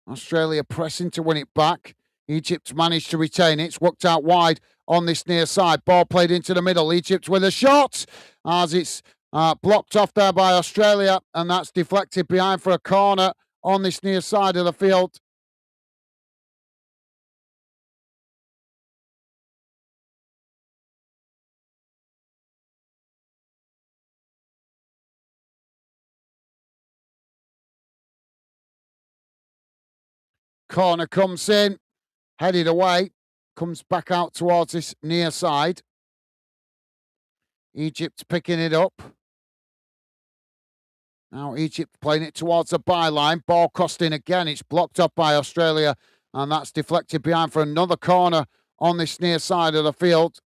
S1: Australia pressing to win it back. Egypt managed to retain it. It's worked out wide on this near side. Ball played into the middle. Egypt with a shot as it's blocked off there by Australia, and that's deflected behind for a corner on this near side of the field. Corner comes in, headed away, comes back out towards this near side. Egypt picking it up. Now Egypt playing it towards the byline. Ball crossed in again. It's blocked up by Australia, and that's deflected behind for another corner on this near side of the field.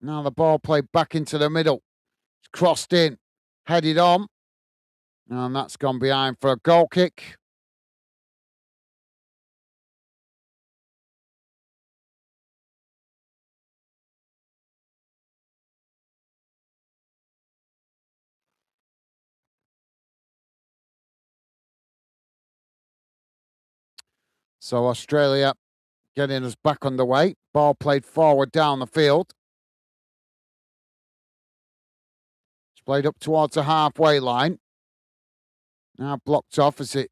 S1: Now the ball played back into the middle. It's crossed in, headed on, and that's gone behind for a goal kick. So Australia getting us back underway. Ball played forward down the field. It's played up towards the halfway line. Now blocked off as it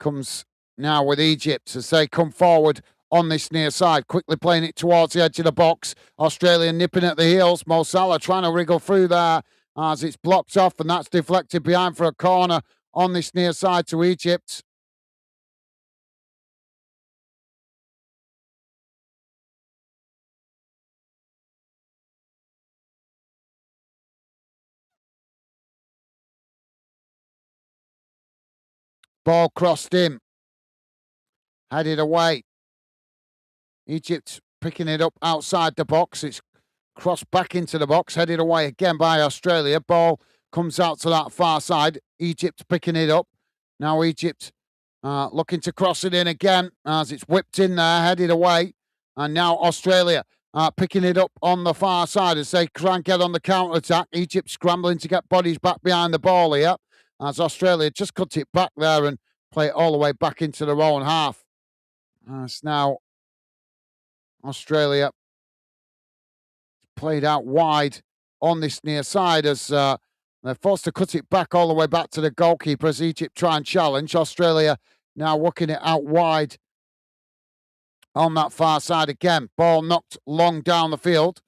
S1: comes now with Egypt as they come forward on this near side. Quickly playing it towards the edge of the box. Australia nipping at the heels. Mo Salah trying to wriggle through there as it's blocked off, and that's deflected behind for a corner on this near side to Egypt. Ball crossed in. Headed away. Egypt picking it up outside the box. It's crossed back into the box, headed away again by Australia. Ball comes out to that far side. Egypt picking it up. Now Egypt looking to cross it in again as it's whipped in there, headed away. And now Australia picking it up on the far side as they try and get on the counter attack. Egypt scrambling to get bodies back behind the ball here as Australia just cut it back there and play it all the way back into their own half. It's now Australia played out wide on this near side as they're forced to cut it back all the way back to the goalkeeper as Egypt try and challenge. Australia now working it out wide on that far side again. Ball knocked long down the field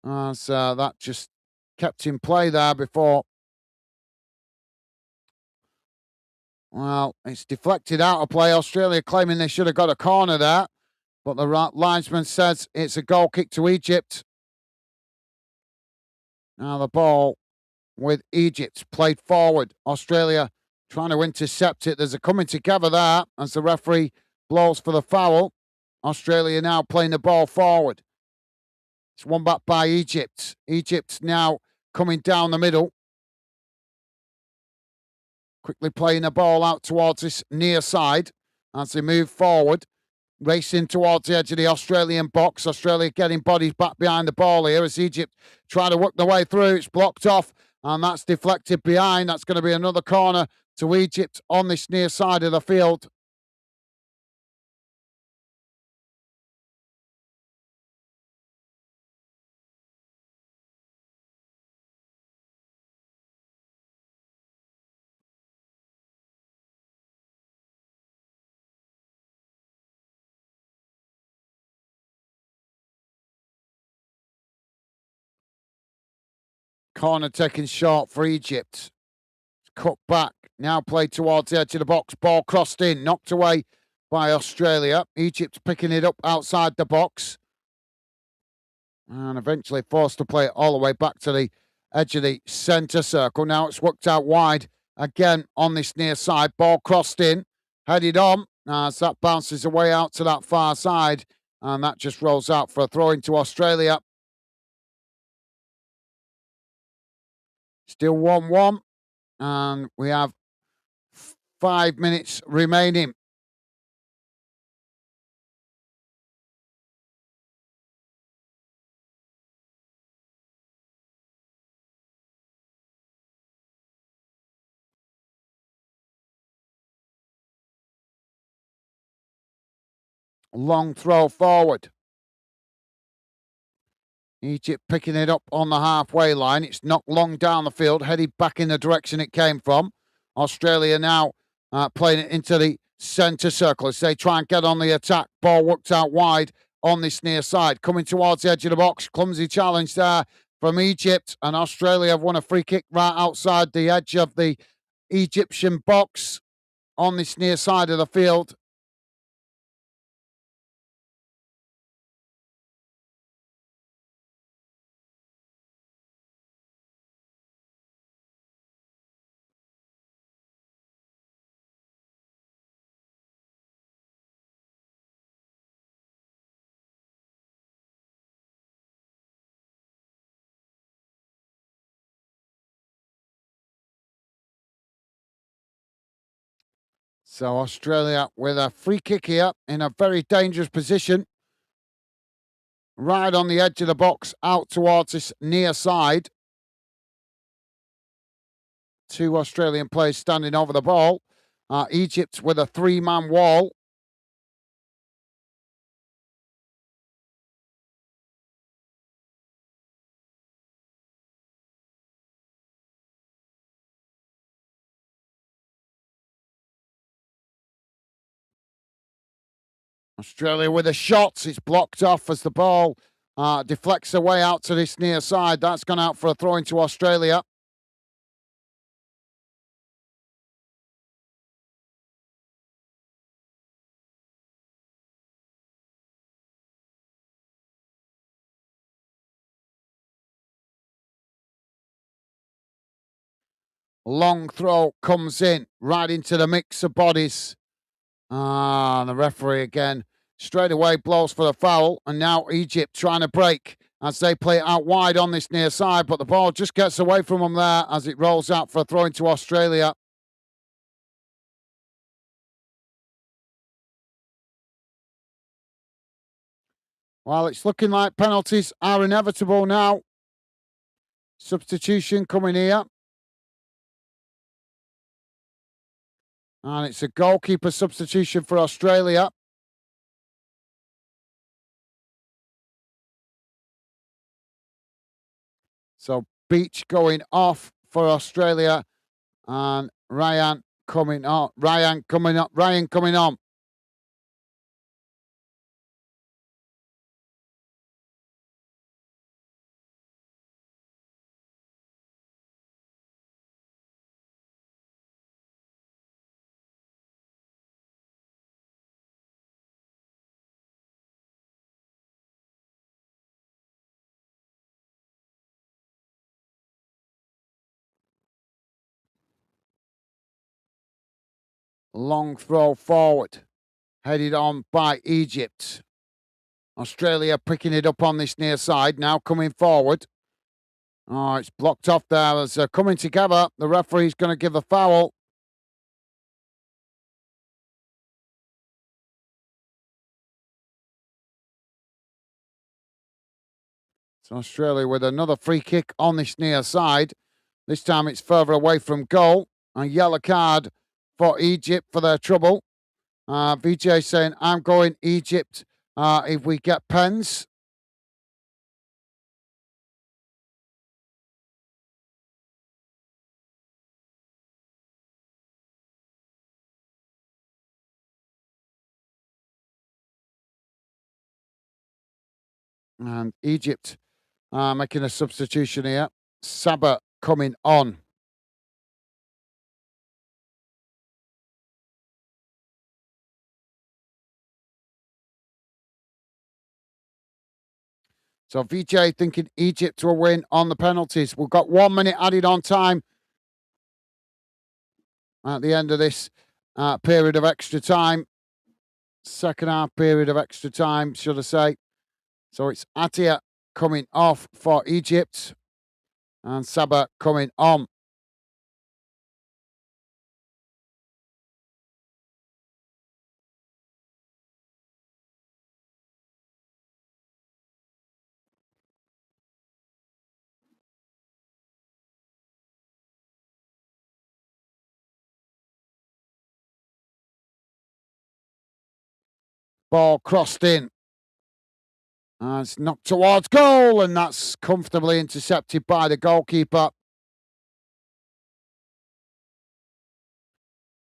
S1: as that just kept in play there before. Well, it's deflected out of play. Australia claiming they should have got a corner there, but the linesman says it's a goal kick to Egypt. Now the ball with Egypt played forward. Australia trying to intercept it. There's a coming together there as the referee blows for the foul. Australia now playing the ball forward. It's won back by Egypt. Egypt now coming down the middle. Quickly playing the ball out towards this near side as they move forward. Racing towards the edge of the Australian box. Australia getting bodies back behind the ball here as Egypt trying to work their way through. It's blocked off and that's deflected behind. That's going to be another corner to Egypt on this near side of the field. Corner taken short for Egypt. Cut back. Now played towards the edge of the box. Ball crossed in. Knocked away by Australia. Egypt picking it up outside the box. And eventually forced to play it all the way back to the edge of the centre circle. Now it's worked out wide again on this near side. Ball crossed in. Headed on as that bounces away out to that far side. And that just rolls out for a throw into Australia. Still 1-1. And we have 5 minutes remaining. Long throw forward. Egypt picking it up on the halfway line. It's knocked long down the field, headed back in the direction it came from. Australia now playing it into the centre circle as they try and get on the attack. Ball worked out wide on this near side. Coming towards the edge of the box. Clumsy challenge there from Egypt. And Australia have won a free kick right outside the edge of the Egyptian box on this near side of the field. So Australia with a free kick here in a very dangerous position. Right on the edge of the box, out towards this near side. Two Australian players standing over the ball. Egypt with a three-man wall. Australia with a shot. It's blocked off as the ball deflects away out to this near side. That's gone out for a throw into Australia. Long throw comes in right into the mix of bodies. The referee again straight away blows for the foul. And now Egypt trying to break as they play it out wide on this near side. But the ball just gets away from them there as it rolls out for a throw into Australia. Well, it's looking like penalties are inevitable now. Substitution coming here. And it's a goalkeeper substitution for Australia. So Beach going off for Australia. And Ryan coming on. Ryan coming on. Long throw forward. Headed on by Egypt. Australia picking it up on this near side. Now coming forward. Oh, it's blocked off there as they're coming together. The referee's going to give a foul. So Australia with another free kick on this near side. This time it's further away from goal. A yellow card for Egypt for their trouble. VJ saying, I'm going Egypt if we get pens. And Egypt making a substitution here. Saba coming on. So VJ thinking Egypt will win on the penalties. We've got 1 minute added on time at the end of this period of extra time. Second half period of extra time, should I say. So it's Atia coming off for Egypt and Saba coming on. Ball crossed in. It's knocked towards goal, and that's comfortably intercepted by the goalkeeper.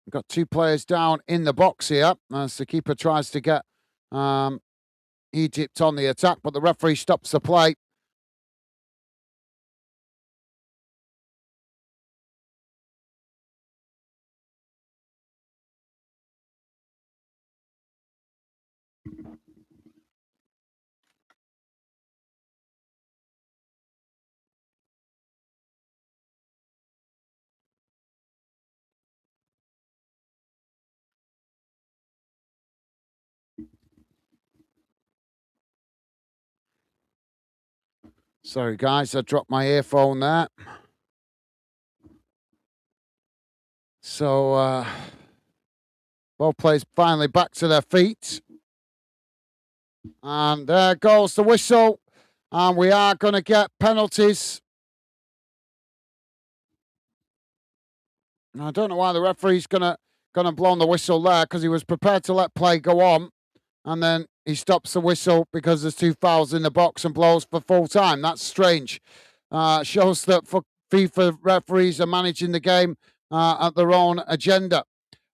S1: We've got two players down in the box here as the keeper tries to get Egypt on the attack, but the referee stops the play. Sorry, guys, I dropped my earphone there. So, both players finally back to their feet. And there goes the whistle. And we are going to get penalties. I don't know why the referee's gonna blow on the whistle there, because he was prepared to let play go on, and then he stops the whistle because there's two fouls in the box and blows for full time. That's strange. Shows that for FIFA referees are managing the game at their own agenda.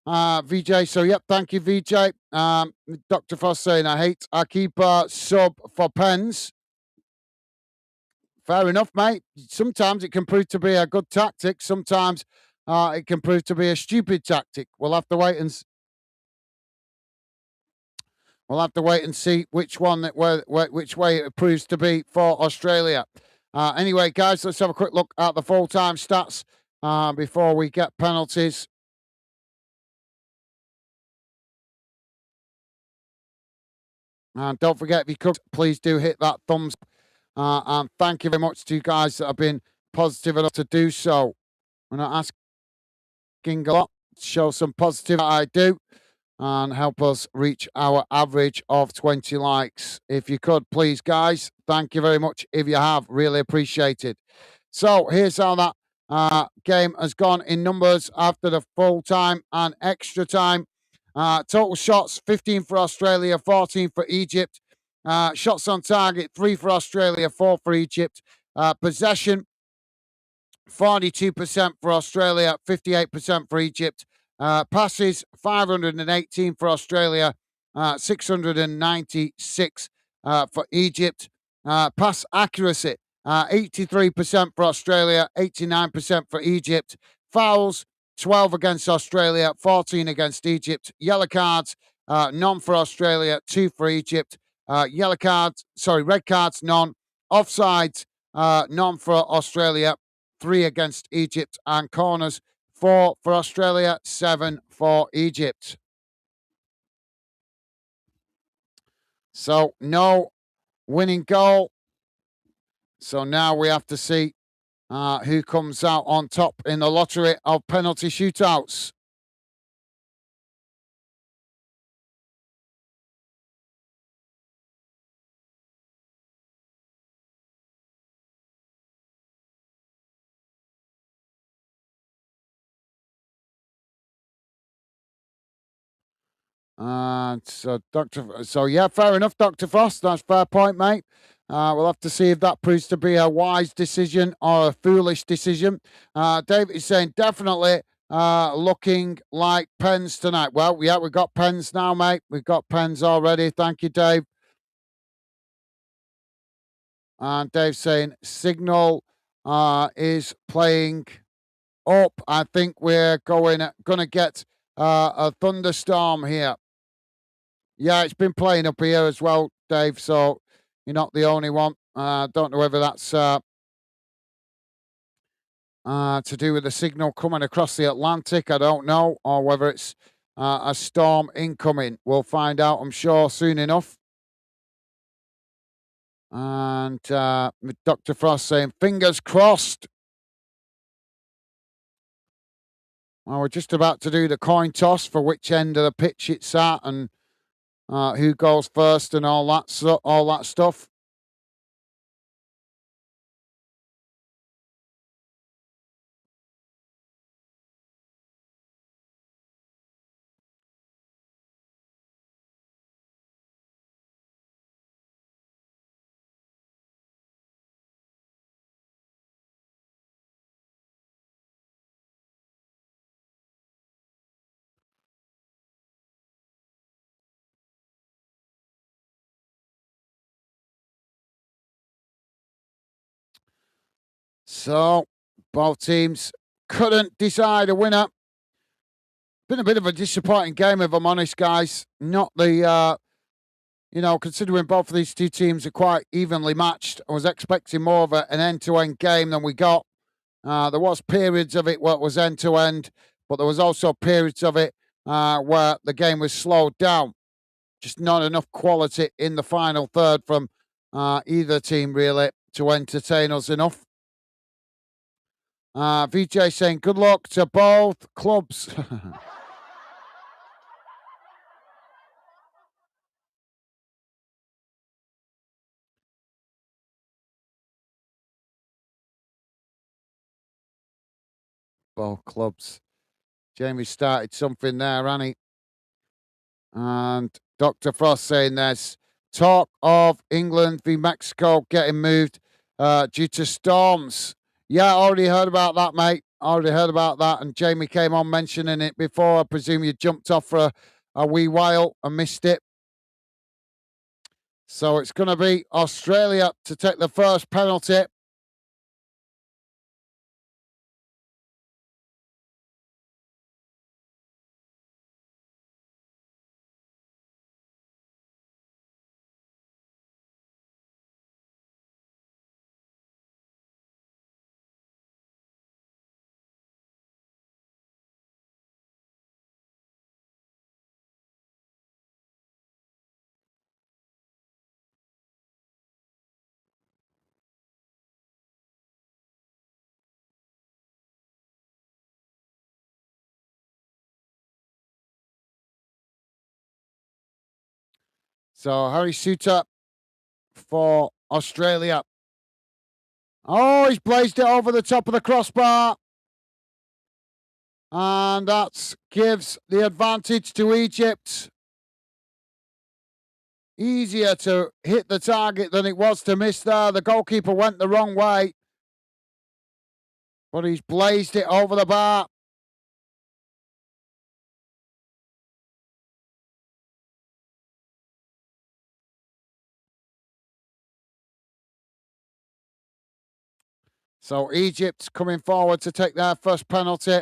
S1: VJ. So, yep, thank you, VJ. Dr. Frost saying, I keep sub for pens. Fair enough, mate. Sometimes it can prove to be a good tactic. Sometimes it can prove to be a stupid tactic. We'll have to wait and see which one which way it proves to be for Australia. Anyway, guys, let's have a quick look at the full-time stats before we get penalties. And don't forget, if you could, please do hit that thumbs up. And thank you very much to you guys that have been positive enough to do so. We're not asking a lot. Show some positive I do. And help us reach our average of 20 likes. If you could, please, guys. Thank you very much. If you have, really appreciated. So here's how that game has gone in numbers after the full time and extra time. Total shots, 15 for Australia, 14 for Egypt. Shots on target, 3 for Australia, 4 for Egypt. Possession, 42% for Australia, 58% for Egypt. Passes, 518 for Australia, 696 for Egypt. Pass accuracy, 83% for Australia, 89% for Egypt. Fouls, 12 against Australia, 14 against Egypt. Yellow cards, none for Australia, 2 for Egypt. Red cards, none. Offsides, none for Australia, 3 against Egypt, and corners, 4 for Australia, 7 for Egypt. So no winning goal. So now we have to see who comes out on top in the lottery of penalty shootouts. Yeah, fair enough, Dr. Frost. That's fair point, mate. We'll have to see if that proves to be a wise decision or a foolish decision. David is saying definitely looking like pens tonight. Well, yeah, we've got pens now, mate. We've got pens already. Thank you, Dave. And Dave's saying Signal is playing up. I think we're going to get a thunderstorm here. Yeah, it's been playing up here as well, Dave, so you're not the only one. Don't know whether that's to do with the signal coming across the Atlantic, I don't know, or whether it's a storm incoming. We'll find out, I'm sure, soon enough. And Dr. Frost saying, fingers crossed. Well, we're just about to do the coin toss for which end of the pitch it's at and who goes first and all that stuff. So both teams couldn't decide a winner. Been a bit of a disappointing game, if I'm honest, guys. Not the, considering both of these two teams are quite evenly matched, I was expecting more of an end-to-end game than we got. There was periods of it where it was end-to-end, but there was also periods of it where the game was slowed down. Just not enough quality in the final third from either team, really, to entertain us enough. VJ saying good luck to both clubs. Both clubs. Jamie started something there, Annie. And Dr. Frost saying there's talk of England v Mexico getting moved due to storms. Yeah, I already heard about that, mate. already heard about that, and Jamie came on mentioning it before. I presume you jumped off for a wee while and missed it. So it's going to be Australia to take the first penalty. So Harry Suter for Australia. Oh, he's blazed it over the top of the crossbar. And that gives the advantage to Egypt. Easier to hit the target than it was to miss there. The goalkeeper went the wrong way, but he's blazed it over the bar. So Egypt coming forward to take their first penalty.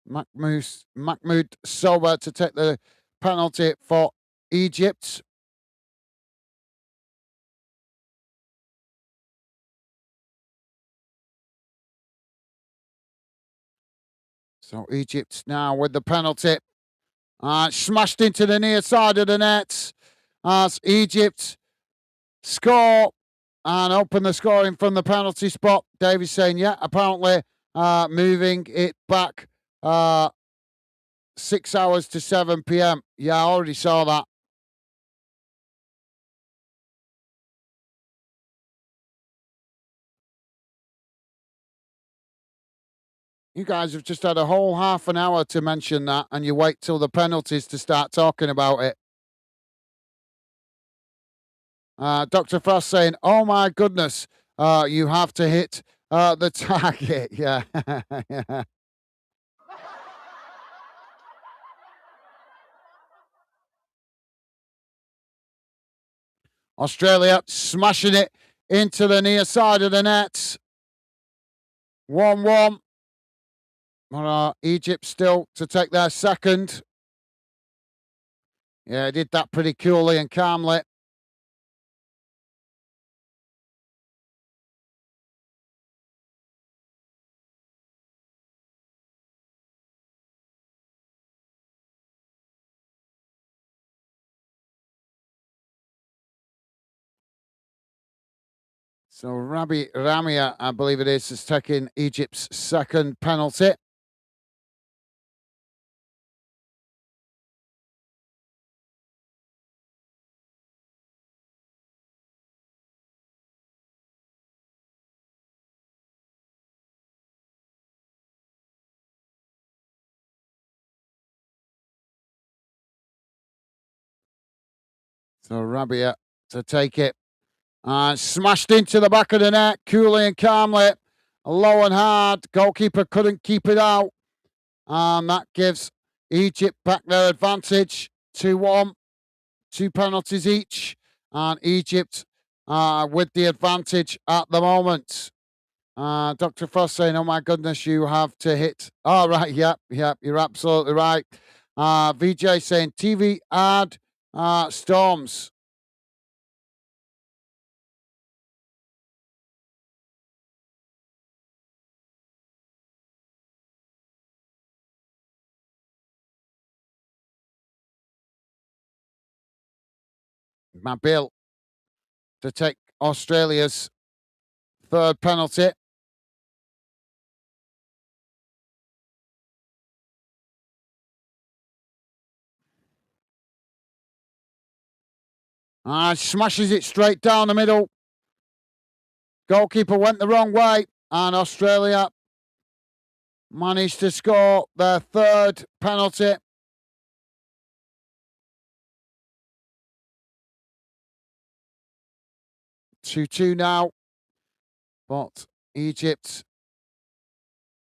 S1: Mahmoud Soba to take the penalty for Egypt. So Egypt now with the penalty. Smashed into the near side of the net as Egypt score and open the scoring from the penalty spot. David saying, yeah, apparently moving it back 6 hours to 7 p.m. Yeah, I already saw that. You guys have just had a whole half an hour to mention that, and you wait till the penalties to start talking about it. Dr. Frost saying, oh my goodness, you have to hit the target. Yeah. Yeah. Australia smashing it into the near side of the net. 1-1. Egypt still to take their second. Yeah, did that pretty coolly and calmly. So Rabi Ramia, I believe it is taking Egypt's second penalty. So Rabia to take it. Smashed into the back of the net, coolly and calmly. Low and hard. Goalkeeper couldn't keep it out. And that gives Egypt back their advantage. 2-1. 2 penalties each. And Egypt with the advantage at the moment. Dr. Frost saying, oh my goodness, you have to hit. Oh, right. Yep. You're absolutely right. VJ saying, TV ad storms. Mabil to take Australia's third penalty. Smashes it straight down the middle. Goalkeeper went the wrong way, and Australia managed to score their third penalty. Two now, but Egypt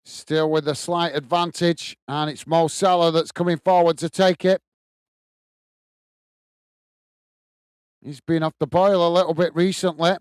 S1: still with a slight advantage, and it's Mo Salah that's coming forward to take it. He's been off the boil a little bit recently.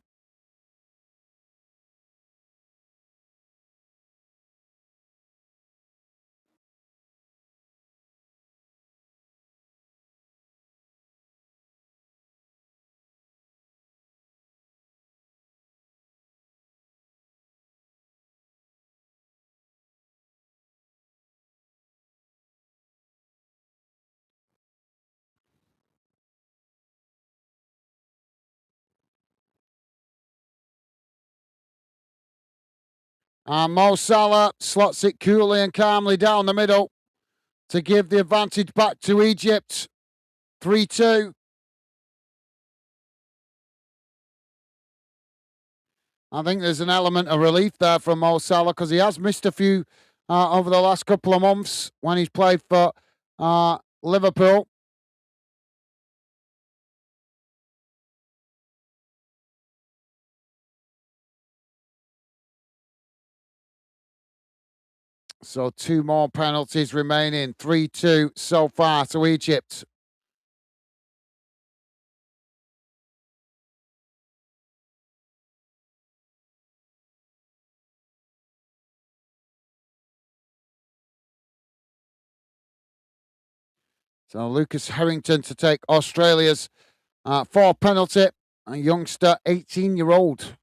S1: And Mo Salah slots it coolly and calmly down the middle to give the advantage back to Egypt. 3-2. I think there's an element of relief there from Mo Salah because he has missed a few over the last couple of months when he's played for Liverpool. So 2 more penalties remaining. 3-2 so far to Egypt. So Lucas Harrington to take Australia's 4th penalty. A youngster, 18-year-old.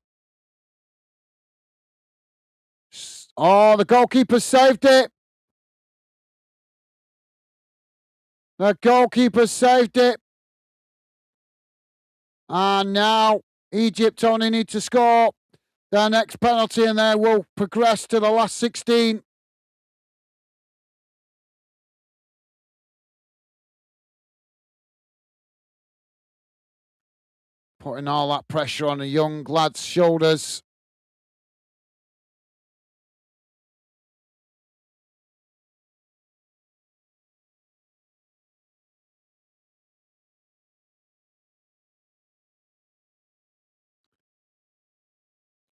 S1: Oh, the goalkeeper saved it. The goalkeeper saved it. And now Egypt only need to score their next penalty and they will progress to the last 16. Putting all that pressure on a young lad's shoulders.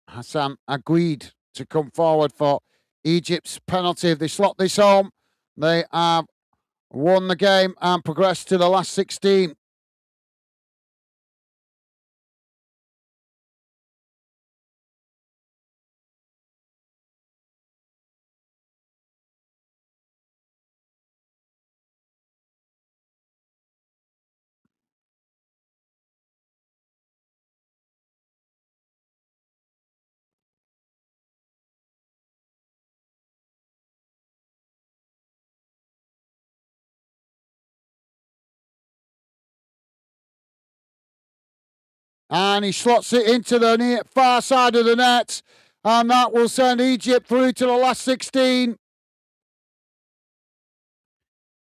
S1: Hassan agreed to come forward for Egypt's penalty. If they slot this home, they have won the game and progressed to the last 16. And he slots it into the far side of the net. And that will send Egypt through to the last 16.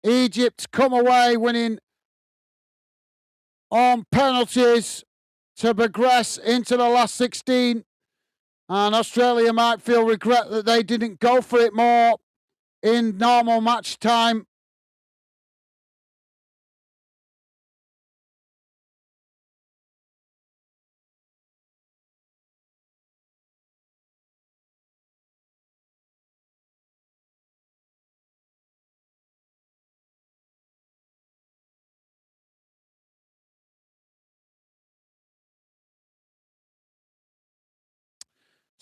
S1: Egypt come away winning on penalties to progress into the last 16. And Australia might feel regret that they didn't go for it more in normal match time.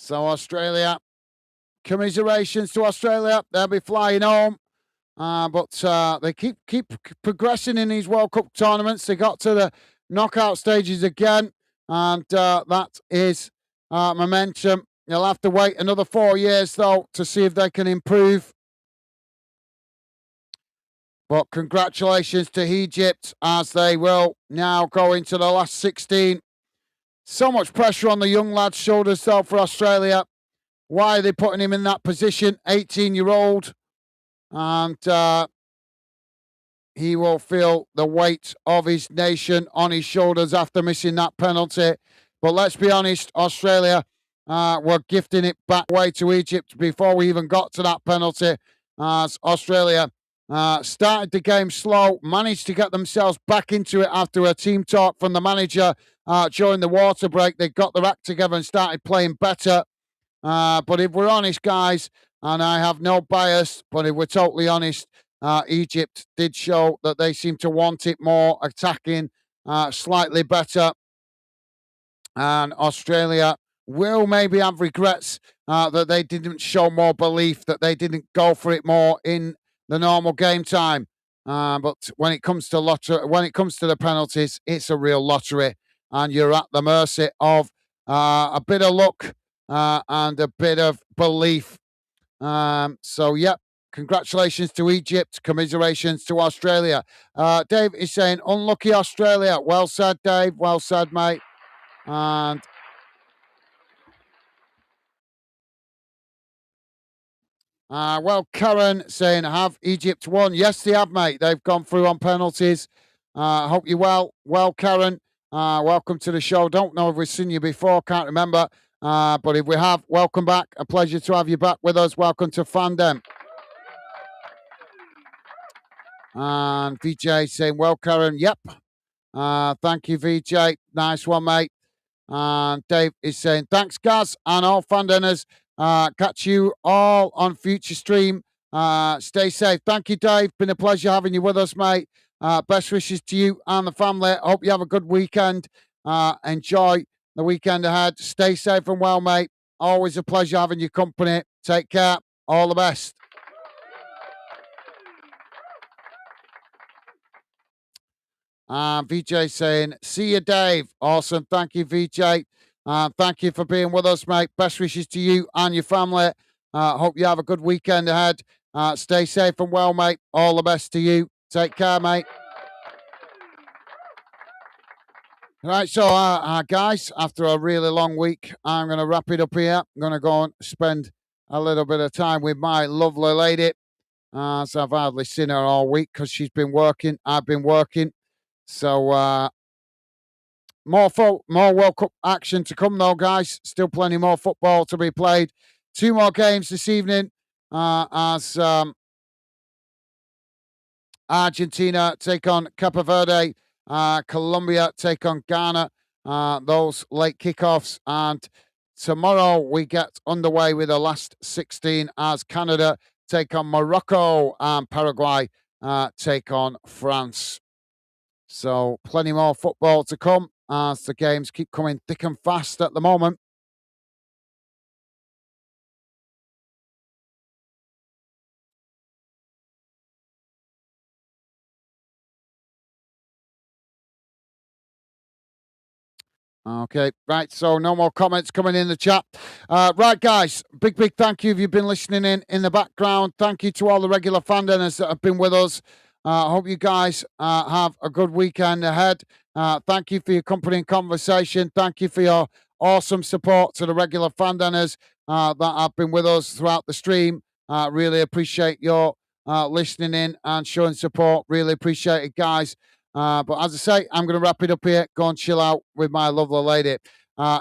S1: So Australia, commiserations to Australia. They'll be flying home. But they keep progressing in these World Cup tournaments. They got to the knockout stages again, and that is momentum. They'll have to wait another 4 years, though, to see if they can improve. But congratulations to Egypt as they will now go into the last 16. So much pressure on the young lad's shoulders, though, for Australia. Why are they putting him in that position? 18-year-old. And he will feel the weight of his nation on his shoulders after missing that penalty. But let's be honest, Australia were gifting it back away to Egypt before we even got to that penalty. As Australia started the game slow, managed to get themselves back into it after a team talk from the manager during the water break. They got their act together and started playing better. But if we're honest, guys, and I have no bias, but if we're totally honest, Egypt did show that they seem to want it more, attacking slightly better. And Australia will maybe have regrets that they didn't show more belief, that they didn't go for it more in the normal game time. But when it comes to when it comes to the penalties, it's a real lottery, and you're at the mercy of a bit of luck and a bit of belief. So, yep. Congratulations to Egypt. Commiserations to Australia. Dave is saying, unlucky Australia. Well said, Dave. Well said, mate. And well, Karen saying, have Egypt won? Yes, they have, mate. They've gone through on penalties. Hope you're well. Well, Karen, welcome to the show. Don't know if we've seen you before. Can't remember. But if we have, welcome back. A pleasure to have you back with us. Welcome to Fandom. And VJ saying, well, Karen, yep. Thank you, VJ. Nice one, mate. And Dave is saying, thanks, Gaz, and all Fandeners. Catch you all on future stream. Stay safe. Thank you, Dave. Been a pleasure having you with us, mate. Best wishes to you and the family. Hope you have a good weekend. Enjoy the weekend ahead. Stay safe and well, mate. Always a pleasure having your company. Take care. All the best. VJ saying, see you, Dave. Awesome. Thank you, VJ. Thank you for being with us, mate. Best wishes to you and your family. Hope you have a good weekend ahead. Stay safe and well, mate. All the best to you. Take care, mate. Right, so guys, after a really long week, I'm going to wrap it up here. I'm going to go and spend a little bit of time with my lovely lady. So I've hardly seen her all week because she's been working. I've been working. So more World Cup action to come, though, guys. Still plenty more football to be played. 2 more games this evening as Argentina take on Cape Verde, Colombia take on Ghana. Those late kickoffs, and tomorrow we get underway with the last 16 as Canada take on Morocco and Paraguay take on France. So plenty more football to come as the games keep coming thick and fast at the moment. Okay, right. So no more comments coming in the chat. Right, guys. Big thank you if you've been listening in the background. Thank you to all the regular fandeners that have been with us. I hope you guys have a good weekend ahead. Thank you for your company and conversation. Thank you for your awesome support to the regular fandeners that have been with us throughout the stream. Really appreciate your listening in and showing support. Really appreciate it, guys. But as I say, I'm going to wrap it up here. Go and chill out with my lovely lady.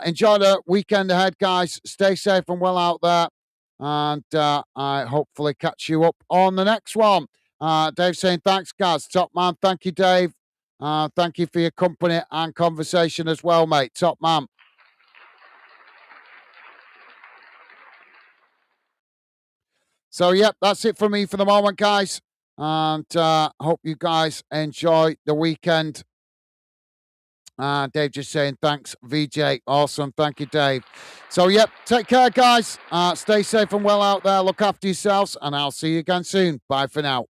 S1: Enjoy the weekend ahead, guys. Stay safe and well out there. And I hopefully catch you up on the next one. Dave saying, thanks, guys. Top man. Thank you, Dave. Thank you for your company and conversation as well, mate. Top man. So, yep, that's it for me for the moment, guys. And hope you guys enjoy the weekend. Dave just saying thanks, VJ. Awesome. Thank you, Dave. So, yep, take care, guys. Stay safe and well out there. Look after yourselves, and I'll see you again soon. Bye for now.